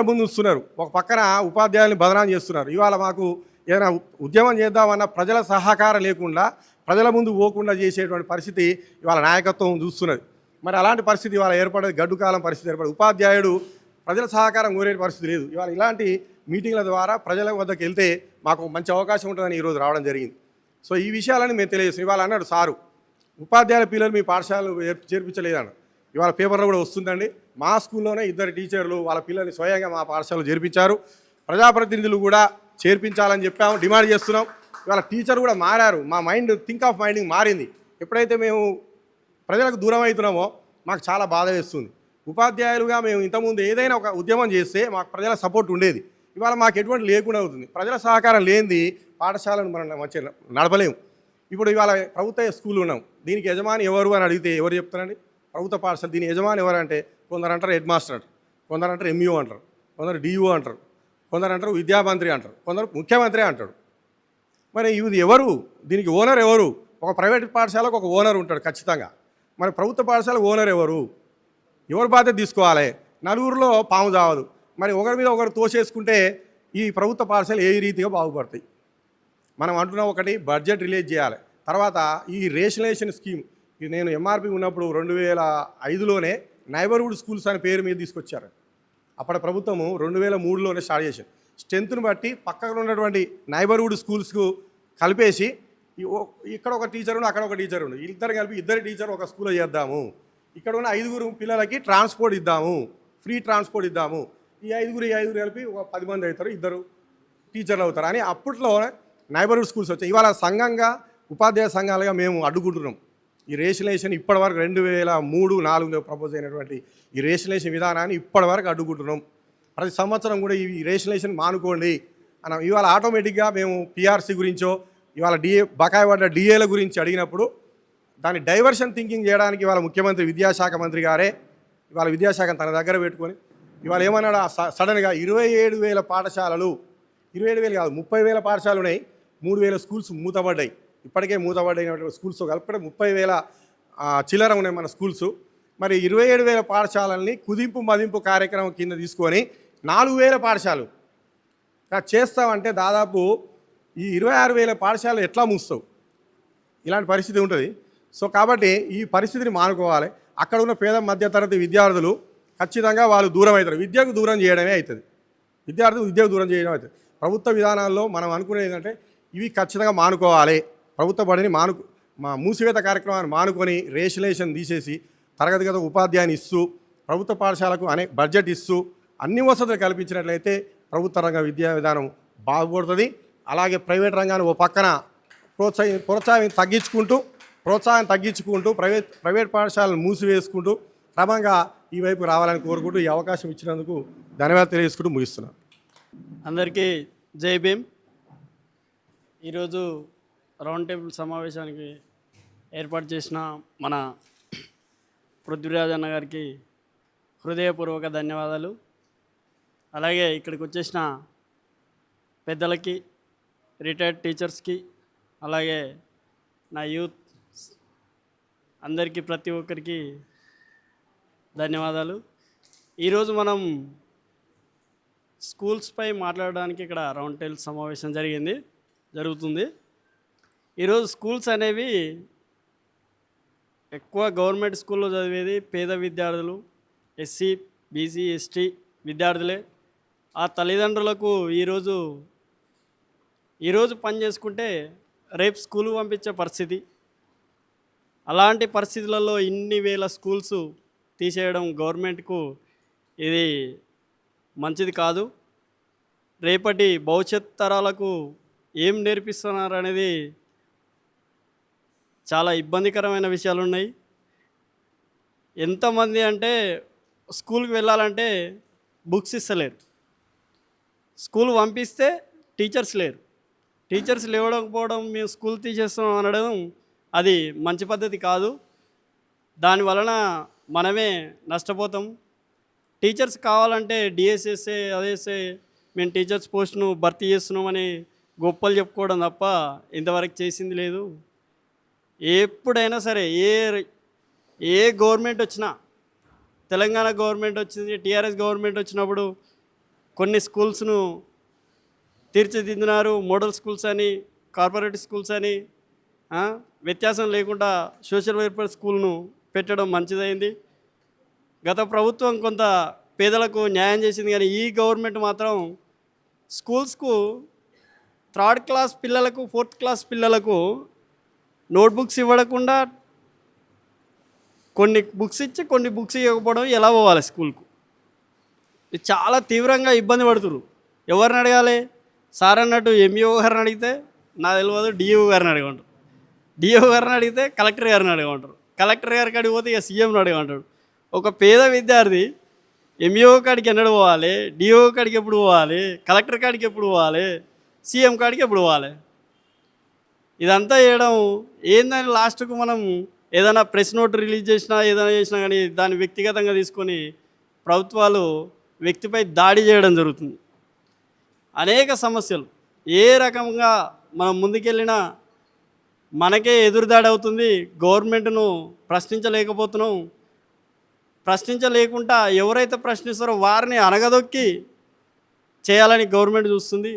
ముందు ఉంచుతున్నారు. ఒక పక్కన ఉపాధ్యాయుల్ని బదనాం చేస్తున్నారు. ఇవాళ మాకు ఏదైనా ఉద్యమం చేద్దామన్న ప్రజల సహకారం లేకుండా, ప్రజల ముందు పోకుండా చేసేటువంటి పరిస్థితి ఇవాళ నాయకత్వం చూస్తున్నది. మరి అలాంటి పరిస్థితి ఇవాళ ఏర్పడేది, గడ్డు కాలం పరిస్థితి ఏర్పడేది. ఉపాధ్యాయుడు ప్రజల సహకారం కోరే పరిస్థితి లేదు. ఇవాళ ఇలాంటి మీటింగ్ల ద్వారా ప్రజల వద్దకు వెళ్తే మాకు మంచి అవకాశం ఉంటుందని ఈరోజు రావడం జరిగింది. సో ఈ విషయాలని మేము తెలియజేస్తాం. ఇవాళ అన్నాడు సారు, ఉపాధ్యాయుల పిల్లలు మీ పాఠశాలలో చేర్పించలేదన్న. ఇవాళ పేపర్లో కూడా వస్తుందండి. మా స్కూల్లోనే 2 టీచర్లు వాళ్ళ పిల్లల్ని స్వయంగా మా పాఠశాలలో చేర్పించారు. ప్రజాప్రతినిధులు కూడా చేర్పించాలని చెప్పాము, డిమాండ్ చేస్తున్నాం. ఇవాళ టీచర్ కూడా మారారు. మా థింక్ ఆఫ్ మైండింగ్ మారింది. ఎప్పుడైతే మేము ప్రజలకు దూరం అవుతున్నామో మాకు చాలా బాధ వేస్తుంది. ఉపాధ్యాయులుగా మేము ఇంతకుముందు ఏదైనా ఒక ఉద్యమం చేస్తే మాకు ప్రజల సపోర్ట్ ఉండేది. ఇవాళ మాకు ఎటువంటి లేకుండా అవుతుంది. ప్రజల సహకారం లేనిది పాఠశాలను మనం మంచిగా నడపలేము. ఇప్పుడు ఇవాళ ప్రభుత్వ స్కూల్ ఉన్నాం, దీనికి యజమాని ఎవరు అని అడిగితే ఎవరు చెప్తారండి? ప్రభుత్వ పాఠశాల దీని యజమాని ఎవరంటే కొందరు అంటారు హెడ్ మాస్టర్ అంటారు, కొందరు అంటారు ఎంఈఓ అంటారు, కొందరు డిఈఓ అంటారు, కొందరు అంటారు విద్యామంత్రి అంటారు, కొందరు ముఖ్యమంత్రి అంటాడు. మరి ఇది ఎవరు, దీనికి ఓనర్ ఎవరు? ఒక ప్రైవేట్ పాఠశాలకు ఒక ఓనర్ ఉంటాడు ఖచ్చితంగా. మరి ప్రభుత్వ పాఠశాల ఓనర్ ఎవరు? ఎవరు బాధ్యత తీసుకోవాలి? నలుగురిలో పాము చావదు. మరి ఒకరి మీద ఒకరు తోసేసుకుంటే ఈ ప్రభుత్వ పాఠశాలలు ఏ రీతిగా బాగుపడతాయి? మనం అంటున్న ఒకటి బడ్జెట్ రిలీజ్ చేయాలి. తర్వాత ఈ రేషనలైజేషన్ స్కీమ్, ఇది నేను ఎంఆర్పి ఉన్నప్పుడు 2005లోనే నైబర్హుడ్ స్కూల్స్ అనే పేరు మీద తీసుకొచ్చారు. అప్పటి ప్రభుత్వము 2003లోనే స్టార్ట్ చేశారు. స్ట్రెంత్ను బట్టి పక్కన ఉన్నటువంటి నైబర్హుడ్ స్కూల్స్కు కలిపేసి ఇక్కడ ఒక టీచర్ ఉండు, అక్కడ ఒక టీచర్ ఉండు, ఇద్దరు కలిపి ఇద్దరు టీచర్ ఒక స్కూల్లో చేద్దాము, ఇక్కడ ఉన్న 5 పిల్లలకి ట్రాన్స్పోర్ట్ ఇద్దాము, ఫ్రీ ట్రాన్స్పోర్ట్ ఇద్దాము, ఈ ఐదుగురు కలిపి ఒక 10 మంది అవుతారు, ఇద్దరు టీచర్లు అవుతారు అని అప్పట్లో నైబర్హుడ్ స్కూల్స్ వచ్చాయి. ఇవాళ సంఘంగా ఉపాధ్యాయ సంఘాలుగా మేము అడ్డుకుంటున్నాం ఈ రేషనలైజేషన్. ఇప్పటివరకు 2003-2004 ప్రపోజ్ అయినటువంటి ఈ రేషనలైజేషన్ విధానాన్ని ఇప్పటివరకు అడ్డుకుంటున్నాం. ప్రతి సంవత్సరం కూడా ఈ రేషనలైజేషన్ మానుకోండి అని ఇవాళ ఆటోమేటిక్గా మేము పిఆర్సీ గురించో ఇవాళ బకాయి పడ్డ డిఏల గురించి అడిగినప్పుడు దాన్ని డైవర్షన్ థింకింగ్ చేయడానికి ఇవాళ ముఖ్యమంత్రి విద్యాశాఖ మంత్రి గారే ఇవాళ విద్యాశాఖను తన దగ్గర పెట్టుకొని ఇవాళ ఏమన్నాడు సడన్గా 27,000 పాఠశాలలు, 27,000 కాదు 30,000 పాఠశాలలు ఉన్నాయి, 3,000 స్కూల్స్ మూతపడ్డాయి. ఇప్పటికే మూతపడ్డైన స్కూల్స్ కలిపి 30,000 చిల్లర ఉన్నాయి మన స్కూల్స్. మరి 27,000 పాఠశాలల్ని కుదింపు మదింపు కార్యక్రమం కింద తీసుకొని 4,000 పాఠశాలలు చేస్తామంటే దాదాపు ఈ 26,000 పాఠశాలలు ఎట్లా మూస్తావు? ఇలాంటి పరిస్థితి ఉంటుంది. సో కాబట్టి ఈ పరిస్థితిని మానుకోవాలి. అక్కడ ఉన్న పేద మధ్యతరగతి విద్యార్థులు ఖచ్చితంగా వాళ్ళు దూరం అవుతారు. విద్యకు దూరం చేయడమే అవుతుంది. విద్యార్థులు విద్యకు దూరం చేయడం అవుతుంది. ప్రభుత్వ విధానాల్లో మనం అనుకునేది ఏంటంటే ఇవి ఖచ్చితంగా మానుకోవాలి. ప్రభుత్వ బడిని మూసివేత కార్యక్రమాన్ని మానుకొని రేషనలైజేషన్ తీసేసి తరగతి గత ఉపాధ్యాయుని ఇస్తూ ప్రభుత్వ పాఠశాలకు బడ్జెట్ ఇస్తూ అన్ని వసతులు కల్పించినట్లయితే ప్రభుత్వ రంగ విద్యా విధానం బాగుపడుతుంది. అలాగే ప్రైవేట్ రంగాన్ని ఓ పక్కన ప్రోత్సాహం తగ్గించుకుంటూ ప్రైవేట్ పాఠశాలను మూసివేసుకుంటూ క్రమంగా ఈ వైపు రావాలని కోరుకుంటూ ఈ అవకాశం ఇచ్చినందుకు ధన్యవాదాలు తెలియజేసుకుంటూ ముగిస్తున్నాను. అందరికీ జై భీమ్. ఈరోజు రౌండ్ టేబుల్ సమావేశానికి ఏర్పాటు చేసిన మన పృథ్వీరాజ్ అన్న గారికి హృదయపూర్వక ధన్యవాదాలు. అలాగే ఇక్కడికి వచ్చేసిన పెద్దలకి, రిటైర్డ్ టీచర్స్కి, అలాగే నా యూత్ అందరికీ ప్రతి ఒక్కరికి ధన్యవాదాలు. ఈరోజు మనం స్కూల్స్పై మాట్లాడడానికి ఇక్కడ రౌండ్ టేబుల్ సమావేశం జరుగుతుంది. ఈరోజు స్కూల్స్ అనేవి ఎక్కువ గవర్నమెంట్ స్కూల్లో చదివేది పేద విద్యార్థులు, ఎస్సీ, బీసీ, ఎస్టీ విద్యార్థులే. ఆ తల్లిదండ్రులకు ఈరోజు పని చేసుకుంటే రేపు స్కూల్ పంపించే పరిస్థితి. అలాంటి పరిస్థితులలో ఇన్ని వేల స్కూల్స్ తీసేయడం గవర్నమెంట్కు ఇది మంచిది కాదు. రేపటి భవిష్యత్ తరాలకు ఏం నేర్పిస్తున్నారు అనేది చాలా ఇబ్బందికరమైన విషయాలు ఉన్నాయి. ఎంతమంది అంటే స్కూల్కి వెళ్ళాలంటే బుక్స్ ఇస్తలేరు, స్కూల్ పంపిస్తే టీచర్స్ లేరు, టీచర్స్ లేవకపోవడం మేము స్కూల్ తీసేస్తున్నాం అనడం అది మంచి పద్ధతి కాదు. దాని వలన మనమే నష్టపోతాం. టీచర్స్ కావాలంటే డిఎస్ఎస్ఏ అదేసే మేము టీచర్స్ పోస్ట్ను భర్తీ చేస్తున్నామని గొప్పలు చెప్పుకోవడం తప్ప ఇంతవరకు చేసింది లేదు. ఎప్పుడైనా సరే ఏ గవర్నమెంట్ వచ్చినా, తెలంగాణ గవర్నమెంట్ వచ్చింది, టీఆర్ఎస్ గవర్నమెంట్ వచ్చినప్పుడు కొన్ని స్కూల్స్ను తీర్చిదిద్దినారు. మోడల్ స్కూల్స్ అని, కార్పొరేట్ స్కూల్స్ అని వ్యత్యాసం లేకుండా సోషల్ వెల్ఫేర్ స్కూల్ను పెట్టడం మంచిదైంది. గత ప్రభుత్వం కొంత పేదలకు న్యాయం చేసింది, కానీ ఈ గవర్నమెంట్ మాత్రం స్కూల్స్కు 3rd క్లాస్ పిల్లలకు, 4th క్లాస్ పిల్లలకు నోట్బుక్స్ ఇవ్వకుండా కొన్ని బుక్స్ ఇచ్చి కొన్ని బుక్స్ ఇవ్వకపోవడం ఎలా పోవాలి స్కూల్కు? ఇది చాలా తీవ్రంగా ఇబ్బంది పడుతున్నారు. ఎవరిని అడగాలి? సార్ అన్నట్టు ఎంఈఓ గారిని అడిగితే నాకు తెలియదు, డిఓ గారిని అడగంటారు, డిఓ గారిని అడిగితే కలెక్టర్ గారిని అడగంటారు, కలెక్టర్ గారికి అడిగిపోతే ఇక సీఎంని అడగంటాడు. ఒక పేద విద్యార్థి ఎంఈఓ కాడికి ఎన్నడు పోవాలి, డిఓ కాడికి ఎప్పుడు పోవాలి, కలెక్టర్ కాడికి ఎప్పుడు పోవాలి, సీఎం కాడికి ఎప్పుడు పోవాలి? ఇదంతా చేయడం ఏందని లాస్ట్కు మనం ఏదైనా ప్రెస్ నోట్ రిలీజ్ చేసినా ఏదైనా చేసినా కానీ దాన్ని వ్యక్తిగతంగా తీసుకొని ప్రభుత్వాలు వ్యక్తిపై దాడి చేయడం జరుగుతుంది. అనేక సమస్యలు ఏ రకంగా మనం ముందుకెళ్ళినా మనకే ఎదురుదాడి అవుతుంది. గవర్నమెంట్ను ప్రశ్నించలేకపోతున్నాం. ప్రశ్నించలేకుండా ఎవరైతే ప్రశ్నిస్తారో వారిని అనగదొక్కి చేయాలని గవర్నమెంట్ చూస్తుంది.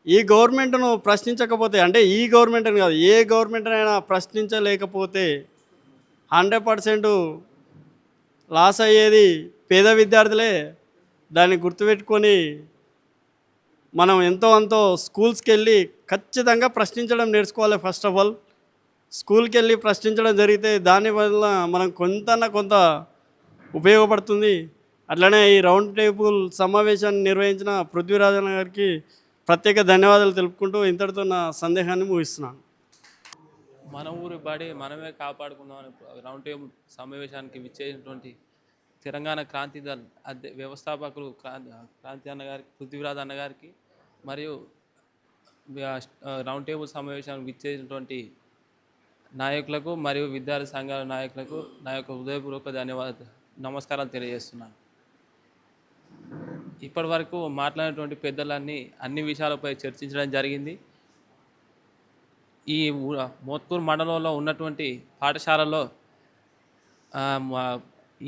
ఈ గవర్నమెంట్ను ప్రశ్నించకపోతే, అంటే ఈ గవర్నమెంట్ అని కాదు, ఏ గవర్నమెంట్ అయినా ప్రశ్నించలేకపోతే 100% లాస్ అయ్యేది పేద విద్యార్థులే. దాన్ని గుర్తుపెట్టుకొని మనం ఎంతో అంతో స్కూల్స్కి వెళ్ళి ఖచ్చితంగా ప్రశ్నించడం నేర్చుకోవాలి. ఫస్ట్ ఆఫ్ ఆల్ స్కూల్కి వెళ్ళి ప్రశ్నించడం జరిగితే దానివల్ల మనం కొంత ఉపయోగపడుతుంది. అట్లనే ఈ రౌండ్ టేబుల్ సమావేశాన్ని నిర్వహించిన పృథ్వీరాజన్ గారికి ప్రత్యేక ధన్యవాదాలు తెలుపుకుంటూ ఇంతటితో నా సందేహాన్ని ముగిస్తున్నాను. మన ఊరి బడి మనమే కాపాడుకుందామని రౌండ్ టేబుల్ సమావేశానికి విచ్చేసినటువంటి తెలంగాణ క్రాంతి దళ్ వ్యవస్థాపకులు క్రాంతి అన్న గారికి, పృథ్వీరాజ్ అన్న గారికి, మరియు రౌండ్ టేబుల్ సమావేశానికి విచ్చేసినటువంటి నాయకులకు మరియు విద్యార్థి సంఘాల నాయకులకు నా యొక్క హృదయపూర్వక నమస్కారాలు తెలియజేస్తున్నాను. ఇప్పటి వరకు మాట్లాడినటువంటి పెద్దలన్నీ అన్ని విషయాలపై చర్చించడం జరిగింది. ఈ మోత్కూరు మండలంలో ఉన్నటువంటి పాఠశాలలో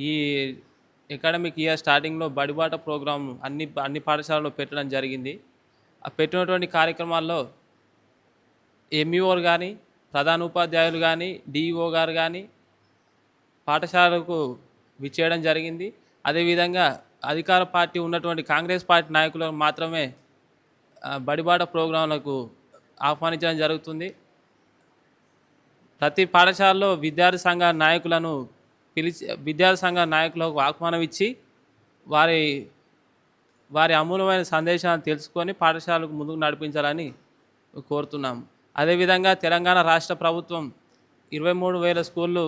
ఈ అకాడమిక్ ఇయర్ స్టార్టింగ్లో బడిబాట ప్రోగ్రాం అన్ని పాఠశాలలో పెట్టడం జరిగింది. ఆ పెట్టినటువంటి కార్యక్రమాల్లో ఎంఈఓలు కానీ, ప్రధాన ఉపాధ్యాయులు కానీ, డిఈఓ గారు కానీ పాఠశాలకు విచ్చేయడం జరిగింది. అదేవిధంగా అధికార పార్టీ ఉన్నటువంటి కాంగ్రెస్ పార్టీ నాయకులు మాత్రమే బడిబాట ప్రోగ్రాంలకు ఆహ్వానించడం జరుగుతుంది. ప్రతి పాఠశాలలో విద్యార్థి సంఘ నాయకులను పిలిచి విద్యార్థి సంఘ నాయకులకు ఆహ్వానం ఇచ్చి వారి అమూల్యమైన సందేశాన్ని తెలుసుకొని పాఠశాలకు ముందుకు నడిపించాలని కోరుతున్నాం. అదేవిధంగా తెలంగాణ రాష్ట్ర ప్రభుత్వం 23,000 స్కూళ్ళు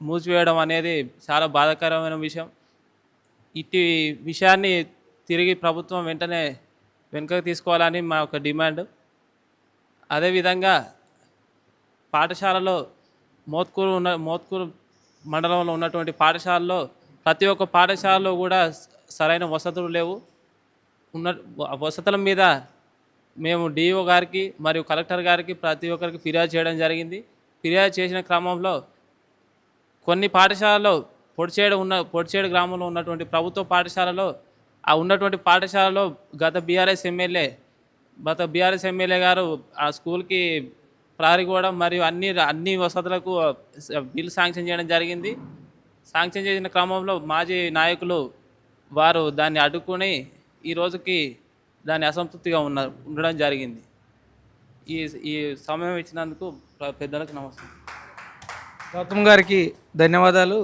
మూసివేయడం అనేది చాలా బాధాకరమైన విషయం. ఇట్టి విషయాన్ని తిరిగి ప్రభుత్వం వెంటనే వెనుకకు తీసుకోవాలని మా యొక్క డిమాండ్. అదేవిధంగా పాఠశాలలో మోత్కూరు మండలంలో ఉన్నటువంటి పాఠశాలలో ప్రతి ఒక్క పాఠశాలలో కూడా సరైన వసతులు లేవు. వసతుల మీద మేము డిఓ గారికి మరియు కలెక్టర్ గారికి ప్రతి ఒక్కరికి ఫిర్యాదు చేయడం జరిగింది. ఫిర్యాదు చేసిన క్రమంలో కొన్ని పాఠశాలలో పొడిచేడు గ్రామంలో ఉన్నటువంటి ప్రభుత్వ పాఠశాలలో ఉన్నటువంటి పాఠశాలలో గత బీఆర్ఎస్ ఎమ్మెల్యే గారు ఆ స్కూల్కి ప్రహరీ గోడ మరియు అన్ని వసతులకు బిల్ శాంక్షన్ చేయడం జరిగింది. శాంక్షన్ చేసిన క్రమంలో మాజీ నాయకులు వారు దాన్ని అడ్డుకొని ఈ రోజుకి దాన్ని అసంతృప్తిగా ఉండడం జరిగింది. ఈ సమయం ఇచ్చినందుకు పెద్దలకు నమస్కారం. గౌతమ్ గారికి ధన్యవాదాలు.